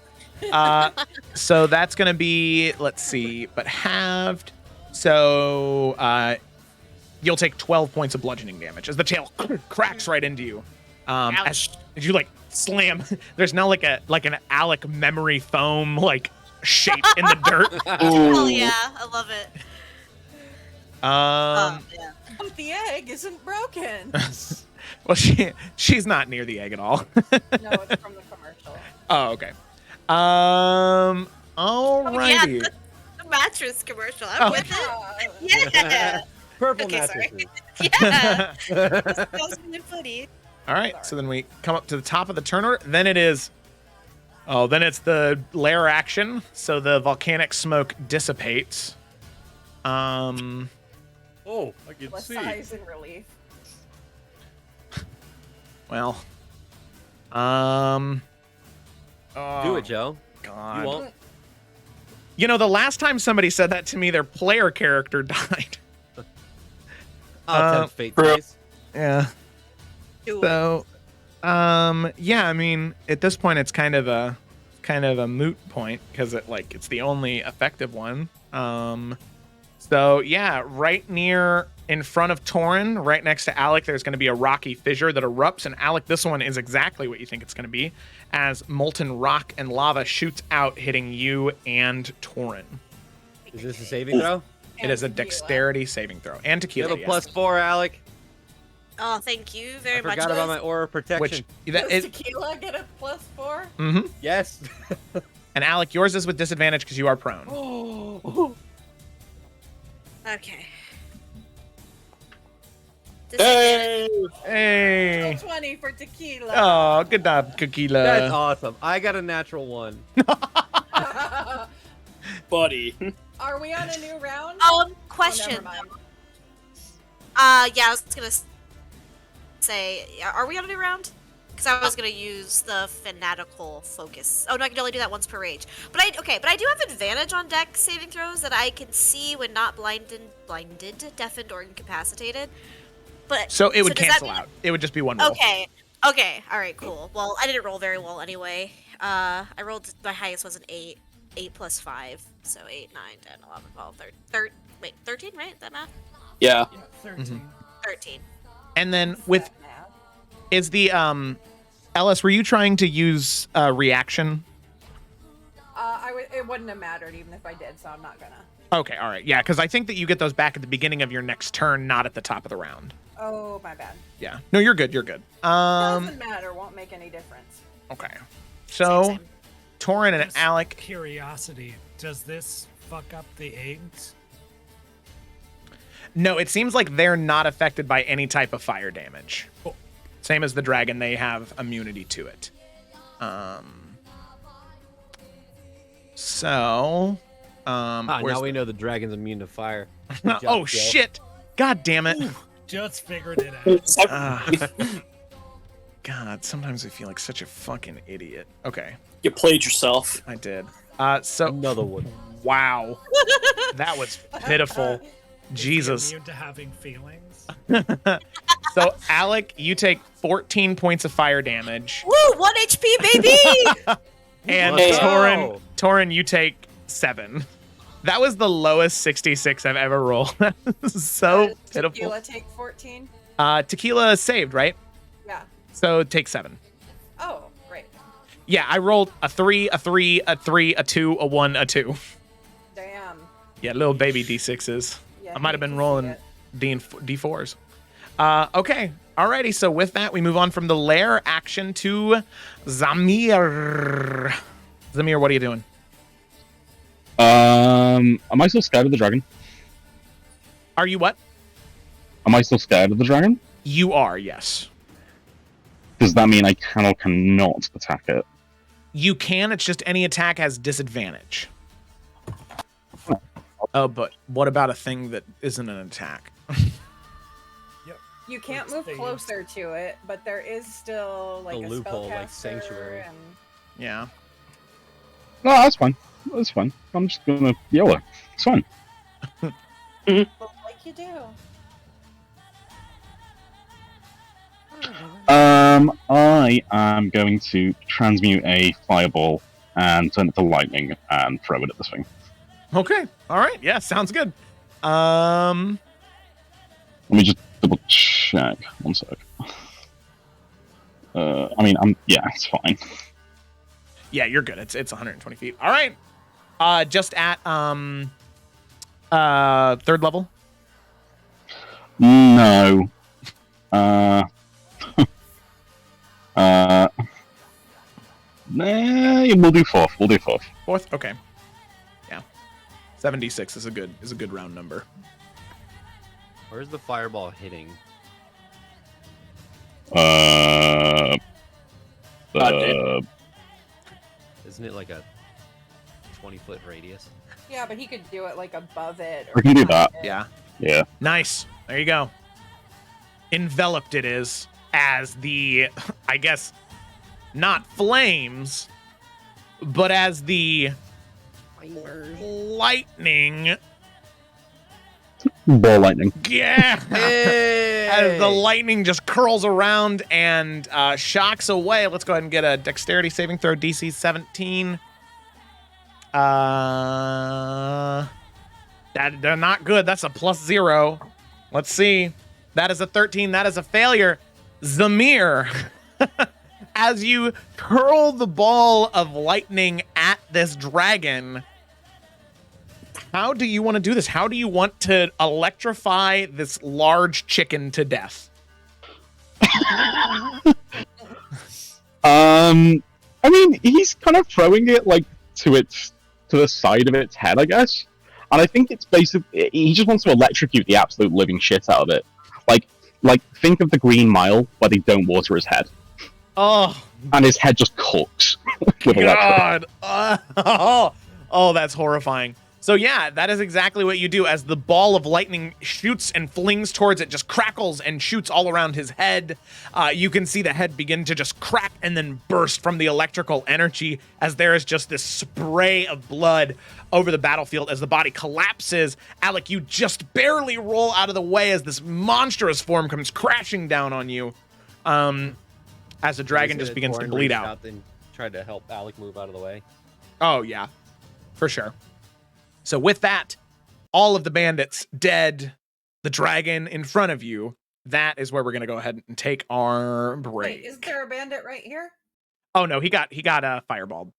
so that's gonna be, let's see, but halved. So you'll take 12 points of bludgeoning damage as the tail cracks right into you. As you like slam. There's now like an Alec memory foam like shape in the dirt. Hell yeah, I love it. Um, Yeah. The egg isn't broken. Well, she's not near the egg at all. No, it's from the commercial. Oh, okay. Oh, yeah, Alrighty. the mattress commercial. I'm Oh. with it. Yeah. Purple Okay, sorry. mattresses. Yeah. That was really funny. All right, so then we come up to the top of the turn order. Then it's the Lair Action. So the volcanic smoke dissipates. Oh, I can Less see. size and relief. Well, Do it, Joe. God. You won't. You know, the last time somebody said that to me, their player character died. I'll tempt fate Bro. twice. Yeah. Do it. So, yeah, I mean, at this point, it's kind of a moot point because it's the only effective one. So yeah, right near in front of Torin, right next to Alec, there's going to be a rocky fissure that erupts, and Alec, this one is exactly what you think it's going to be, as molten rock and lava shoots out, hitting you and Torin. Is this a saving throw? It is a dexterity saving throw, and You tequila. have a yes. +4, Alec. Oh, thank you I very much. forgot about my aura of protection. Which that Does is, tequila get a +4? mm-hmm. Yes. And Alec, yours is with disadvantage because you are prone. Oh. Okay. Hey! Hey. 20 for tequila. Oh, good job, tequila. That's awesome. I got a natural 1. Buddy. Are we on a new round? Question. Oh, never mind. Yeah, I was gonna say, are we on a new round? Because I was gonna use the fanatical focus. Oh no, I can only do that once per rage. But I do have advantage on deck saving throws that I can see when not blinded, deafened, or incapacitated. But So it would does that cancel mean- out. It would just be one roll. Okay. All right. Cool. Well, I didn't roll very well anyway. I rolled, my highest was an 8. 8 plus 5, so 8, 9, 10, 11, 12, 13, right? That math? Yeah. Yeah, 13. 13. And then with is the Ellis, were you trying to use reaction? It wouldn't have mattered even if I did, so I'm not gonna. Okay, all right, yeah, because I think that you get those back at the beginning of your next turn, not at the top of the round. Oh, my bad. Yeah, no, you're good. You're good. Doesn't matter. Won't make any difference. Okay, so Same. Torin and Just Alec. Curiosity. Does this fuck up the eggs? No, it seems like they're not affected by any type of fire damage. Cool. Same as the dragon, they have immunity to it. So, Ah, where's now we the- know the dragon's immune to fire. Good job, oh Joe. shit! God damn it! Just figured it out. God, sometimes I feel like such a fucking idiot. Okay, You played yourself. I did. So Another one. wow, that was pitiful. Jesus. Immune to having feelings. So Alec, you take 14 points of fire damage, Woo! 1 HP, baby! and Let's go. Torin, you take 7. That was the lowest 66 I've ever rolled. That was so Does pitiful. Tequila take 14? Tequila saved, right? Yeah. So take 7. Oh, great. Yeah, I rolled a 3, a 3, a 3, a 2, a 1, a 2. Damn. Yeah, little baby D6s. Yeah, I might have hate been to see rolling it. D4s. Okay, Alrighty, so with that, we move on from the Lair Action to Zamir. Zamir, what are you doing? Am I still scared of the dragon? Are you what? Am I still scared of the dragon? You are, yes. Does that mean I can or cannot attack it? You can, it's just any attack has disadvantage. Oh, but what about a thing that isn't an attack? You can't It's move the- closer to it, but there is still like A a loophole, like spellcaster Sanctuary. And... Yeah. No, that's fine. That's fine. I'm just gonna YOLO. It's fine. But like you do. I am going to transmute a fireball and turn it to lightning and throw it at this thing. Okay. All right. Yeah, sounds good. Let me just double check. One sec. It's fine. Yeah, you're good. It's 120 feet. All right. Just at third level. No. We'll do fourth. Fourth. Okay. Yeah. 76 is a good round number. Where's the fireball hitting? Isn't it like a 20-foot radius? Yeah, but he could do it like above it. We can do behind that. it. Yeah. Yeah. Nice. There you go. Enveloped it is as the, I guess, not flames, but as the lightning. Ball lightning. Yeah. Hey! As the lightning just curls around and shocks away. Let's go ahead and get a dexterity saving throw, DC 17. They're not good. That's a +0. Let's see. That is a 13. That is a failure. Zamir, as you hurl the ball of lightning at this dragon, how do you want to do this? How do you want to electrify this large chicken to death? I mean, he's kind of throwing it like to the side of its head, I guess. And I think it's basically he just wants to electrocute the absolute living shit out of it. Like think of the Green Mile where they don't water his head, Oh, and his head just cooks with electric. God. Oh, that's horrifying. So yeah, that is exactly what you do as the ball of lightning shoots and flings towards it, just crackles and shoots all around his head. You can see the head begin to just crack and then burst from the electrical energy as there is just this spray of blood over the battlefield as the body collapses. Alec, you just barely roll out of the way as this monstrous form comes crashing down on you. As the dragon just begins to bleed out. And tried to help Alec move out of the way. Oh, yeah, for sure. So with that, all of the bandits dead, the dragon in front of you, that is where we're going to go ahead and take our break. Wait, is there a bandit right here? Oh, no, he got a fireball.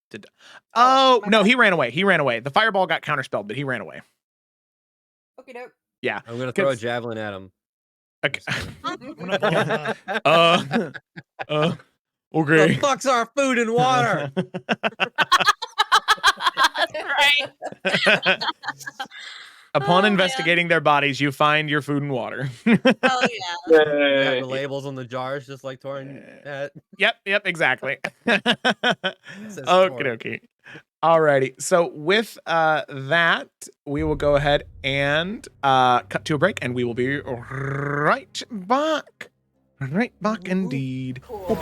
Oh, my no, bad. he ran away. The fireball got counterspelled, but he ran away. Okie doke. Yeah. I'm going to throw a javelin at him. Okay. I'm Okay. The fuck's our food and water? Right. Upon Oh, investigating their bodies, you find your food and water. Oh yeah. They have the labels on the jars, just like Torin had. Yep, exactly. Says Okay, Torin. okay. Alrighty. So with that, we will go ahead and cut to a break, and we will be right back. Right back indeed. Cool.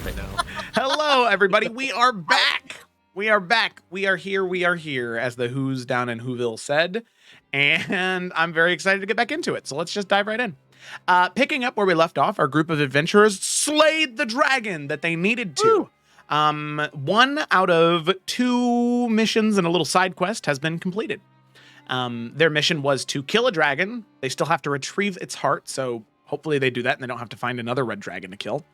right now. Hello, everybody. We are back. We are back. We are here. We are here, as the Who's down in Whoville said. And I'm very excited to get back into it. So let's just dive right in. Picking up where we left off, our group of adventurers slayed the dragon that they needed to. 1 out of 2 missions and a little side quest has been completed. Their mission was to kill a dragon. They still have to retrieve its heart, so hopefully they do that and they don't have to find another red dragon to kill.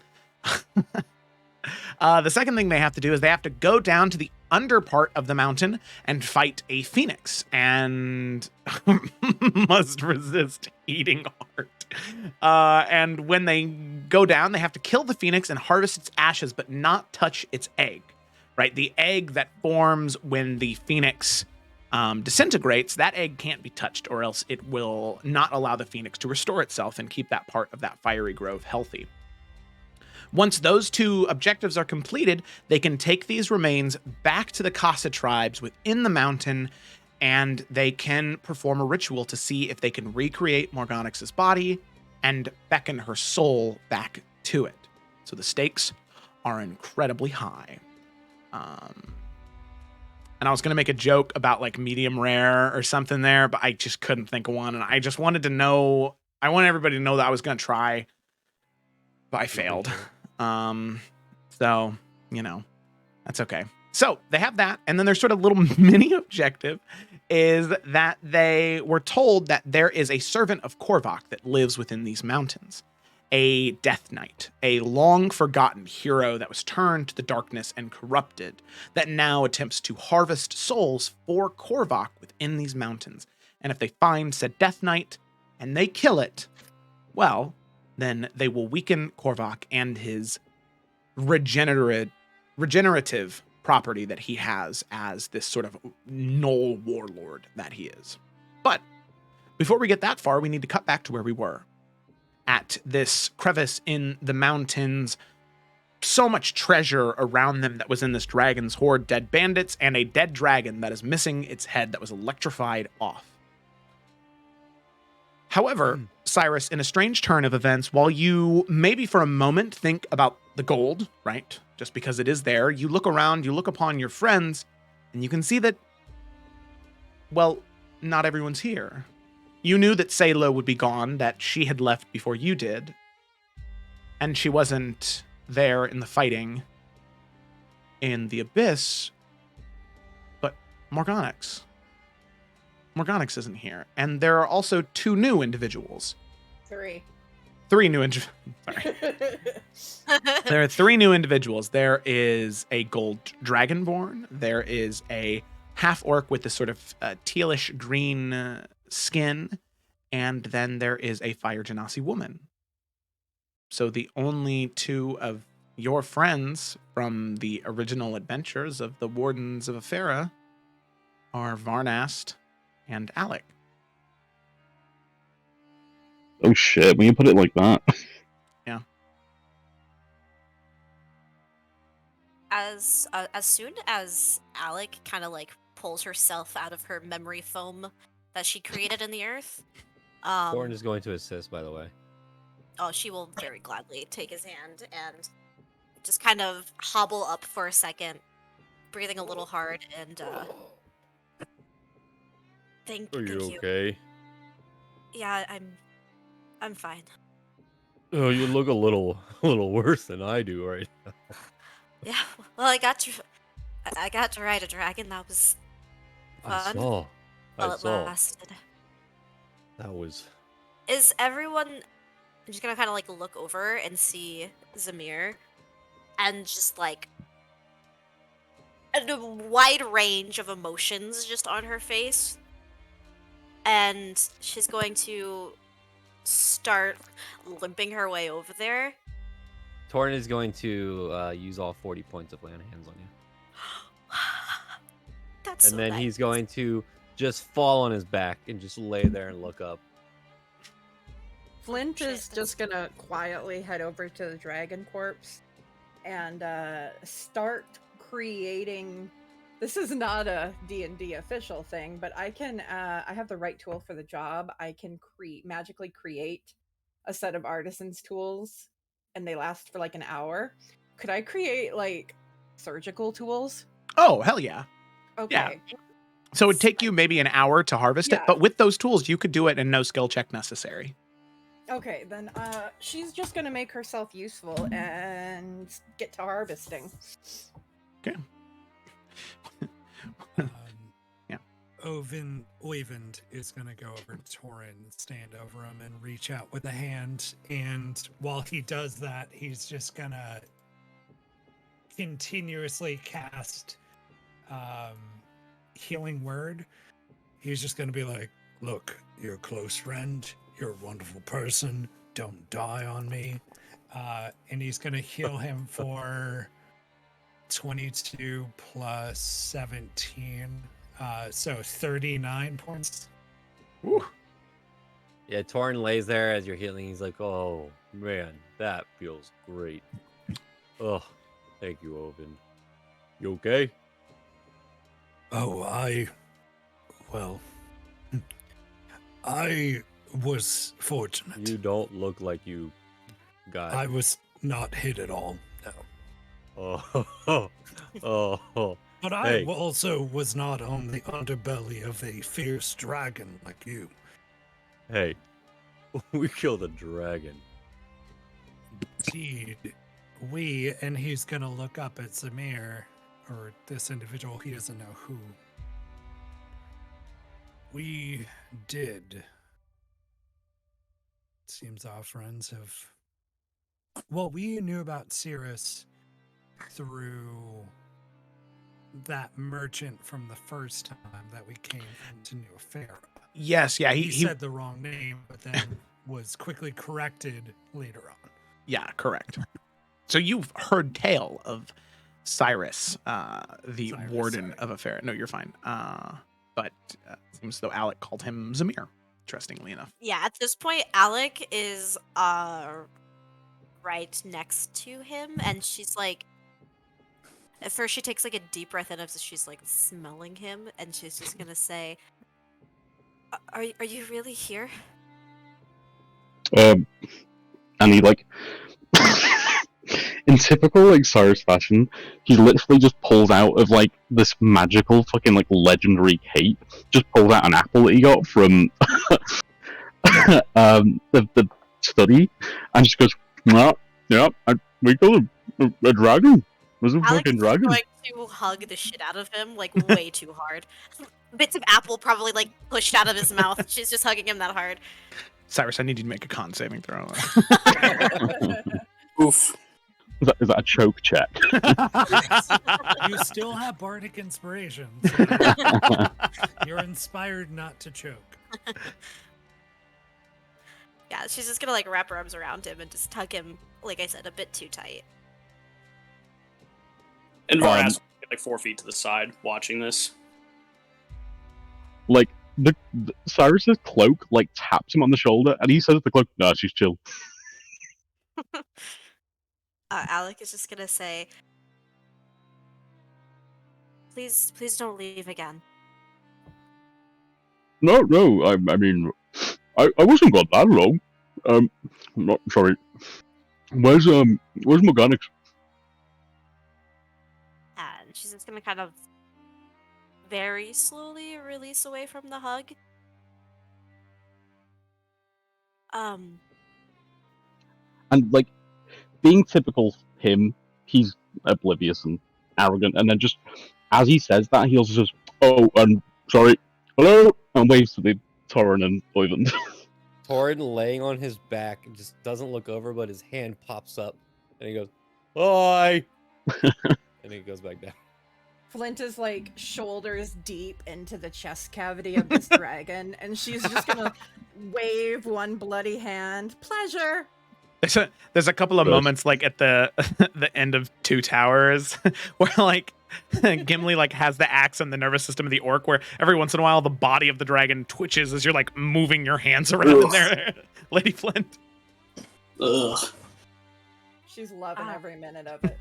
The second thing they have to do is they have to go down to the under part of the mountain and fight a phoenix and must resist eating heart. And when they go down, they have to kill the phoenix and harvest its ashes, but not touch its egg, right? The egg that forms when the phoenix disintegrates, that egg can't be touched, or else it will not allow the phoenix to restore itself and keep that part of that fiery growth healthy. Once those 2 objectives are completed, they can take these remains back to the Casa tribes within the mountain, and they can perform a ritual to see if they can recreate Morganix's body and beckon her soul back to it. So the stakes are incredibly high. And I was going to make a joke about like medium rare or something there, but I just couldn't think of one. And I just wanted to know, I want everybody to know that I was going to try, but I failed. So, you know, that's okay. So they have that. And then their sort of little mini objective is that they were told that there is a servant of Korvac that lives within these mountains, a Death Knight, a long forgotten hero that was turned to the darkness and corrupted, that now attempts to harvest souls for Korvac within these mountains. And if they find said Death Knight and they kill it, well, then they will weaken Korvac and his regenerative property that he has as this sort of Knoll warlord that he is. But before we get that far, we need to cut back to where we were. At this crevice in the mountains, so much treasure around them that was in this dragon's hoard, dead bandits, and a dead dragon that is missing its head that was electrified off. However, Cyrus, in a strange turn of events, while you maybe for a moment think about the gold, right? Just because it is there, you look around, you look upon your friends, and you can see that, well, not everyone's here. You knew that Sayla would be gone, that she had left before you did, and she wasn't there in the fighting in the Abyss, but Morganix. Morganix isn't here. And there are also 2 new individuals. 3. 3 new Sorry. There are 3 new individuals. There is a gold dragonborn. There is a half-orc with this sort of tealish green skin. And then there is a fire genasi woman. So the only 2 of your friends from the original adventures of the Wardens of Efera are Varnast and Alec. Oh shit, when you put it like that. Yeah. As soon as Alec kind of like pulls herself out of her memory foam that she created in the earth, Thorn is going to assist, by the way. oh, she will very gladly take his hand and just kind of hobble up for a second, breathing a little hard, and thank Are you you. okay? Yeah, I'm fine. Oh, you look a little worse than I do right now. Yeah, well, I got to ride a dragon. That was I fun. saw. While I it saw. lasted. That was. Is everyone? I'm just gonna kind of like look over and see Zamir, and just like a wide range of emotions just on her face, and she's going to start limping her way over there. Torn is going to use all 40 points of land hands on you. That's And so then nice. he's going to just fall on his back and just lay there and look up. Flint Shit, is just gonna quietly head over to the dragon corpse and start creating. This is not a D&D official thing, but I can. I have the right tool for the job. I can magically create a set of artisan's tools, and they last for like an hour. could I create like surgical tools? Oh, hell yeah. Okay. So it'd take you maybe an hour to harvest it, Yeah. but with those tools, you could do it and no skill check necessary. Okay, then she's just gonna make herself useful and get to harvesting. Okay. Yeah. Oyvind is gonna go over to Torin, stand over him, and reach out with a hand. And while he does that, he's just gonna continuously cast Healing Word. He's just gonna be like, "Look, you're a close friend. You're a wonderful person. Don't die on me." And he's gonna heal him for 22 plus 17. So 39 points. Woo. Yeah, Torin lays there as you're healing. He's like, "Oh man, that feels great." Oh, thank you, Oven. You okay? Oh, well, I was fortunate. You don't look like you got. I was not hit at all. No. Oh. But Hey. I also was not on the underbelly of a fierce dragon like you. Hey, we killed a dragon. Indeed, and he's gonna look up at Zamir, or this individual, he doesn't know who. We did. Seems our friends have. Well, we knew about Cirrus through that merchant from the first time that we came into New Efera. Yes, yeah. He said the wrong name, but then was quickly corrected later on. Yeah, correct. So you've heard tale of Cyrus, the Cyrus, warden sorry. of Efera. No, you're fine. But it seems as though Alec called him Zamir, interestingly enough. Yeah, at this point, Alec is right next to him, and she's like, at first she takes like a deep breath in as she's like smelling him, and she's just gonna say, "Are you really here?" And he like, in typical like Cyrus fashion, he literally just pulls out of like this magical fucking like legendary cape, just pulls out an apple that he got from the study, and just goes, we killed a dragon. It was a Alec fucking is dragon. going to hug the shit out of him, like way too hard. Bits of apple probably like pushed out of his mouth. She's just hugging him that hard. Cyrus, I need you to make a con saving throw. Oof. Is that a choke check? You still have bardic inspiration. So you're inspired not to choke. Yeah, she's just gonna like wrap her arms around him and just hug him, like I said, a bit too tight. And Varnas like 4 feet to the side, watching this. Like the Cyrus's cloak like taps him on the shoulder, and he says to the cloak, "Nah, she's chill." Alec is just gonna say, please don't leave again. No, I mean, I wasn't got that long. I'm not sorry. Where's Morganix? And she's just gonna kind of very slowly release away from the hug. And like, being typical him, he's oblivious and arrogant, and then just as he says that, he also says, "Oh, I'm sorry, hello," and waves to the Torin and Oyvind. Torin laying on his back just doesn't look over, but his hand pops up, and he goes, "Hi," and he goes back down. Flint is like shoulders deep into the chest cavity of this dragon, and she's just gonna wave one bloody hand. Pleasure. There's a couple of Good. moments like at the the end of Two Towers where like Gimli like has the axe and the nervous system of the orc, where every once in a while the body of the dragon twitches as you're like moving your hands around in there, Lady Flint. Ugh. She's loving every minute of it.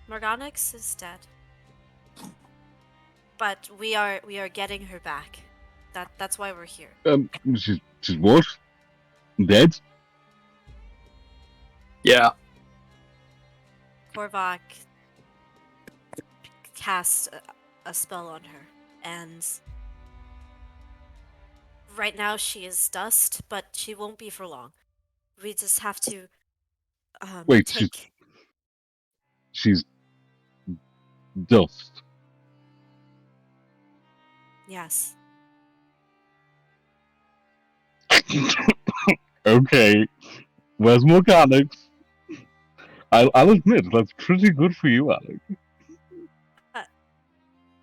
Morganix is dead. But we are getting her back. That's why we're here. She's what? Dead? Yeah. Korvac cast a spell on her, and right now she is dust, but she won't be for long. We just have to Wait, take. she's dust. Yes. Okay, where's mechanics? I'll admit that's pretty good for you, Alex.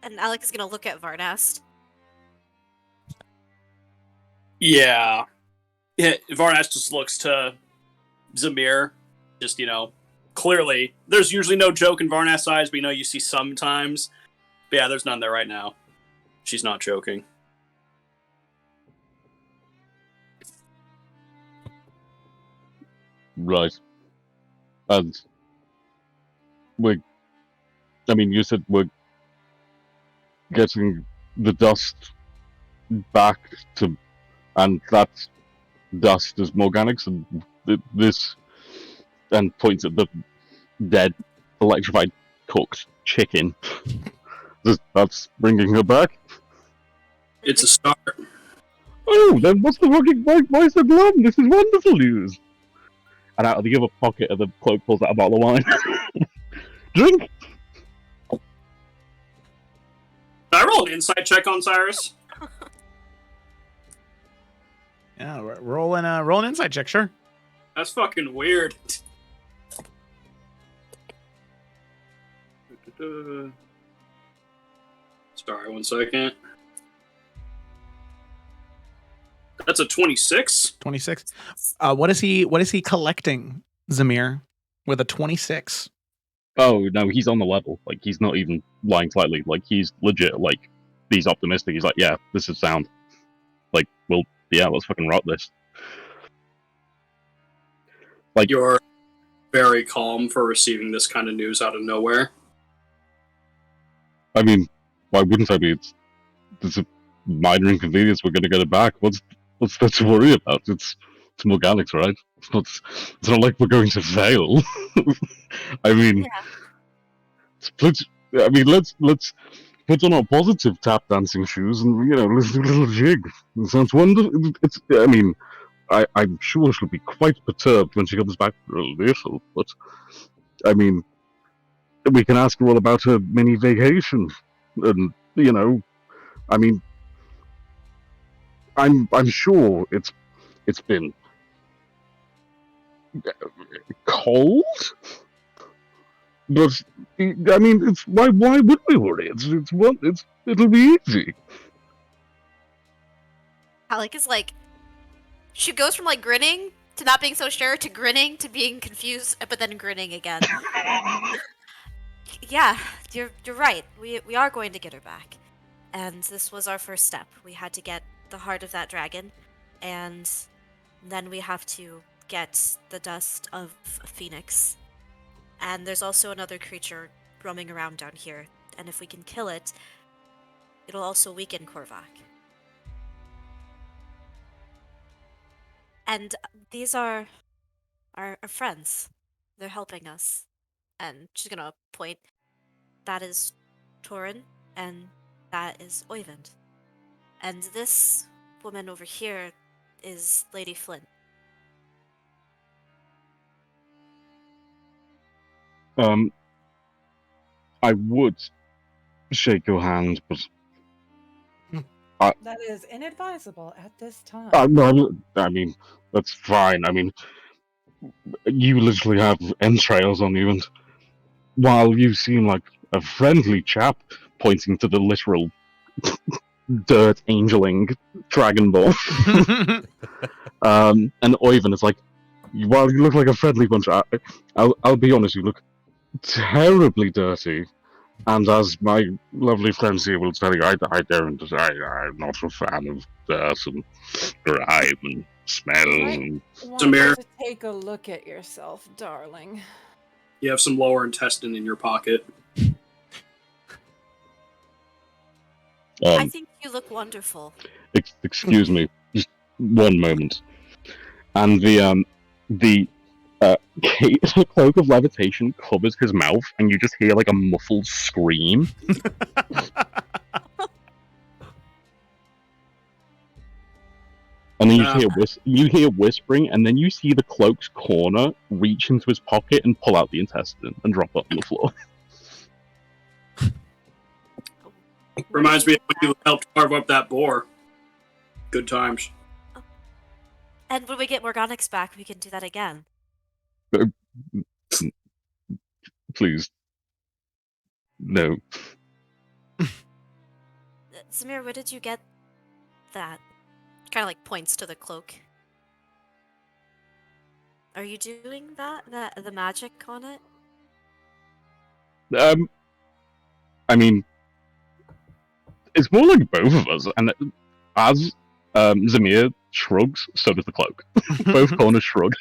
And Alec is gonna look at Varnast. Yeah. Varnas just looks to Zamir. Just, clearly, there's usually no joke in Varnas' eyes, but you see sometimes. But yeah, there's none there right now. She's not joking. Right. And you said we're getting the dust back to, and that dust is Morganics, and this, and points at the dead, electrified, cooked chicken. That's bringing her back. It's a start. Oh, then what's the fucking why so glum? This is wonderful news. And out of the other pocket of the cloak pulls out a bottle of wine. Drink. Can I roll an insight check on Cyrus? Yeah, roll an insight check, sure. That's fucking weird. Sorry, 1 second. That's a 26. 26. What is he collecting, Zamir, with a 26? Oh no, he's on the level. Like, he's not even lying slightly. Like, he's legit. Like, he's optimistic. He's like, yeah, this is sound. Like, well, yeah, let's fucking rock this. Like, You're very calm for receiving this kind of news out of nowhere. I mean, why wouldn't I be? It's a minor inconvenience. We're gonna get it back. What's there to worry about? It's Morganics, right? It's not like we're going to fail. I mean, let's put on our positive tap dancing shoes and let's do a little jig. It sounds wonderful. I'm sure she'll be quite perturbed when she comes back for a little, but I mean, we can ask her all about her mini vacation, and I mean, I'm sure it's been cold, but I mean, it's why would we worry? It'll be easy. Alec is like, she goes from like grinning to not being so sure to grinning to being confused, but then grinning again. Yeah, you're right. We are going to get her back, and this was our first step. We had to get the heart of that dragon, and then we have to get the dust of a phoenix. And there's also another creature roaming around down here, and if we can kill it, it'll also weaken Korvac. And these are our friends. They're helping us. And she's gonna point. That is Torin, and that is Oyvind. And this woman over here is Lady Flint. I would shake your hand, but That is inadvisable at this time. no, I mean, that's fine. I mean, you literally have entrails on you, and while you seem like a friendly chap, pointing to the literal dirt angeling dragonborn, and Oyvind is like, while you look like a friendly bunch, I'll be honest, you look terribly dirty. And as my lovely friends here will tell you, I'm not a fan of dirt and grime and smell. And Zamir, to take a look at yourself, darling. you have some lower intestine in your pocket. I think you look wonderful. Excuse me, just one moment. And the A cloak of levitation covers his mouth, and you just hear like a muffled scream. And then you hear whispering, and then you see the cloak's corner reach into his pocket and pull out the intestine and drop it on the floor. Reminds me of when you helped carve up that boar. Good times. And when we get Morganax back, we can do that again. Please. No. Samir, where did you get that? Kind of like points to the cloak. Are you doing that? The magic on it? I mean, it's more like both of us, and as Zamir shrugs, so does the cloak. Both corners shrug.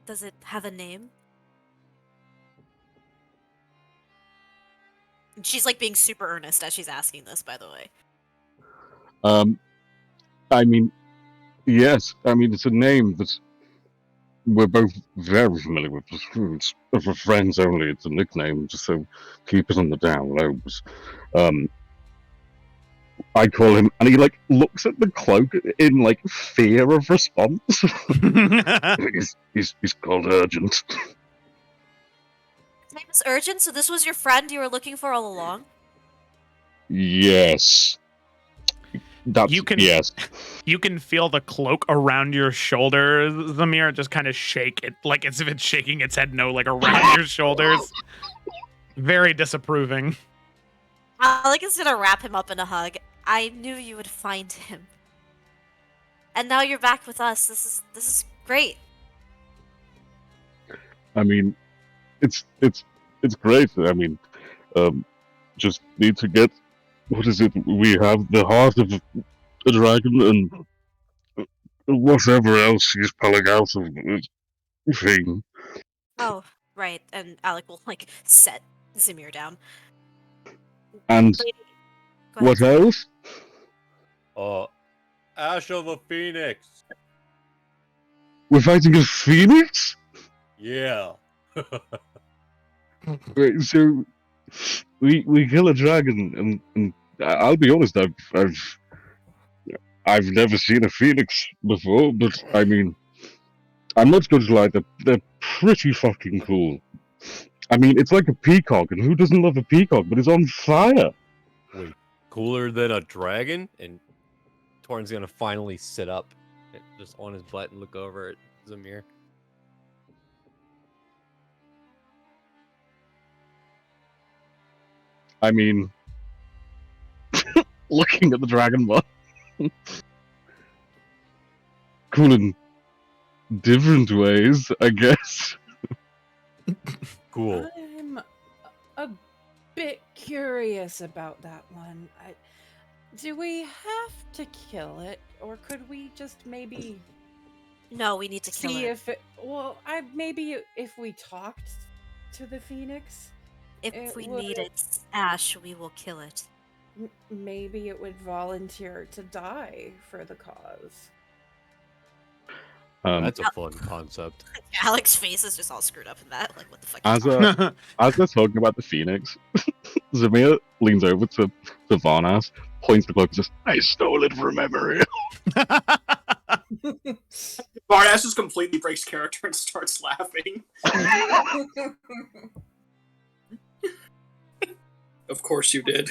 Does it have a name? She's like being super earnest as she's asking this, by the way. I mean, yes. I mean, it's a name that we're both very familiar with. It's for friends only. It's a nickname, just so keep it on the down low. I call him, and he like looks at the cloak in like fear of response. he's called Urgent. His name is Urgent, so this was your friend you were looking for all along? Yes. Yes. You can feel the cloak around your shoulders, Zamir, just kind of shake it, like as if it's shaking its head no, like around your shoulders. Very disapproving. Alec is gonna wrap him up in a hug. I knew you would find him. And now you're back with us. This is great. I mean, it's great. I mean, just need to get, what is it? We have the heart of a dragon and whatever else he's pulling out of the thing. Oh, right. And Alec will like set Zamir down. And what else? Ash of a Phoenix. We're fighting a phoenix? Yeah. Right, so we kill a dragon, and I'll be honest, I've never seen a phoenix before, but I mean, I'm not going to lie, they're pretty fucking cool. I mean, it's like a peacock, and who doesn't love a peacock? But it's on fire. Wait, cooler than a dragon? And Torn's gonna finally sit up, just on his butt, and look over at Zamir. I mean, looking at the dragon butt. Cool in different ways, I guess. Cool. I'm a bit curious about that one. Do we have to kill it, or could we just maybe No, we need to kill see it. if it? Well, maybe if we talked to the phoenix, If we would- need its ash, we will kill it. maybe it would volunteer to die for the cause. That's a fun concept. Alec's face is just all screwed up in that. Like, what the fuck? As they're talking about the phoenix, Zamir leans over to Varnas, points the cloak, and says, "I stole it from memory." Vardas just completely breaks character and starts laughing. Of course you did.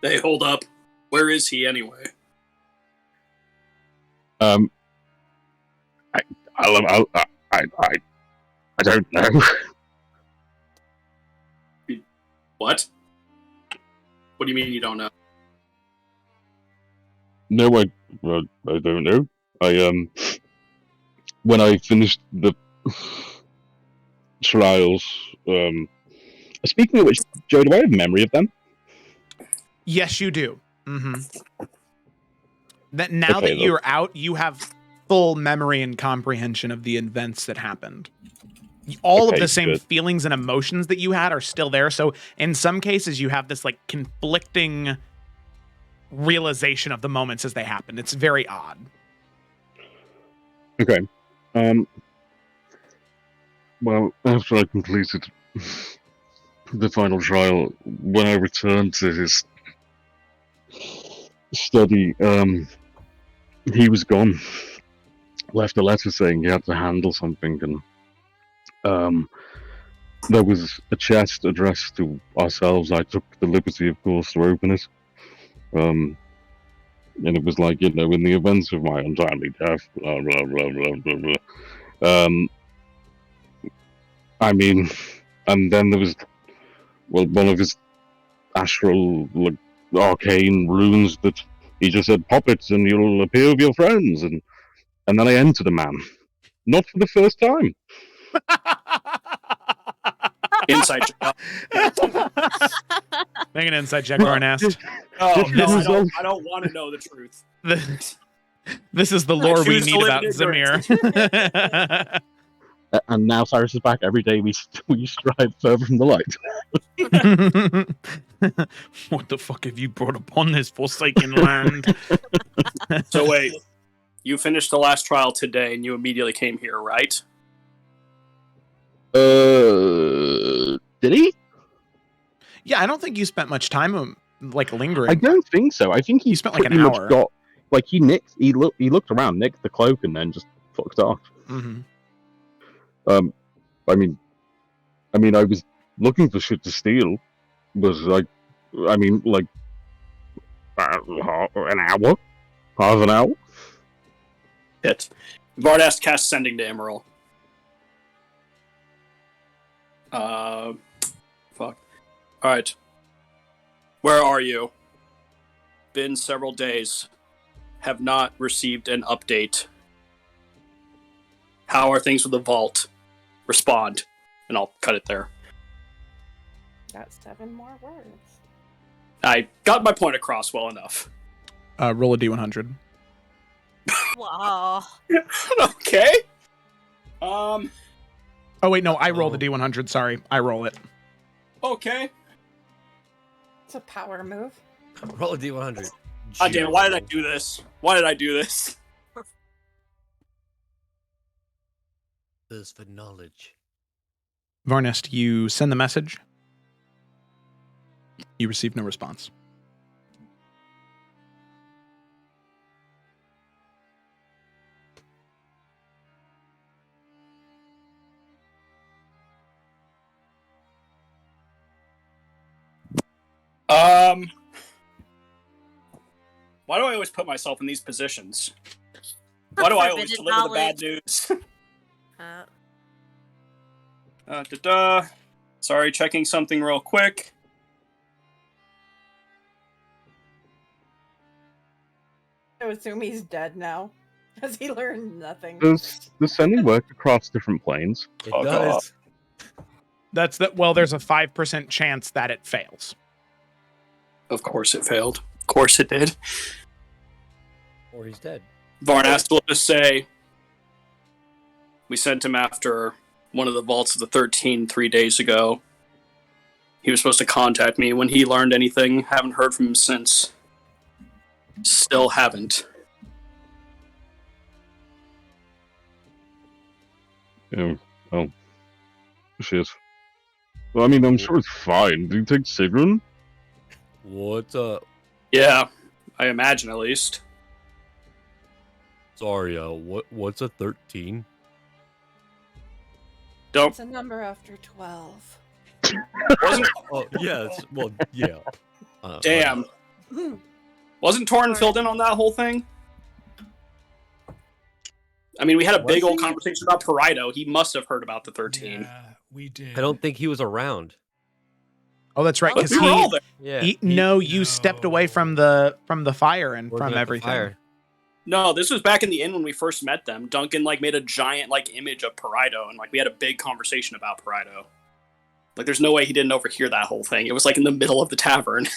Hey, hold up. Where is he anyway? I don't know. What? What do you mean you don't know? No, I don't know. When I finished the trials, speaking of which, Joe, do I have memory of them? Yes, you do. Mm-hmm. Now Okay, that you're out, you have full memory and comprehension of the events that happened. All of the same good. feelings and emotions that you had are still there. So in some cases, you have this like conflicting realization of the moments as they happened. It's very odd. Okay. Well, after I completed the final trial, when I returned to his study, he was gone. Left a letter saying he had to handle something, and there was a chest addressed to ourselves. I took the liberty, of course, to open it. And it was like, in the event of my untimely death, blah, blah, blah, blah, blah, blah. I mean, and then there was, one of his astral, arcane runes that he just said, pop it and you'll appear with your friends. And then I entered a man. Not for the first time. Inside job. Make an inside check, Varnast. Oh, This no, was I don't want to know the truth. This is the lore we choose to need live about in Zamir. And now Cyrus is back. Every day we strive further from the light. What the fuck have you brought upon this forsaken land? So wait, you finished the last trial today and you immediately came here, right? Did he? Yeah, I don't think you spent much time lingering. I don't think so. I think he spent like an pretty much hour. got he looked around, nicked the cloak, and then just fucked off. Mm-hmm. I mean, I was looking for shit to steal, but an hour, half an hour. Hit. Vardas cast Sending to Emerald. Fuck. Alright. Where are you? Been several days. Have not received an update. How are things with the vault? Respond. And I'll cut it there. Got 7 more words. I got my point across well enough. Roll a d100. Wow. Okay. Oh wait, no, I rolled a d100. Sorry, I roll it. Okay. It's a power move. Roll a d100. God damn, why did I do this? Why did I do this? This for knowledge. Varnest, you send the message. You receive no response. Why do I always put myself in these positions? Why do I always Forbidden deliver the bad news? Sorry, checking something real quick. I assume he's dead now. Has he learned nothing? Does the sending work across different planes? It Oh, does. Well, there's a 5% chance that it fails. Of course it failed. Of course it did. Or he's dead. Varnas will just say, we sent him after one of the vaults of the 13 3 days ago. He was supposed to contact me when he learned anything. Haven't heard from him since. Still haven't. Yeah. Oh. Shit. Well, I mean, I'm sure it's fine. Do you take Sigrun? What's up? Yeah, I imagine at least. Sorry, what's a 13? Don't. It's a number after 12. Wasn't, Oh, yeah. Well, yeah. damn. Wasn't Torrin filled in on that whole thing? I mean, we had a big old conversation about Parido. He must have heard about the 13. Yeah, we did. I don't think he was around. Oh, that's right. But Because we were all there. Yeah. you stepped away from the fire and Working from at the everything. fire. No, this was back in the inn when we first met them. Duncan made a giant image of Parido, and we had a big conversation about Parido. There's no way he didn't overhear that whole thing. It was in the middle of the tavern.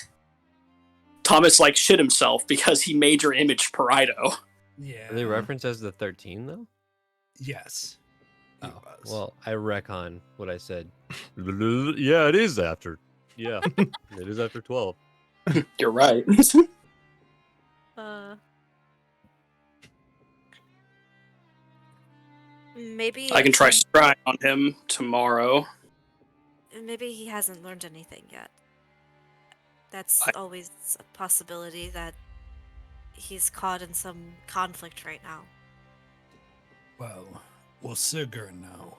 Thomas shit himself because he made your image Parido. Yeah. Are they referenced as the 13 though? Yes. He Oh, was. well, I recon what I said. Yeah, it is after. Yeah, it is after 12. You're right. Maybe I can try scrying on him tomorrow. Maybe he hasn't learned anything yet. That's always a possibility that he's caught in some conflict right now. Well, will Sigurd know?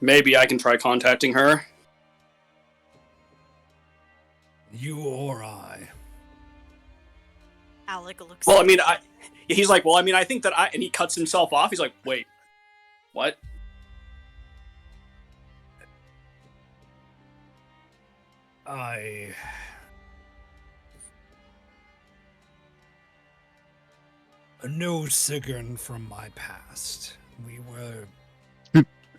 Maybe I can try contacting her. You or I? Alec looks. Well, I mean, he's like, well, I mean, I think that and he cuts himself off. He's like, wait, what? I know Sigurd from my past. We were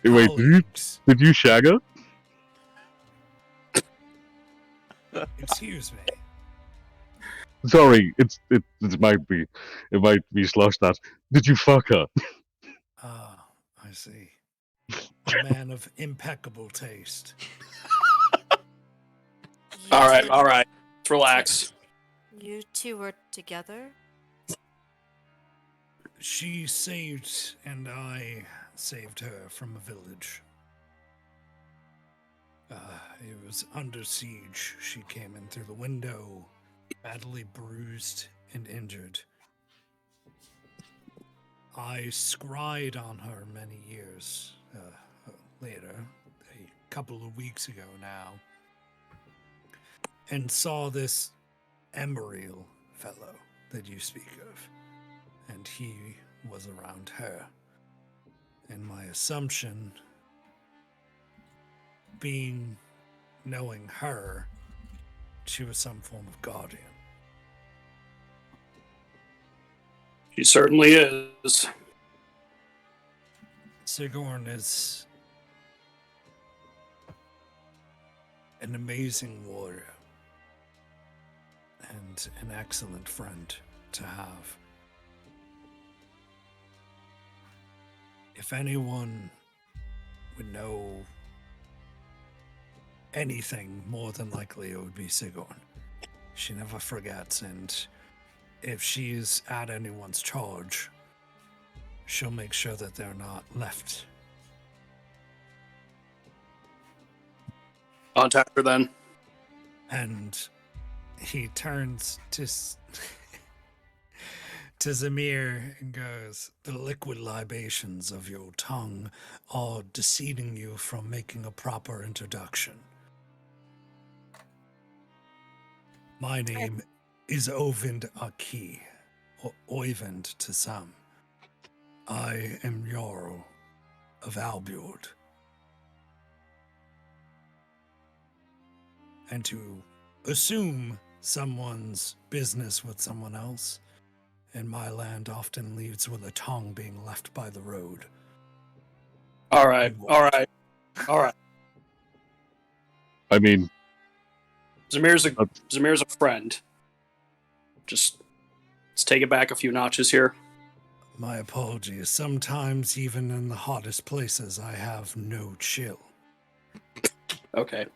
Wait, colleagues. did you shag her? Excuse me. Sorry, it might be slash that. Did you fuck her? Ah, I see. A man of impeccable taste. All right. Let's relax. You two were together? She saved, and I saved her from a village. It was under siege. She came in through the window, badly bruised and injured. I scryed on her many years later, a couple of weeks ago now, and saw this Emeriel fellow that you speak of, and he was around her. And my assumption, being knowing her, she was some form of guardian. She certainly is. Sigurd is an amazing warrior and an excellent friend to have. If anyone would know anything, more than likely it would be Sigurd. She never forgets, and if she is at anyone's charge, she'll make sure that they're not left. Contact her then. And he turns to to Zamir and goes, "The liquid libations of your tongue are deceiving you from making a proper introduction. My name is Ovind Aki, or Oyvind to some. I am Jarl of Albjord. And to assume someone's business with someone else in my land often leads with a tongue being left by the road." All right. I mean, Zamir's a friend. Just let's take it back a few notches here. My apologies. Sometimes, even in the hottest places, I have no chill. Okay.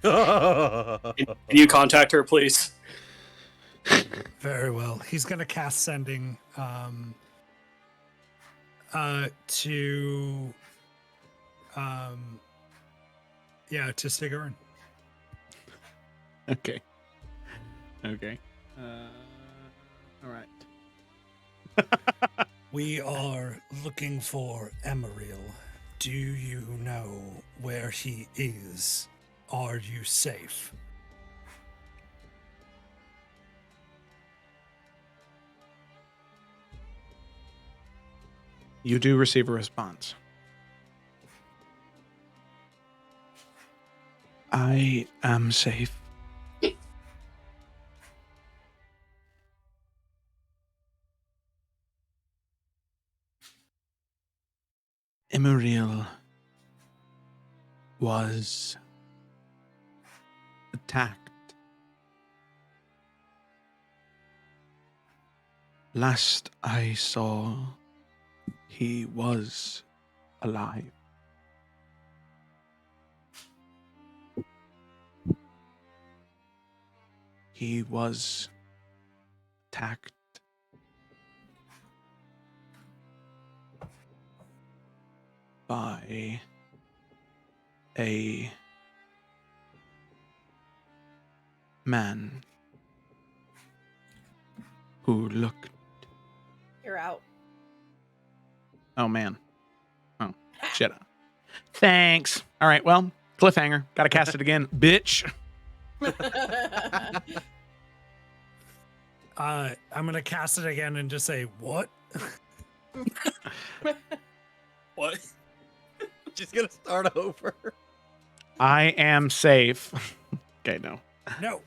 Can you contact her, please? Very well. He's going to cast Sending to Sigurd. Okay. All right. We are looking for Emeriel. Do you know where he is? Are you safe? You do receive a response. I am safe. Emeriel was attacked. Last I saw, he was alive. He was attacked by a man who looked. You're out. Oh man. Oh shit. Thanks. All right. Well, cliffhanger. Got to cast it again, bitch. I'm gonna cast it again and just say what? What? She's gonna start over. I am safe. Okay, no. No.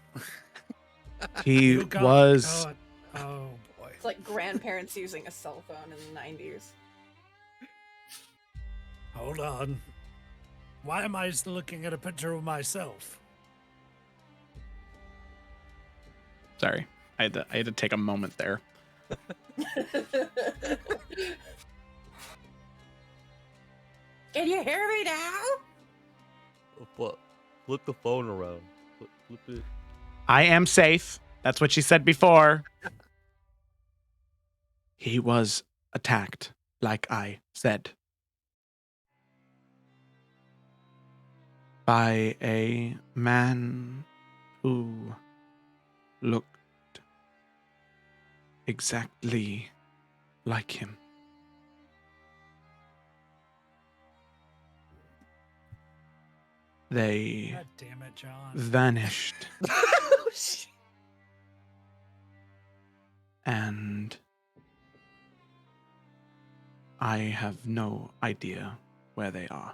He You got was. caught. Oh boy. It's like grandparents using a cell phone in the 90s. Hold on. Why am I looking at a picture of myself? Sorry. I had to take a moment there. Can you hear me now? Flip the phone around. Flip it. I am safe. That's what she said before. He was attacked, like I said, by a man who looked exactly like him. They God damn it, John. vanished. And I have no idea where they are.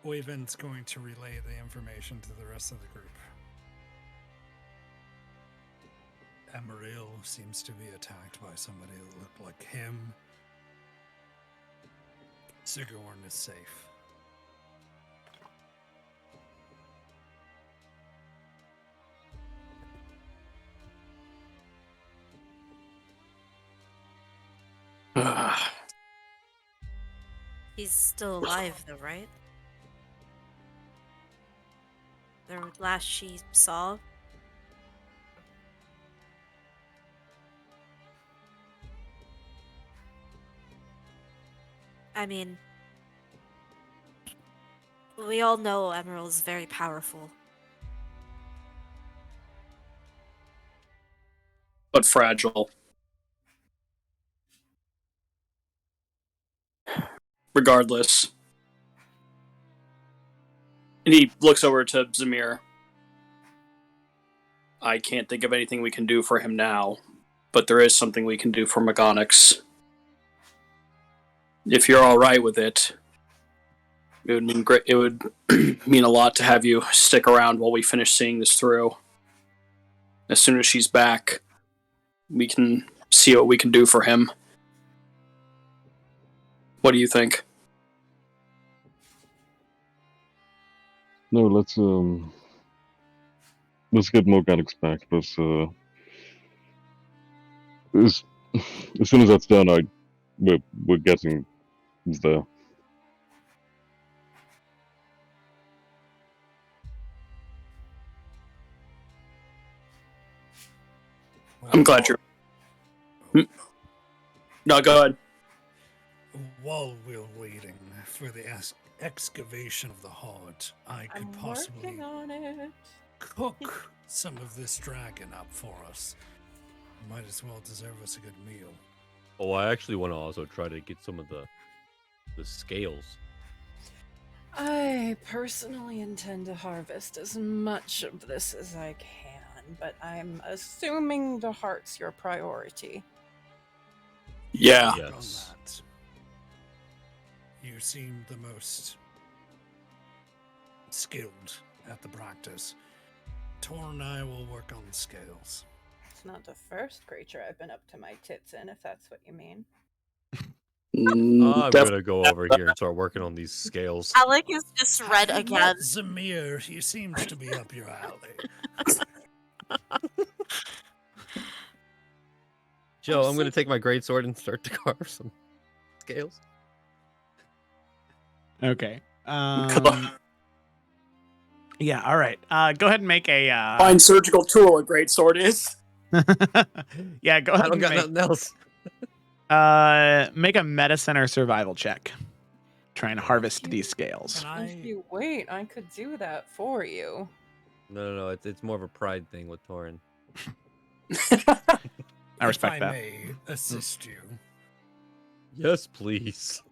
Oyvind's going to relay the information to the rest of the group. Emeril seems to be attacked by somebody that looked like him. Sigurd is safe. He's still alive, though, right? The last she saw. I mean, we all know Emerald is very powerful. But fragile. Regardless. And he looks over to Zamir. I can't think of anything we can do for him now, but there is something we can do for Megonix. If you're all right with it, it would mean great. It would mean a lot to have you stick around while we finish seeing this through. As soon as she's back, we can see what we can do for him. What do you think? No, let's get Megonix back, but as soon as that's done, we're getting there. I'm glad you're... No, go ahead. While we're waiting for the excavation of the heart, I could I'm possibly working on it. cook some of this dragon up for us. Might as well deserve us a good meal. Oh, I actually want to also try to get some of the scales. I personally intend to harvest as much of this as I can, but I'm assuming the heart's your priority. Yeah. Yes. On that. You seem the most skilled at the practice. Tor and I will work on the scales. It's not the first creature I've been up to my tits in, if that's what you mean. I'm gonna go over here and start working on these scales. Alec is just red Have you again. met Zamir, he seems to be up your alley. Joe, I'm I'm gonna so- take my greatsword and start to carve some scales. Okay. Yeah. All right. Go ahead and make a. Fine surgical tool a great sword is. Yeah. Go I ahead don't and got make. nothing else. Make a medicine or survival check. Trying to harvest You- these scales. Can If I? you wait, I could do that for you. No. It's more of a pride thing with Torin. I respect if that. I may assist you. Yes, please.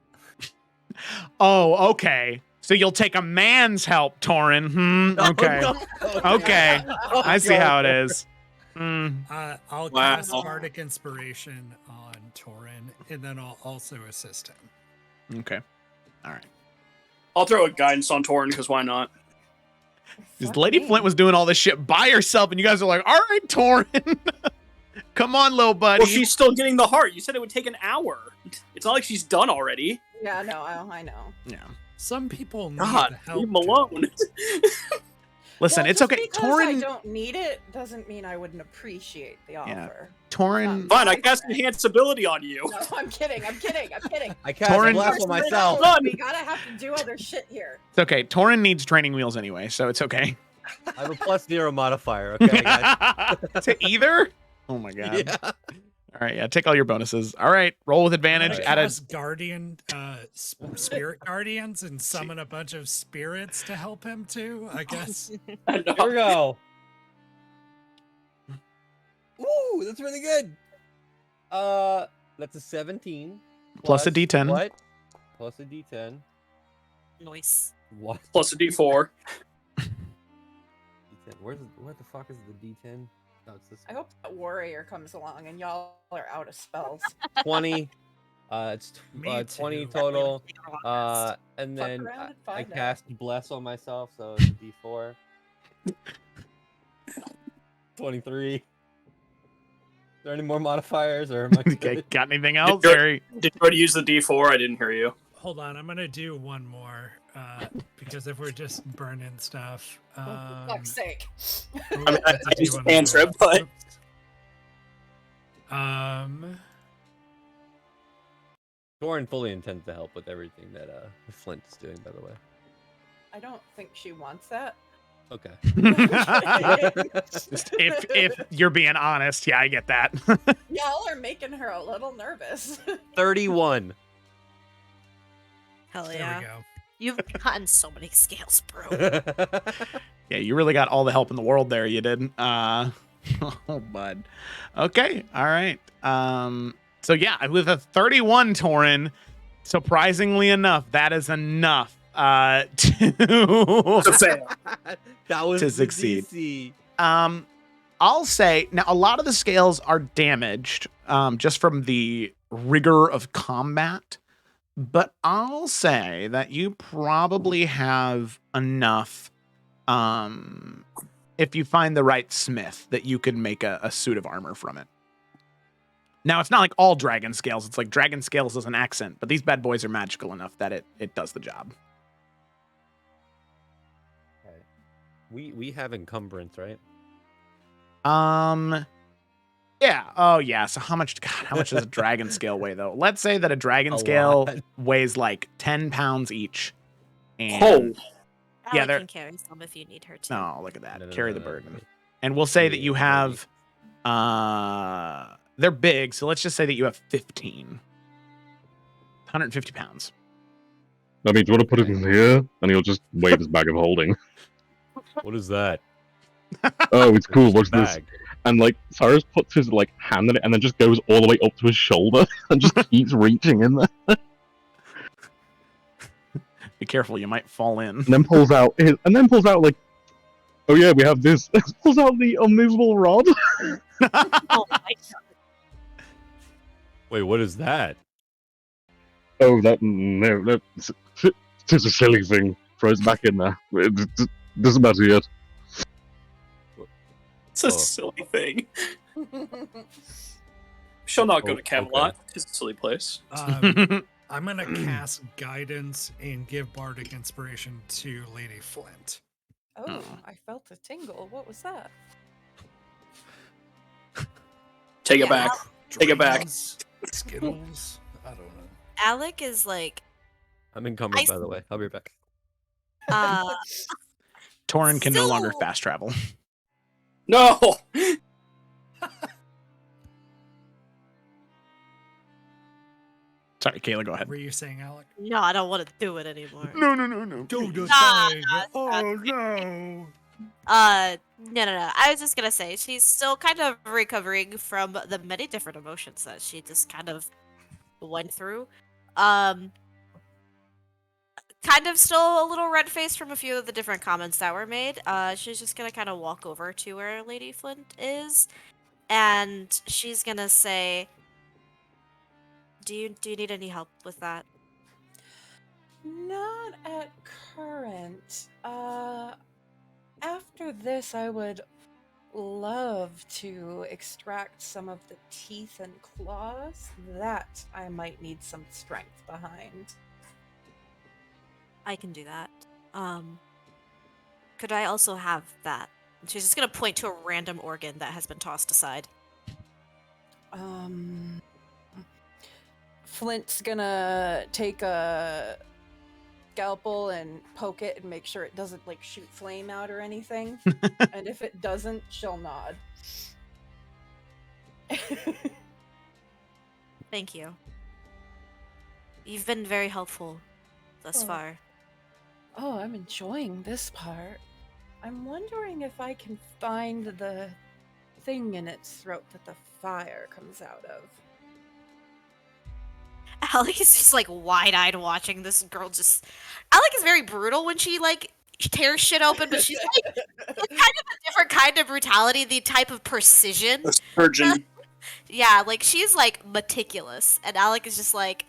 Oh, okay. So you'll take a man's help, Torin. Okay. Okay. I see how it is. I'll Wow. cast Bardic Inspiration on Torin, and then I'll also assist him. Okay. All right. I'll throw a guidance on Torn because why not? Because Fuck Lady me. Flint was doing all this shit by herself, and you guys are like, all right, Torin. Come on, little buddy. Well, she's still getting the heart. You said it would take an hour. It's not like she's done already. Yeah, no, I know. Yeah. Some people need God, the help. leave him alone. Listen, Well, it's just okay. Because I Torin. don't need it doesn't mean I wouldn't appreciate the offer. Torin. Fine, I cast enhance ability on you. No, I'm kidding. I'm kidding. I cast Torin- bless on myself. Done. We gotta have to do other shit here. It's okay. Torin needs training wheels anyway, so it's okay. I have a +0 modifier. Okay, guys. To either? Oh my god. Yeah. All right, yeah, take all your bonuses. All right, roll with advantage. I'm Add gonna a cast Guardian, Spirit Guardians, and summon a bunch of spirits to help him too. I guess. I know. Here we go. Ooh, that's really good. That's a 17. Plus a D10. What? Plus a D10. Nice. What? Plus a D4. D10. Where the fuck is the D10? No, it's this I hope that warrior comes along and y'all are out of spells. 20. It's Me 20 too. total. And Fuck then around and I find out. cast bless on myself, so it's a D4. 23. Is there any more modifiers, or am I Okay, good? got anything else? You're- Or- Did you already use the D4? I didn't hear you. Hold on, I'm gonna do one more because if we're just burning stuff. For fuck's sake. ooh, I mean, that's a I just D1 as answer it, well. but- Oops. Thorin fully intends to help with everything that Flint is doing, by the way. I don't think she wants that. Okay. Just if you're being honest, yeah, I get that. Y'all are making her a little nervous. 31. Hell There yeah. we go. You've gotten so many scales, bro. Yeah, you really got all the help in the world there. You did. Oh, bud. Okay. All right. So yeah, with a 31, Torin, surprisingly enough, that is enough to To fail. That was To the succeed. DC. I'll say now a lot of the scales are damaged just from the rigor of combat, but I'll say that you probably have enough if you find the right smith that you could make a suit of armor from it. Now it's not like all dragon scales, it's like dragon scales as an accent, but these bad boys are magical enough that it does the job. Okay. We have encumbrance, right? Yeah. Oh yeah. So how much does a dragon scale weigh though? Let's say that a dragon A scale lot. weighs like 10 pounds each. And Oh, Yeah, Allie they're- can carry some if you need her to. no, look at that. No, Carry the no. burden. And we'll say that you Yeah, have they're big, so let's just say that you have 15. 150 pounds. I mean, do you want to put it in here? And he'll just wave his bag of holding. What is that? Oh, it's cool. Watch this. Bag. And like Cyrus puts his like hand in it and then just goes all the way up to his shoulder and just keeps reaching in there. Be careful, you might fall in. And then pulls out like, oh yeah, we have this. Pulls out the unmovable rod. Oh my god. Wait, what is that? Oh, that no, it's just a silly thing. Throws it back in there. It doesn't matter yet. it's a Oh. silly thing. She'll not go Oh, to Camelot. It's a silly place. I'm gonna cast guidance and give Bardic Inspiration to Lady Flint. Oh, I felt a tingle. What was that? Take Yeah, it back. Take it back. Dreams, Skittles. I don't know. Alec is like, I'm encumbered, by the way. I'll be right back. uh, Torin can no longer Still- fast travel. No. Sorry, Kayla, go What ahead. were you saying, Alec? no, I don't want to do it anymore. No. Don't please. decide. nah, Oh no. No. I was just gonna say she's still kind of recovering from the many different emotions that she just kind of went through. Kind of still a little red-faced from a few of the different comments that were made. She's just gonna kind of walk over to where Lady Flint is, and she's gonna say, "Do you need any help with that?" Not at current. After this, I would love to extract some of the teeth and claws. That I might need some strength behind. I can do that. Could I also have that? She's just gonna point to a random organ that has been tossed aside. Flint's gonna take a scalpel and poke it and make sure it doesn't like shoot flame out or anything. And if it doesn't, she'll nod. Thank you. You've been very helpful thus Oh. far. Oh, I'm enjoying this part. I'm wondering if I can find the thing in its throat that the fire comes out of. Alec is just like wide-eyed watching this girl just. Alec is very brutal when she like tears shit open, but she's like it's kind of a different kind of brutality, the type of precision. A surgeon. Yeah, like she's like meticulous, and Alec is just like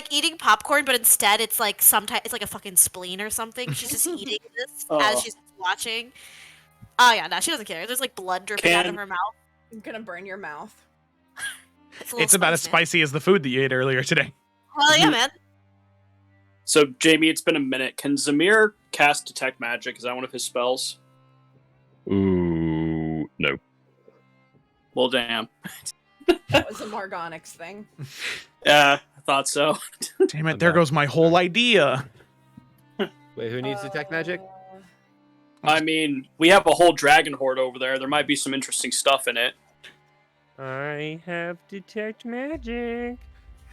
eating popcorn, but instead it's like sometimes it's like a fucking spleen or something. She's just eating this Oh. as she's watching. Oh yeah, no, she doesn't care. There's like blood dripping out of Can- her mouth. I'm gonna burn your mouth. It's, a little It's about as spicy, man. spicy as the food that you ate earlier today. Well, yeah, man. So, Jamie, it's been a minute. Can Zamir cast Detect Magic? Is that one of his spells? Ooh, no. Well, damn. That was a Margonix thing. Yeah, I thought so. Damn it, there goes my whole idea. Wait, who needs Detect Magic? I mean, we have a whole dragon horde over there. There might be some interesting stuff in it. I have Detect Magic.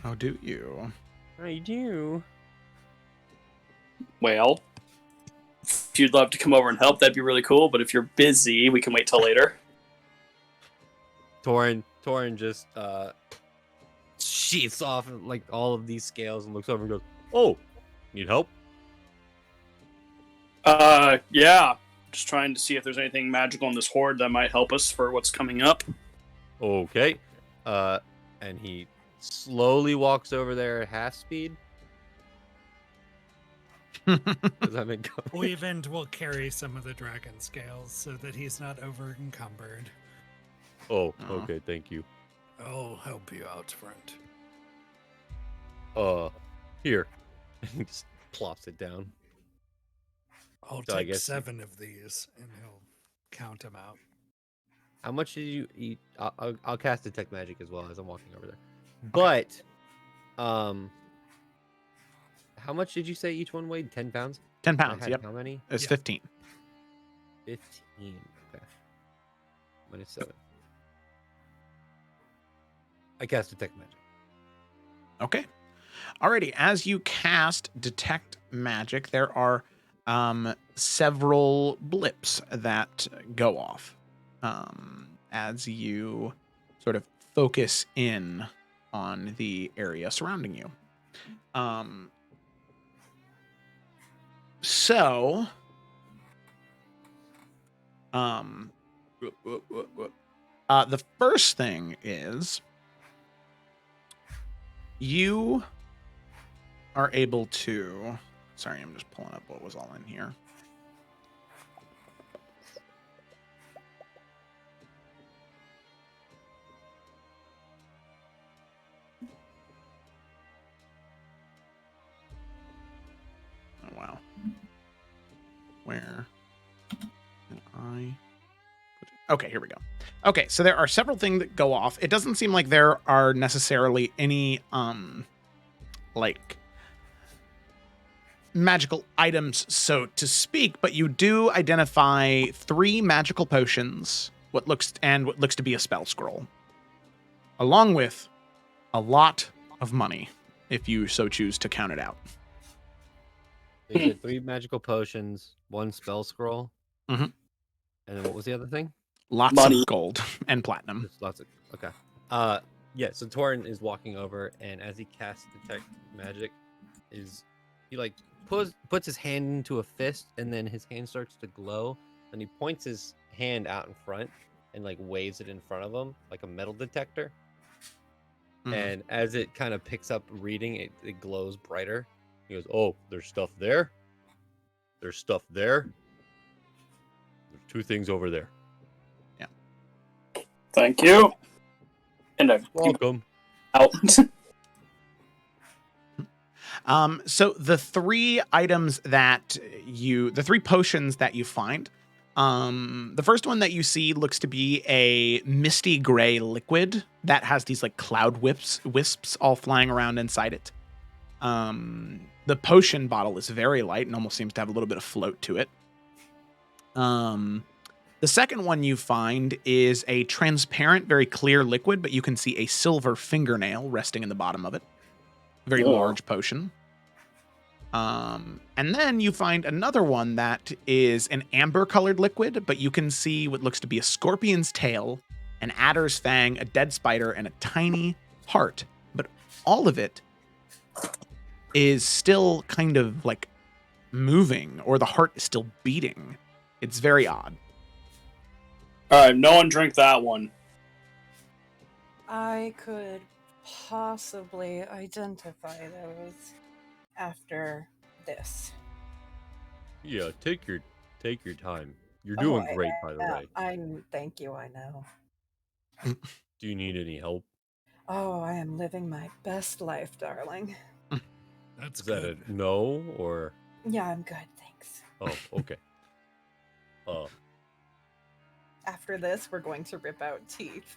Oh, do you? I do. Well, if you'd love to come over and help, that'd be really cool. But if you're busy, we can wait till later. Torin just sheaths off like all of these scales and looks over and goes, "Oh, need help?" Yeah. Just trying to see if there's anything magical in this horde that might help us for what's coming up. Okay. And he slowly walks over there at half speed. Does that make Weavend will carry some of the dragon scales so that he's not over encumbered. Oh, Oh. okay, thank you. I'll help you out, friend. Here. He just plops it down. I'll So I take guess 7 of these, and he'll count them out. How much did you eat? I'll cast Detect Magic as well as I'm walking over there. But, how much did you say each one weighed? 10 pounds? 10 I pounds, had yep. How many? It's Yeah. 15. 15. Okay. Minus 7. I cast Detect Magic. Okay. Alrighty, as you cast Detect Magic, there are several blips that go off as you sort of focus in on the area surrounding you. So, the first thing is you are able to. Sorry, I'm just pulling up what was all in here. Oh, wow. Where did I put it? Okay, here we go. Okay, so there are several things that go off. It doesn't seem like there are necessarily any like magical items, so to speak, but you do identify 3 magical potions, what looks to be a spell scroll, along with a lot of money, if you so choose to count it out. You said 3 magical potions, 1 spell scroll, Mhm. and then what was the other thing? Lots Money. of gold and platinum. There's lots of okay. Yeah. So Torin is walking over, and as he casts detect magic, he like puts his hand into a fist, and then his hand starts to glow, and he points his hand out in front and like waves it in front of him like a metal detector. Mhm. And as it kind of picks up reading, it glows brighter. He goes, "Oh, there's stuff there. There's stuff there. There's 2 things over there." Thank you. And I keep Welcome. out. So the 3 potions that you find, the first one that you see looks to be a misty gray liquid that has these like cloud wisps all flying around inside it. The potion bottle is very light and almost seems to have a little bit of float to it. The second one you find is a transparent, very clear liquid, but you can see a silver fingernail resting in the bottom of it. Very large potion. And then you find another one that is an amber-colored liquid, but you can see what looks to be a scorpion's tail, an adder's fang, a dead spider, and a tiny heart. But all of it is still kind of like moving, or the heart is still beating. It's very odd. All right, no one drink that one. I could possibly identify those after this. Yeah, take your time. You're doing Oh, great, by the way. Thank you, I know. Do you need any help? Oh, I am living my best life, darling. That's Is that good. a no or? Yeah, I'm good, thanks. Oh, okay. After this, we're going to rip out teeth.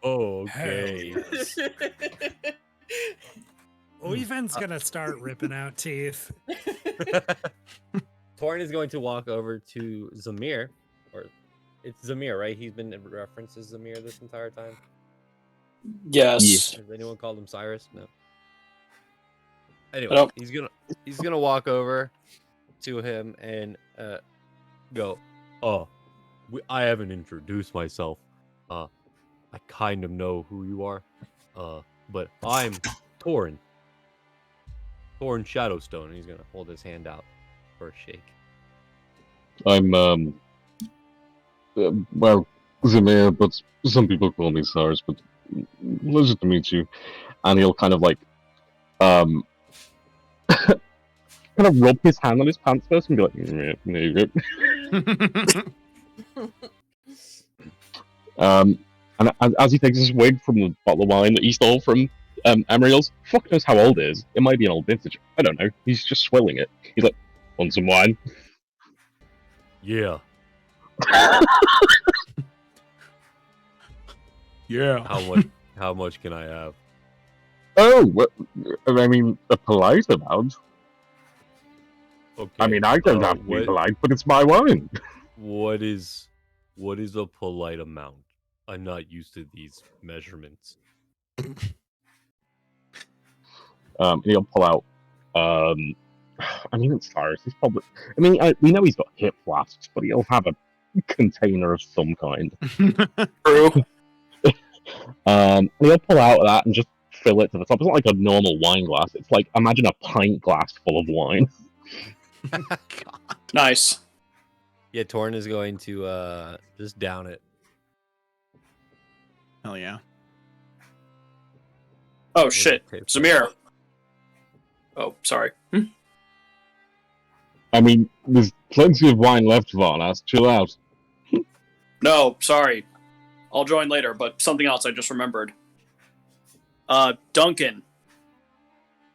Oh, okay. Yes. Weaven's gonna start ripping out teeth. Torin is going to walk over to Zamir, or it's Zamir, right? He's been referenced as Zamir this entire time. Yes. Has anyone called him Cyrus? No. Anyway, Nope. he's gonna walk over to him and go, "Oh, I haven't introduced myself. I kind of know who you are. But I'm Torin Shadowstone." And he's gonna hold his hand out for a shake. I'm well, Zamir, but some people call me Cyrus. But pleasure to meet you. And he'll kind of like kind of rub his hand on his pants first and be like, "Yeah, there you go." And as he takes his wig from the bottle of wine that he stole from Emerald's, fuck knows how old it is. It might be an old vintage. I don't know. He's just swilling it. He's like, "Want some wine?" Yeah. Yeah. How much can I have? Oh, well, I mean, a polite amount. Okay. I mean, I don't have to be what- polite, but it's my wine. What is a polite amount? I'm not used to these measurements. He'll pull out. I mean, it's Cyrus. He's probably. I mean, we know he's got hip flasks, but he'll have a container of some kind. True. He'll pull out of that and just fill it to the top. It's not like a normal wine glass. It's like, imagine a pint glass full of wine. God. Nice. Yeah, Torin is going to just down it. Hell yeah. Oh What shit, does it taste like? Zamir. Oh, sorry. I mean, there's plenty of wine left, Varnas. Chill out. No, sorry. I'll join later, but something else I just remembered. Duncan.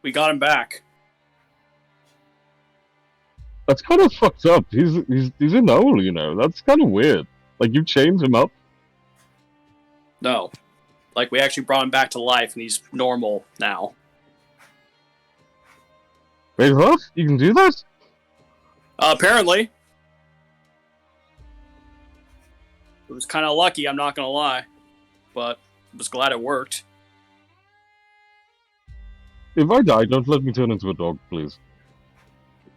We got him back. That's kind of fucked up. He's in hole, you know. That's kind of weird. Like, you chained him up? No. Like, we actually brought him back to life, and he's normal now. Wait, what? You can do that? Apparently. It was kind of lucky, I'm not gonna lie. But I was glad it worked. If I die, don't let me turn into a dog, please.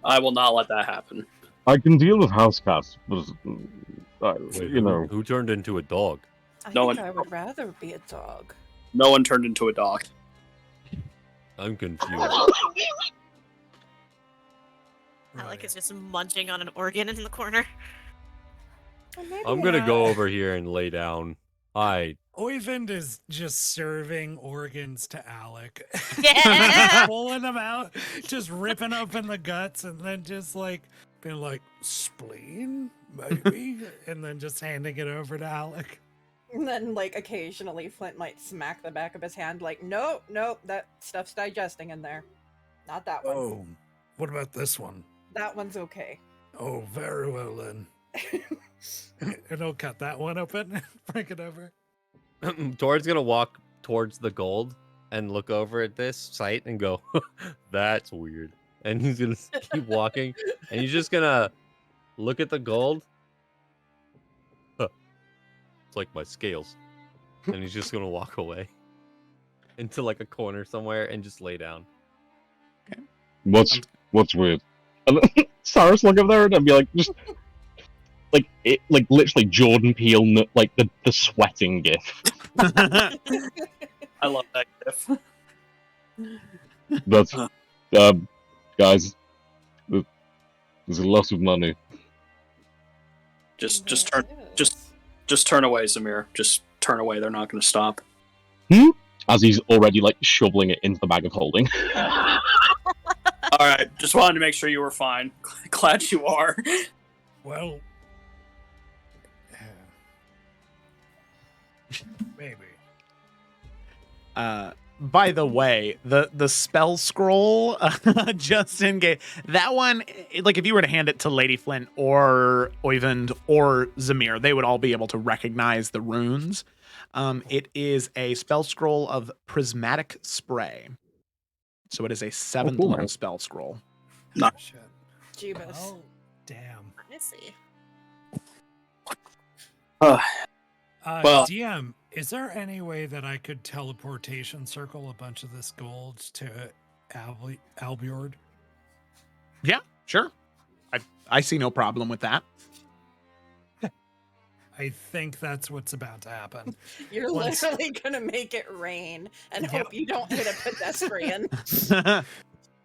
I will not let that happen. I can deal with house cats, but, Wait, you know... who turned into a dog? I No think one- I would rather be a dog. No one turned into a dog. I'm confused. Alec is just munching on an organ in the corner. Or maybe I'm gonna not. go over here and lay down. Oyvind is just serving organs to Alec. Yeah. Pulling them out, just ripping open the guts, and then just like being like, spleen, maybe? And then just handing it over to Alec. And then, like, occasionally Flint might smack the back of his hand, like, nope, that stuff's digesting in there. Not that one. Oh, what about this one? That one's okay. Oh, very well then. And I'll cut that one open and bring it over. Torin's gonna walk towards the gold and look over at this site and go, "That's weird." And he's gonna keep walking, and he's just gonna look at the gold. Huh. It's like my scales, and he's just gonna walk away into like a corner somewhere and just lay down. What's weird? And Cyrus look over there and be like, just... Like literally Jordan Peele, like the sweating gif. I love that gif. But, guys, there's a lot of money. Just There turn it just- is. turn away, Zamir. Just turn away. They're not going to stop. As he's already like shoveling it into the bag of holding. All right. Just wanted to make sure you were fine. Glad you are. Well, maybe. By the way, the spell scroll, just in case, that one, like if you were to hand it to Lady Flint or Oyvind or Zamir, they would all be able to recognize the runes. It is a spell scroll of prismatic spray. So it is a 7th cool. level spell scroll. No. Shit. Jeebus. Oh, damn. I see. Well- DM, is there any way that I could teleportation circle a bunch of this gold to Albiord? Yeah, sure. I see no problem with that. I think that's what's about to happen. You're Once- literally gonna make it rain and Yep. hope you don't hit a pedestrian. At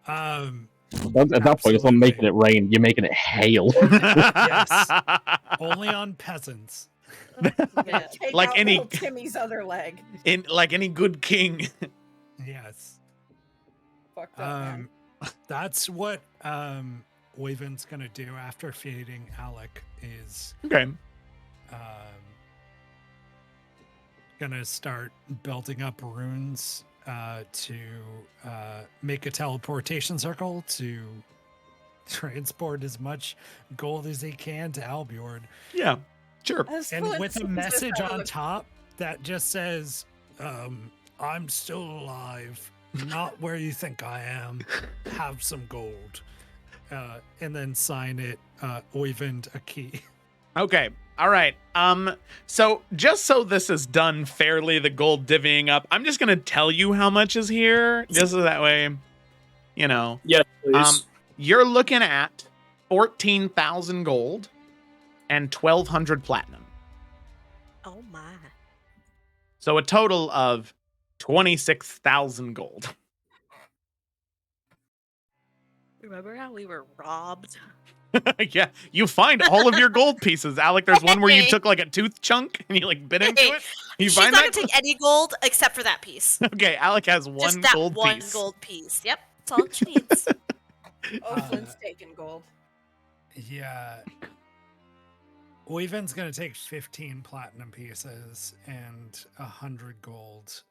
that point, it's not making it rain, you're making it hail. Yes. Only on peasants. Yeah, take Like out any- little Timmy's other leg. In like any good king. Yes. Fucked up, man. That's what Oyvind's gonna do after feeding Alec is Okay. gonna start building up runes to make a teleportation circle to transport as much gold as he can to Albiord. Yeah, sure. As And Flint with a sees message this, on top that just says, I'm still alive, not where you think I am, have some gold. And then sign it, Oyvind a key. Okay. All right. So just so this is done fairly, the gold divvying up, I'm just gonna tell you how much is here, just so that way, you know. Yes, please. You're looking at 14,000 gold and 1,200 platinum. Oh my. So a total of 26,000 gold. Remember how we were robbed? Yeah, you find all of your gold pieces. Alec, there's one where you Hey. took like a tooth chunk and you like bit into Hey, it. You She's find not that? gonna take any gold except for that piece. Okay, Alec has one Just that gold one piece. gold piece. Yep, that's all she needs. Oh, Flint's taking gold. Yeah. Oyvind's gonna take 15 platinum pieces and 100 gold,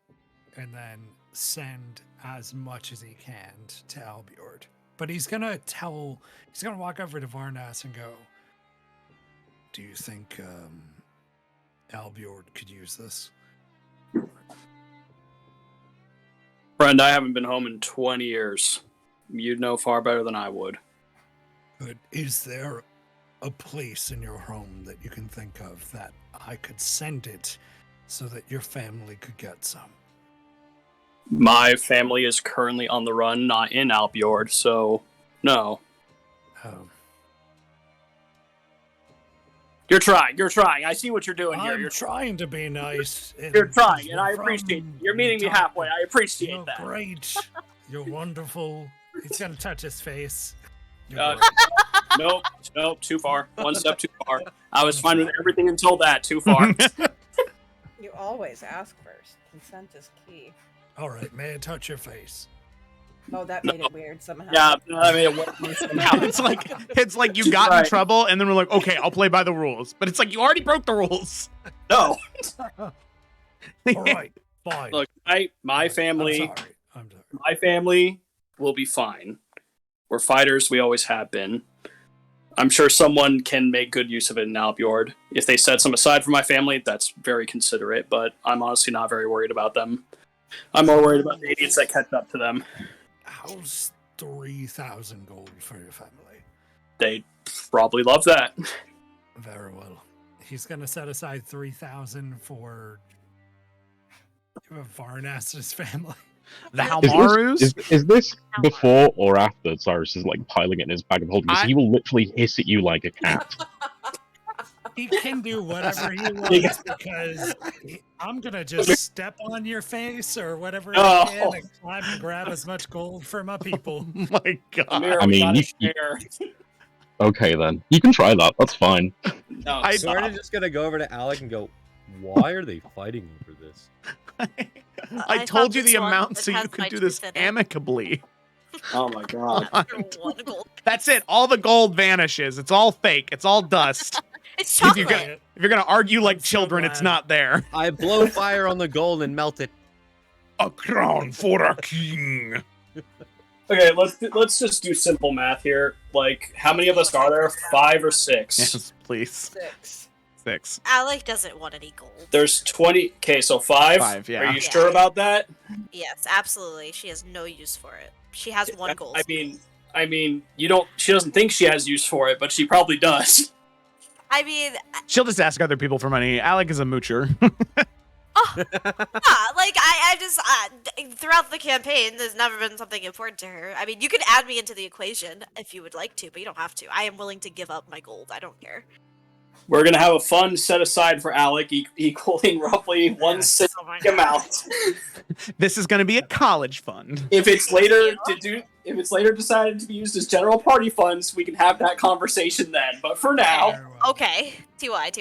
and then send as much as he can to Albiord. But he's gonna walk over to Varnas and go, do you think Albiord could use this. Friend, I haven't been home in 20 years. You'd know far better than I would. But is there a place in your home that you can think of that I could send it so that your family could get some? My family is currently on the run, not in Albiord, so no. You're trying. I see what you're doing here. I'm trying to be nice. You're trying, and I appreciate it. You're meeting me halfway. I appreciate You're that. great. You're wonderful. He's gonna touch his face. Nope, too far. One step too far. I was fine with everything until that. Too far. You always ask first. Consent is key. All right, may I touch your face? Oh, that made it weird somehow. Yeah, I mean, it's like you got in trouble, and then we're like, okay, I'll play by the rules. But it's like you already broke the rules. No. All right, fine. Look, my family, I'm sorry. my family will be fine. We're fighters. We always have been. I'm sure someone can make good use of it in Albiord. If they set some aside for my family, that's very considerate. But I'm honestly not very worried about them. I'm more worried about the idiots that catch up to them. How's 3,000 gold for your family? They probably love that. Very well. He's gonna set aside 3,000 for Varnas's family. The Halmarus? Is this before or after Cyrus is like piling it in his bag of holding? Because he will literally hiss at you like a cat. He can do whatever he wants because I'm gonna just step on your face or whatever I can and climb and grab as much gold for my people. Oh my god! I mean, okay then, you can try that. That's fine. No, I'm just gonna go over to Alec and go, "Why are they fighting over this?" I told you the amount so you could do this amicably. Oh my god! That's it. All the gold vanishes. It's all fake. It's all dust. It's chocolate. If you're gonna argue like children, it's not there. I blow fire on the gold and melt it. A crown for a king. Okay, let's just do simple math here. Like, how many of us are there? 5 or 6? Yes, please. 6. Alec doesn't want any gold. There's 20. Okay, so 5. 5, yeah. Are you sure about that? Yes, absolutely. She has no use for it. She has 1 gold. I mean, you don't. She doesn't think she has use for it, but she probably does. I mean, she'll just ask other people for money. Alec is a moocher. like I just throughout the campaign, there's never been something important to her. I mean, you can add me into the equation if you would like to, but you don't have to. I am willing to give up my gold. I don't care. We're gonna have a fund set aside for Alec, equaling roughly 1/6 amount. This is gonna be a college fund. If it's later decided to be used as general party funds, we can have that conversation then. But for now, okay. TY.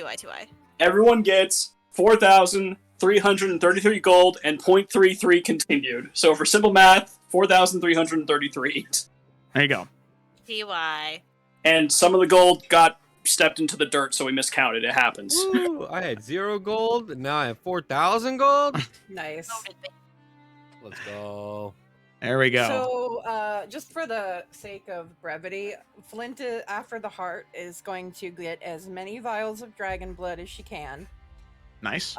Everyone gets 4,333 gold and 0.33 continued. So for simple math, 4,333. There you go. TY. And some of the gold got stepped into the dirt, so we miscounted. It happens. Woo, I had 0 gold, and now I have 4,000 gold. Nice. Let's go. There we go. So, just for the sake of brevity, Flint, after the heart, is going to get as many vials of dragon blood as she can. Nice.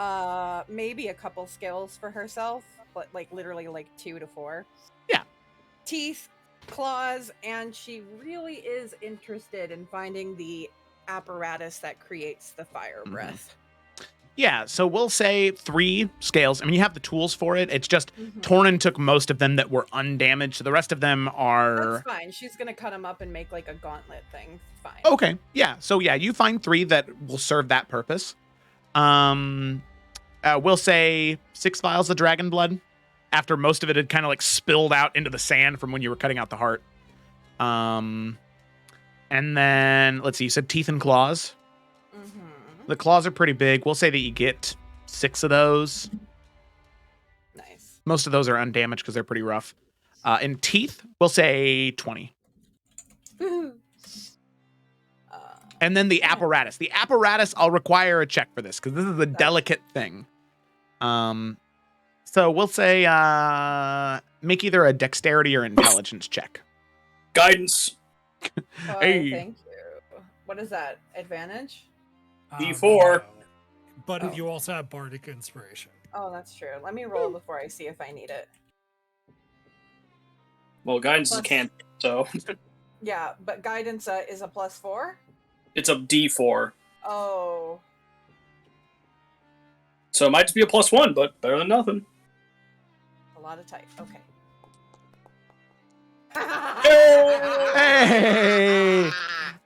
Maybe a couple skills for herself, but like literally like 2 to 4. Yeah. Teeth, claws, and she really is interested in finding the apparatus that creates the fire breath. Yeah, so we'll say 3 scales. I mean, you have the tools for it. It's just Tornin took most of them that were undamaged. So the rest of them are... That's fine. She's going to cut them up and make like a gauntlet thing. Fine. Okay, yeah. So yeah, you find 3 that will serve that purpose. We'll say 6 vials of dragon blood after most of it had kind of like spilled out into the sand from when you were cutting out the heart. And then, let's see, you said teeth and claws. The claws are pretty big. We'll say that you get 6 of those. Nice. Most of those are undamaged because they're pretty rough. In teeth, we'll say 20. And then the apparatus. The apparatus, I'll require a check for this because this is a delicate thing. So we'll say make either a dexterity or intelligence check. Guidance. Hey. Thank you. What is that? Advantage? D4. But Oh. you also have bardic inspiration. Oh, that's true. Let me roll before I see if I need it. Well, guidance is a Plus- cantrip, so Yeah, but guidance is a +4. it's a D4. Oh, So it might just be a +1, but better than nothing. a lot of type. Okay. Hey!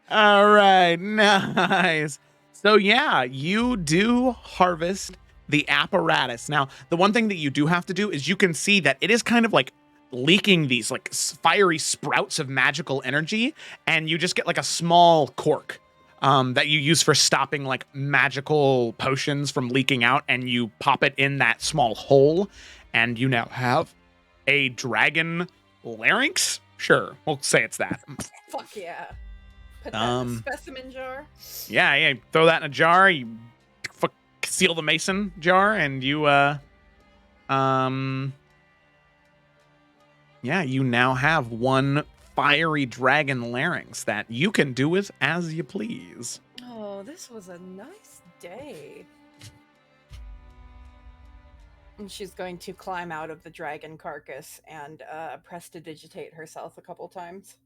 All right, nice. So yeah, you do harvest the apparatus. Now, the one thing that you do have to do is you can see that it is kind of like leaking these like fiery sprouts of magical energy, and you just get like a small cork that you use for stopping like magical potions from leaking out, and you pop it in that small hole, and you now have a dragon larynx. Sure, we'll say it's that. Fuck yeah. Put that in a specimen jar. Yeah, throw that in a jar. You seal the mason jar, and you you now have one fiery dragon larynx that you can do with as you please. Oh, this was a nice day. And she's going to climb out of the dragon carcass and prestidigitate herself a couple times.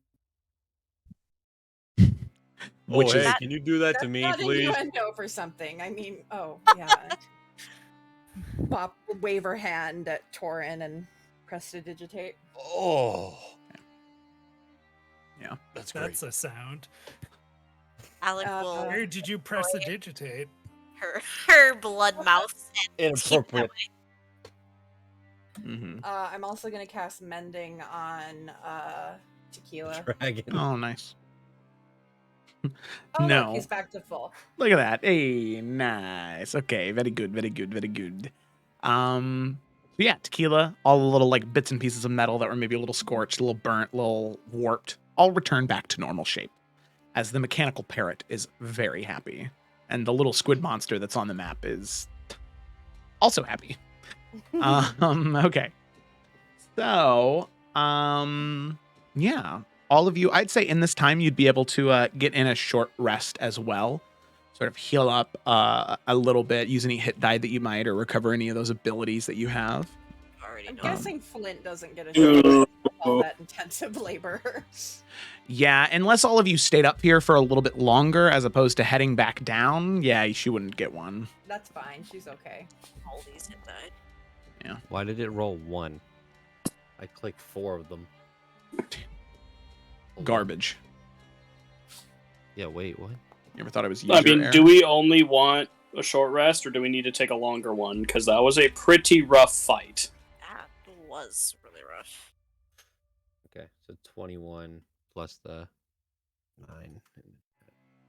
Which is can you do that to That's me, not please? innuendo for something. I mean, oh, yeah. Pop, wave her hand at Torin and prestidigitate. Oh, yeah. that's great. That's a sound. Alec will Where did you prestidigitate? her blood mouth and Inappropriate. Mm-hmm. I'm also going to cast Mending on Tequila. Dragon. Oh, nice. Oh, No. look, he's back to full. Look at that. Hey, nice. Okay, very good, very good, very good. So yeah, tequila, all the little like bits and pieces of metal that were maybe a little scorched, a little burnt, a little warped, all return back to normal shape. As the mechanical parrot is very happy. And the little squid monster that's on the map is also happy. Okay. So, yeah. All of you, I'd say in this time, you'd be able to get in a short rest as well. Sort of heal up a little bit, use any hit die that you might, or recover any of those abilities that you have. already I'm know. guessing Flint doesn't get a shot at all that intensive labor. Yeah, unless all of you stayed up here for a little bit longer as opposed to heading back down, yeah, she wouldn't get one. That's fine. She's okay. All these hit die. Why did it roll 1? I clicked 4 of them. Garbage. Yeah, wait, what? You ever thought it was user I mean, error? do we only want a short rest, or do we need to take a longer one? Because that was a pretty rough fight. That was really rough. Okay, so 21 plus the 9.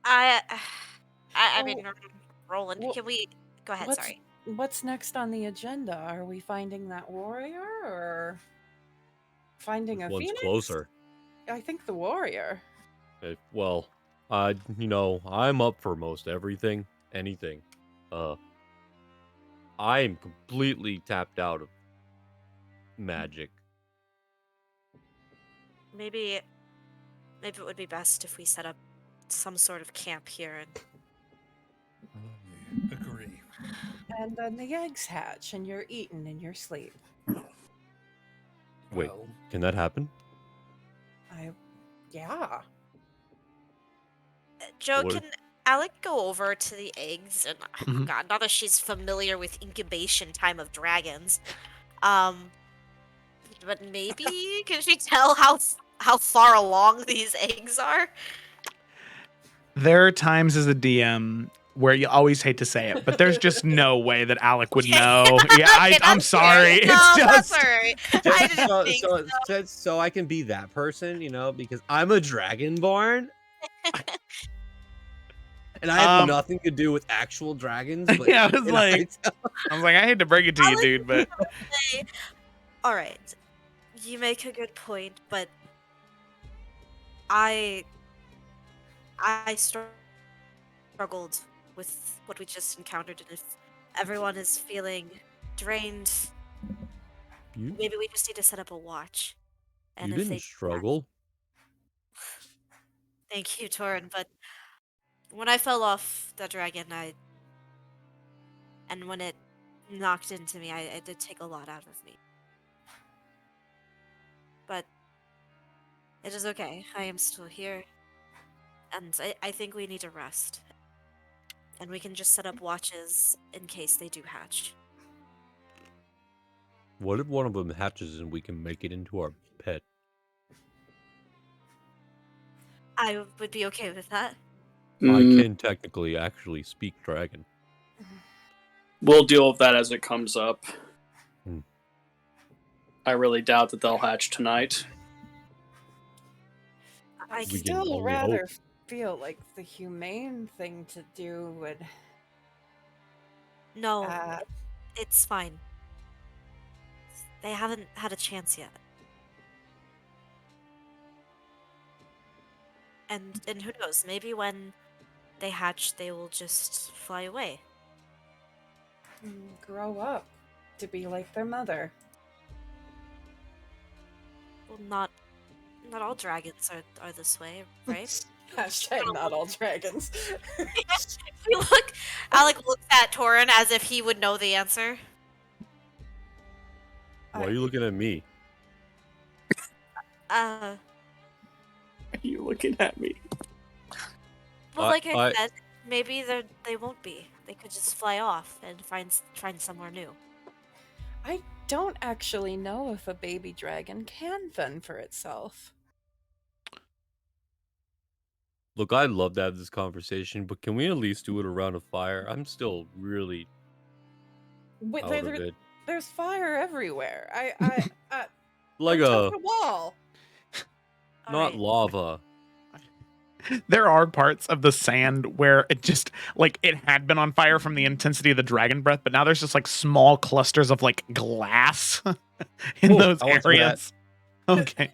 I mean, Roland, Well, can we go ahead? Sorry. What's next on the agenda? Are we finding that warrior or finding a One's phoenix? closer. I think the warrior. Well, I'm up for most everything, anything. I'm completely tapped out of magic. Maybe it would be best if we set up some sort of camp here and Agree. And then the eggs hatch and you're eaten in your sleep. Wait, Well, can that happen? Yeah. Joe, What- can Alec go over to the eggs? And Mhm. God, not that she's familiar with incubation time of dragons. But maybe can she tell how far along these eggs are? There are times as a DM where you always hate to say it, but there's just no way that Alec would know. Yeah, Okay, I'm that's sorry. fair. No, It's that's just alright. I didn't so, think so, so, so I can be that person, because I'm a dragonborn. And I have nothing to do with actual dragons. But Yeah, I was and like- I was like, I hate to break it to you, dude, but All right, you make a good point, but I struggled with what we just encountered, and if everyone is feeling drained, You- maybe we just need to set up a watch. And you if didn't they struggle. Thank you, Torin, but when I fell off the dragon, And when it knocked into me, it did take a lot out of me. But it is okay. I am still here. And I think we need to rest. And we can just set up watches in case they do hatch. What if one of them hatches and we can make it into our pet? I would be okay with that. I can technically actually speak dragon. We'll deal with that as it comes up. Hmm. I really doubt that they'll hatch tonight. I We can still only rather hope. feel like the humane thing to do would. No, Uh, it's fine. They haven't had a chance yet. And who knows, maybe when they hatch, they will just fly away. grow up to be like their mother. Well, not all dragons are this way, right? Hashtag not all dragons. We look. Alec looks at Torin as if he would know the answer. Why are you looking at me? Are you looking at me? Well, like I I- said, maybe they won't be. They could just fly off and find somewhere new. I don't actually know if a baby dragon can fend for itself. Look, I'd love to have this conversation, but can we at least do it around a fire? I'm still really Wait, out of it. there's fire everywhere. I Like touch a wall. not Alright. lava. There are parts of the sand where it just like it had been on fire from the intensity of the dragon breath, but now there's just like small clusters of like glass in Cool, those I want some of that. areas. Okay.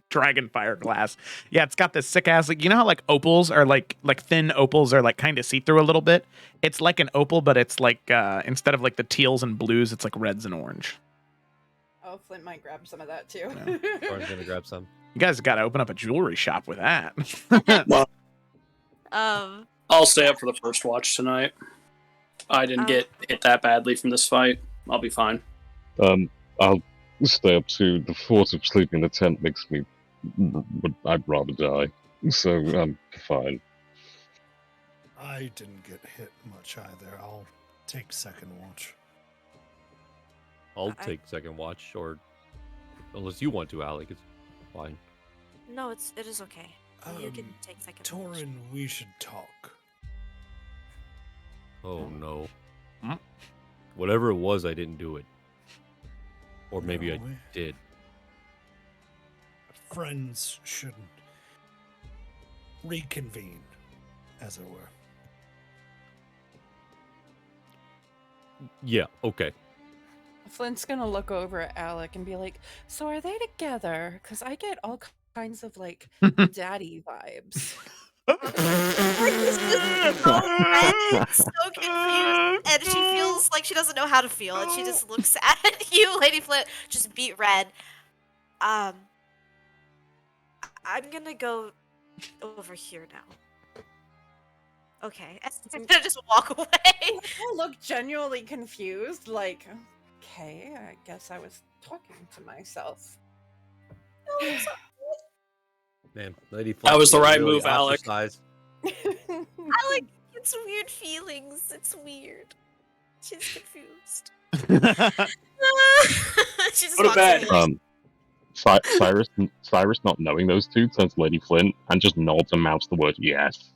Dragon fire glass. Yeah, it's got this sick ass, like, you know how like opals are like thin opals are like kind of see through a little bit. It's like an opal, but it's like instead of like the teals and blues, it's like reds and orange. Oh, Flint might grab some of that too. Torin's gonna grab some. You guys got to open up a jewelry shop with that. I'll stay up for the first watch tonight. I didn't get hit that badly from this fight. I'll be fine. I'll stay up too. The thought of sleeping in the tent makes me. I'd rather die. So I'm fine. I didn't get hit much either. I'll take second watch. I'll take second watch, or unless you want to, Alec, it's fine. No, it is okay. You can take second watch. Torin, we should talk. Oh no. Hmm? Whatever it was, I didn't do it. Or maybe I No, did. Friends shouldn't reconvene, as it were. Yeah, okay. Flint's gonna look over at Alec and be like, "So are they together? Because I get all kinds of like daddy vibes." So confused, and she feels like she doesn't know how to feel, and she just looks at you, Lady Flint, just beat red. I'm gonna go over here now. Okay, I'm gonna just walk away. I look genuinely confused, like, okay, I guess I was talking to myself. Man, Lady That Flint was the got right really move, Alec. ostracized. Alec gets weird feelings. It's weird. She's confused. She just Go to walks bed. away. Cyrus, not knowing those two, turns to Lady Flint and just nods and mouths the word yes.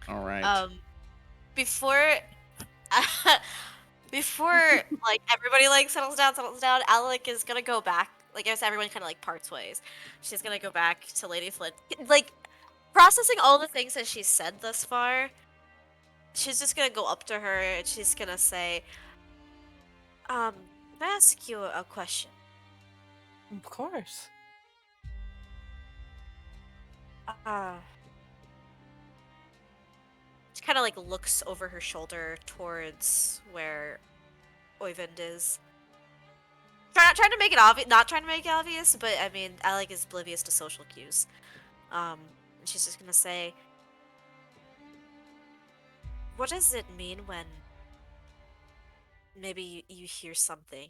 All right. Before like everybody like settles down, Alec is gonna go back. Like I guess everyone kind of like parts ways. She's gonna go back to Lady Flint, like processing all the things that she's said thus far. She's just gonna go up to her and she's gonna say, can I ask you a question? Of course. She kind of like looks over her shoulder towards where Oyvind is. Trying to make it obvious, not trying to make it obvious, but I mean, Alec is oblivious to social cues. And she's just gonna say, what does it mean when maybe you hear something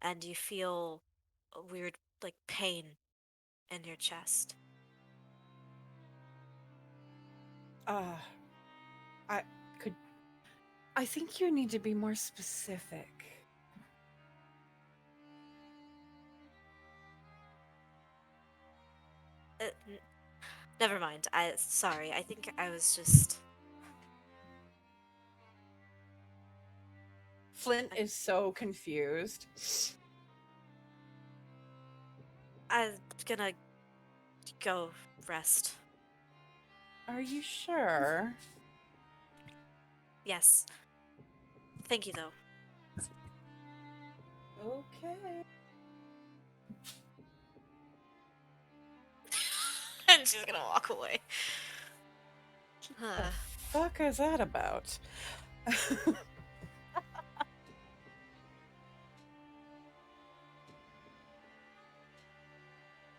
and you feel a weird, like, pain in your chest? I think you need to be more specific. Never mind. Sorry. I think I was just. Flint is so confused. I'm gonna go rest. Are you sure? Yes. Thank you, though. Okay. And she's gonna walk away. Fuck is that about?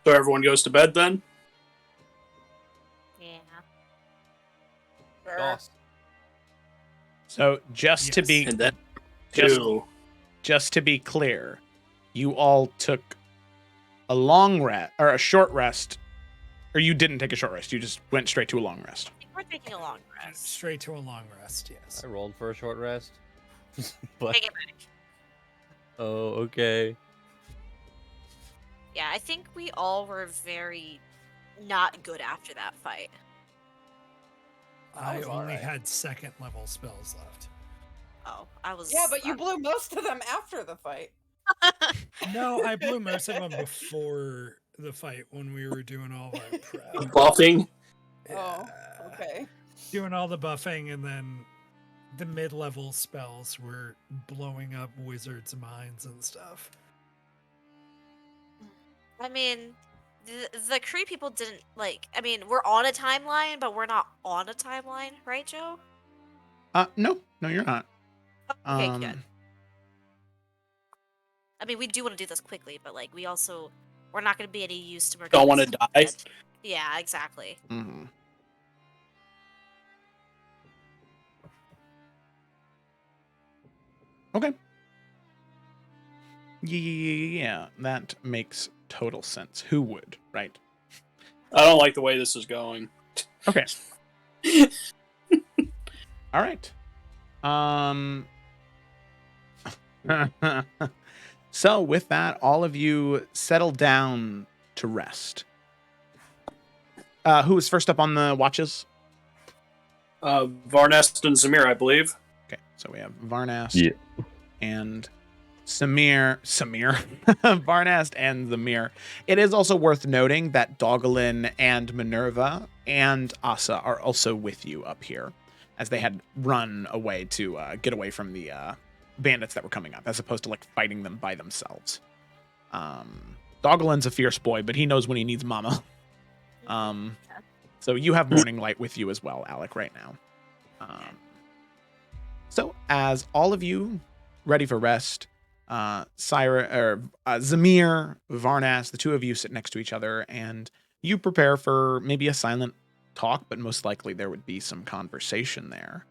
So everyone goes to bed then? Yeah. Doss. So just to Yes. be And then Just- two. just to be clear, you all took a long rest or a short rest, or you didn't take a short rest. You just went straight to a long rest. I think we're taking a long rest. Straight to a long rest, yes. I rolled for a short rest. But Take it back. oh, okay. Yeah, I think we all were very not good after that fight. I was only alright. had second level spells left. Oh, I was. Yeah, but you blew most of them after the fight. No, I blew most of them before the fight when we were doing all of our prep. Buffing. Oh, Yeah. okay. Doing all the buffing, and then the mid-level spells were blowing up wizards' minds and stuff. I mean, the Kree people didn't like. I mean, we're on a timeline, but we're not on a timeline, right, Joe? No, you're not. Okay, good. I mean, we do want to do this quickly, but like, we're not going to be any use to. Don't want to die. Yeah, exactly. Mhm. Okay. Yeah, that makes total sense. Who would, right? I don't like the way this is going. Okay. All right. So with that, all of you settle down to rest. Who was first up on the watches? Varnest and Zamir, I believe. Okay, so we have Varnast Yeah. and Samir, Varnast and Zamir. It is also worth noting that Dogolin and Minerva and Asa are also with you up here, as they had run away to get away from the bandits that were coming up, as opposed to like fighting them by themselves. Dogolin's a fierce boy, but he knows when he needs mama. So you have Morning Light with you as well, Alec, right now. So as all of you ready for rest, Zamir, Varnas, the two of you sit next to each other, and you prepare for maybe a silent talk, but most likely there would be some conversation there.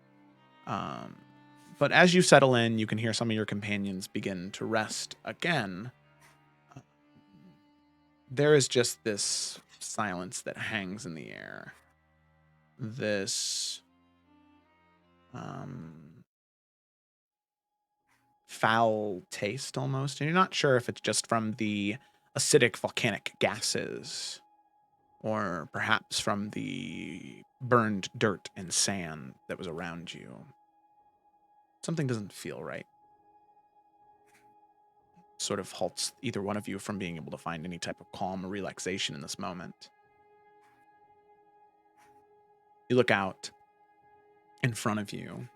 But as you settle in, you can hear some of your companions begin to rest again. There is just this silence that hangs in the air. This foul taste almost, and you're not sure if it's just from the acidic volcanic gases or perhaps from the burned dirt and sand that was around you. Something doesn't feel right. Sort of halts either one of you from being able to find any type of calm or relaxation in this moment. You look out in front of you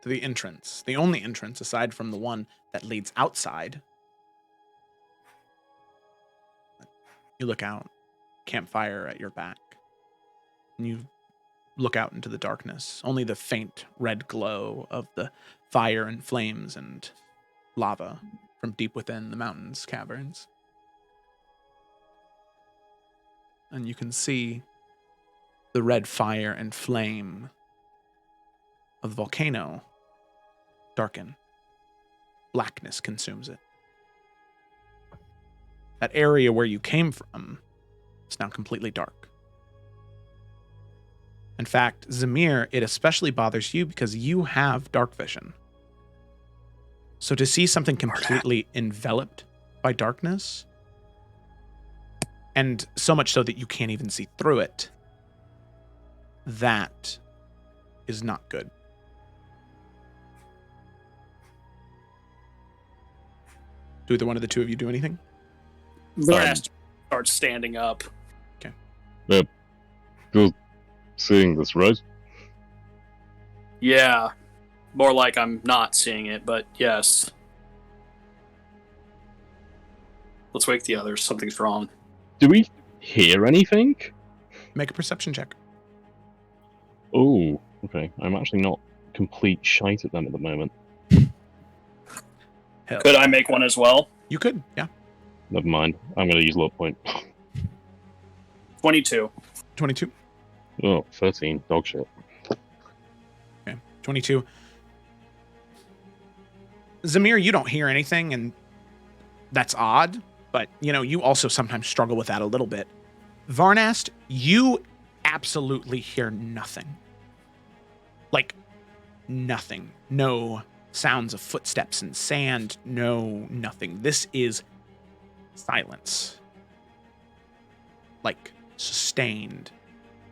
to the entrance, the only entrance aside from the one that leads outside. You look out, campfire at your back, and you look out into the darkness. Only the faint red glow of the fire and flames and lava from deep within the mountain's caverns. And you can see the red fire and flame of the volcano darken. Blackness consumes it. That area where you came from is now completely dark. In fact, Zamir, it especially bothers you because you have dark vision. So to see something completely enveloped by darkness, and so much so that you can't even see through it, that is not good. Do either one of the two of you do anything? Varnas starts standing up. Still seeing this, right? Yeah. More like I'm not seeing it, but yes. Let's wake the others. Something's wrong. Do we hear anything? Make a perception check. Oh, okay. I'm actually not complete shite at them at the moment. Hell. Could I make one as well? You could, yeah. Never mind. I'm going to use luck point. 22. 22. Oh, 13. Dog shit. Okay, 22. Zamir, you don't hear anything, and that's odd, but, you also sometimes struggle with that a little bit. Varnast, you absolutely hear nothing. Like, nothing. No sounds of footsteps in sand. No, nothing. This is silence. Like, sustained,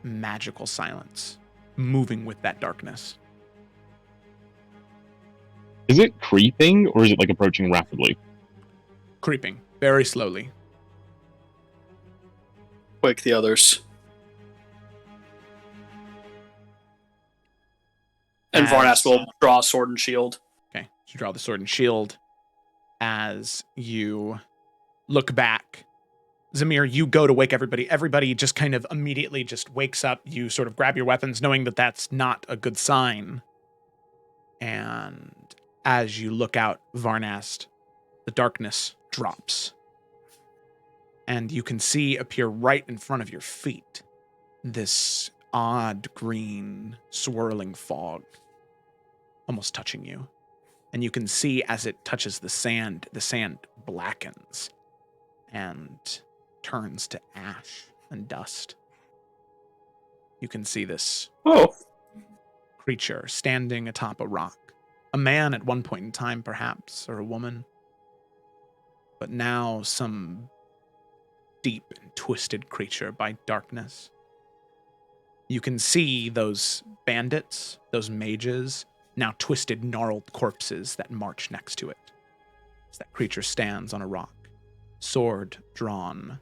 magical silence, moving with that darkness. Is it creeping, or is it, approaching rapidly? Creeping, very slowly. Wake the others. And Varnas will draw a sword and shield. Okay, so you draw the sword and shield as you look back. Zamir, you go to wake everybody. Everybody just kind of immediately just wakes up. You sort of grab your weapons, knowing that that's not a good sign. And as you look out, Varnast, the darkness drops. And you can see appear right in front of your feet this odd green swirling fog almost touching you. And you can see as it touches the sand blackens and turns to ash and dust. You can see this creature standing atop a rock. A man at one point in time, perhaps, or a woman. But now some deep and twisted creature by darkness. You can see those bandits, those mages, now twisted, gnarled corpses that march next to it. As that creature stands on a rock, sword drawn,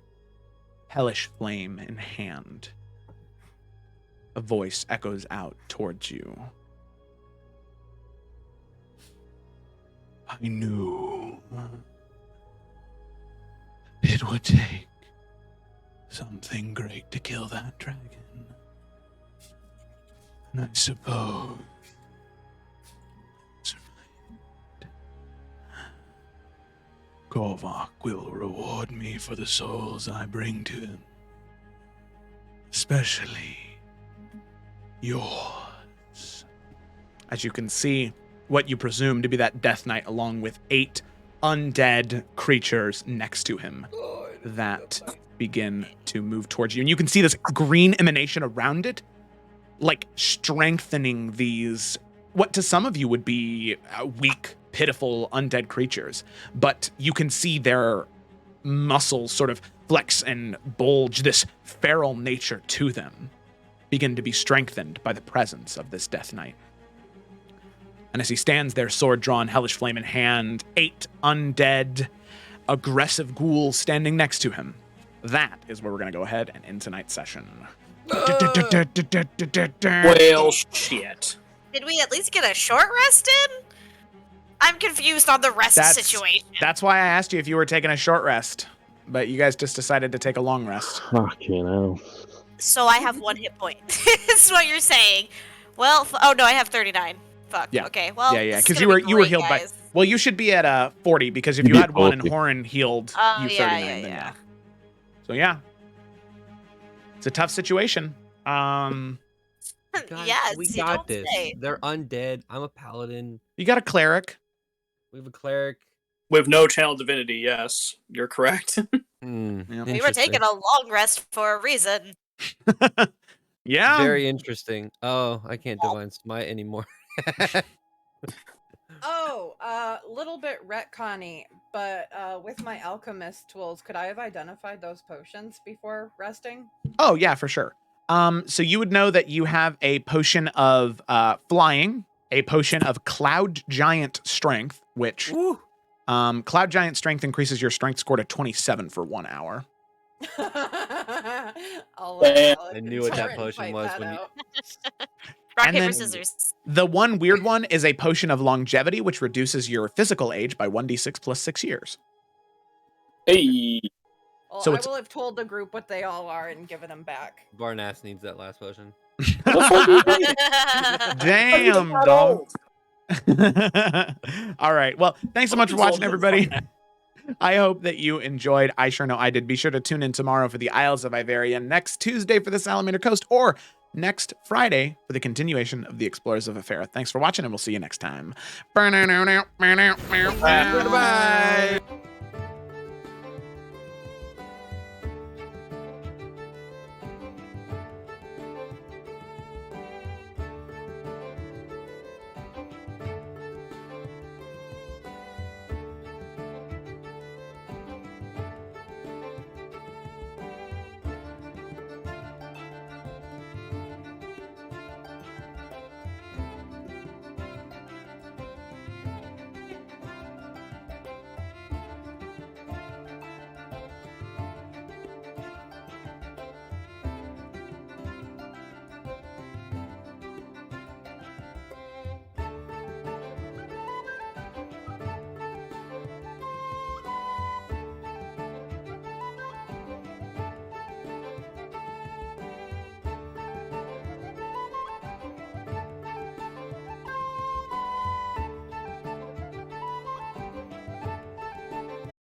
hellish flame in hand. A voice echoes out towards you. I knew it would take something great to kill that dragon. And I suppose it's right. Korvac will reward me for the souls I bring to him. Especially yours. As you can see, what you presume to be that Death Knight along with 8 undead creatures next to him that begin to move towards you. And you can see this green emanation around it, like strengthening these, what to some of you would be weak, pitiful, undead creatures. But you can see their muscles sort of flex and bulge, this feral nature to them begin to be strengthened by the presence of this Death Knight. And as he stands there, sword drawn, hellish flame in hand, 8 undead, aggressive ghouls standing next to him. That is where we're going to go ahead and end tonight's session. Well, shit. Did we at least get a short rest in? I'm confused on the rest situation. That's why I asked you if you were taking a short rest. But you guys just decided to take a long rest. Fucking hell. So I have 1 hit point. Is what you're saying. Well, oh no, I have 39. Fuck. Yeah. Okay. Well, yeah, because you were healed guys. by. Well, you should be at 40 because if you had 1 and Horan healed you 39, then yeah. So yeah, it's a tough situation. Um, Guys, Yes, we you got don't this. say. They're undead. I'm a paladin. you got a cleric. We have a cleric. With no channel divinity, yes, you're correct. Hmm. Yeah. We were taking a long rest for a reason. Yeah. Very interesting. Oh, I can't divine smite anymore. Oh, little bit retconny, but with my alchemist tools, could I have identified those potions before resting? Oh yeah, for sure. So you would know that you have a potion of flying, a potion of cloud giant strength, which Woo. cloud giant strength increases your strength score to 27 for 1 hour. I'll Damn. Alec I and knew what that Torrin potion fight was that when you- out. Rock, And paper, then- scissors. The one weird one is a potion of longevity, which reduces your physical age by 1d6 plus 6 years. Hey, Well, So I it's- will have told the group what they all are and given them back. Barnass needs that last potion. Damn, dog. All right. Well, thanks so much for watching, everybody. I hope that you enjoyed. I sure know I did. Be sure to tune in tomorrow for the Isles of Iveria, next Tuesday for the Salamander Coast, or next Friday for the continuation of the Explorers of Efera. Thanks for watching, and we'll see you next time. Goodbye.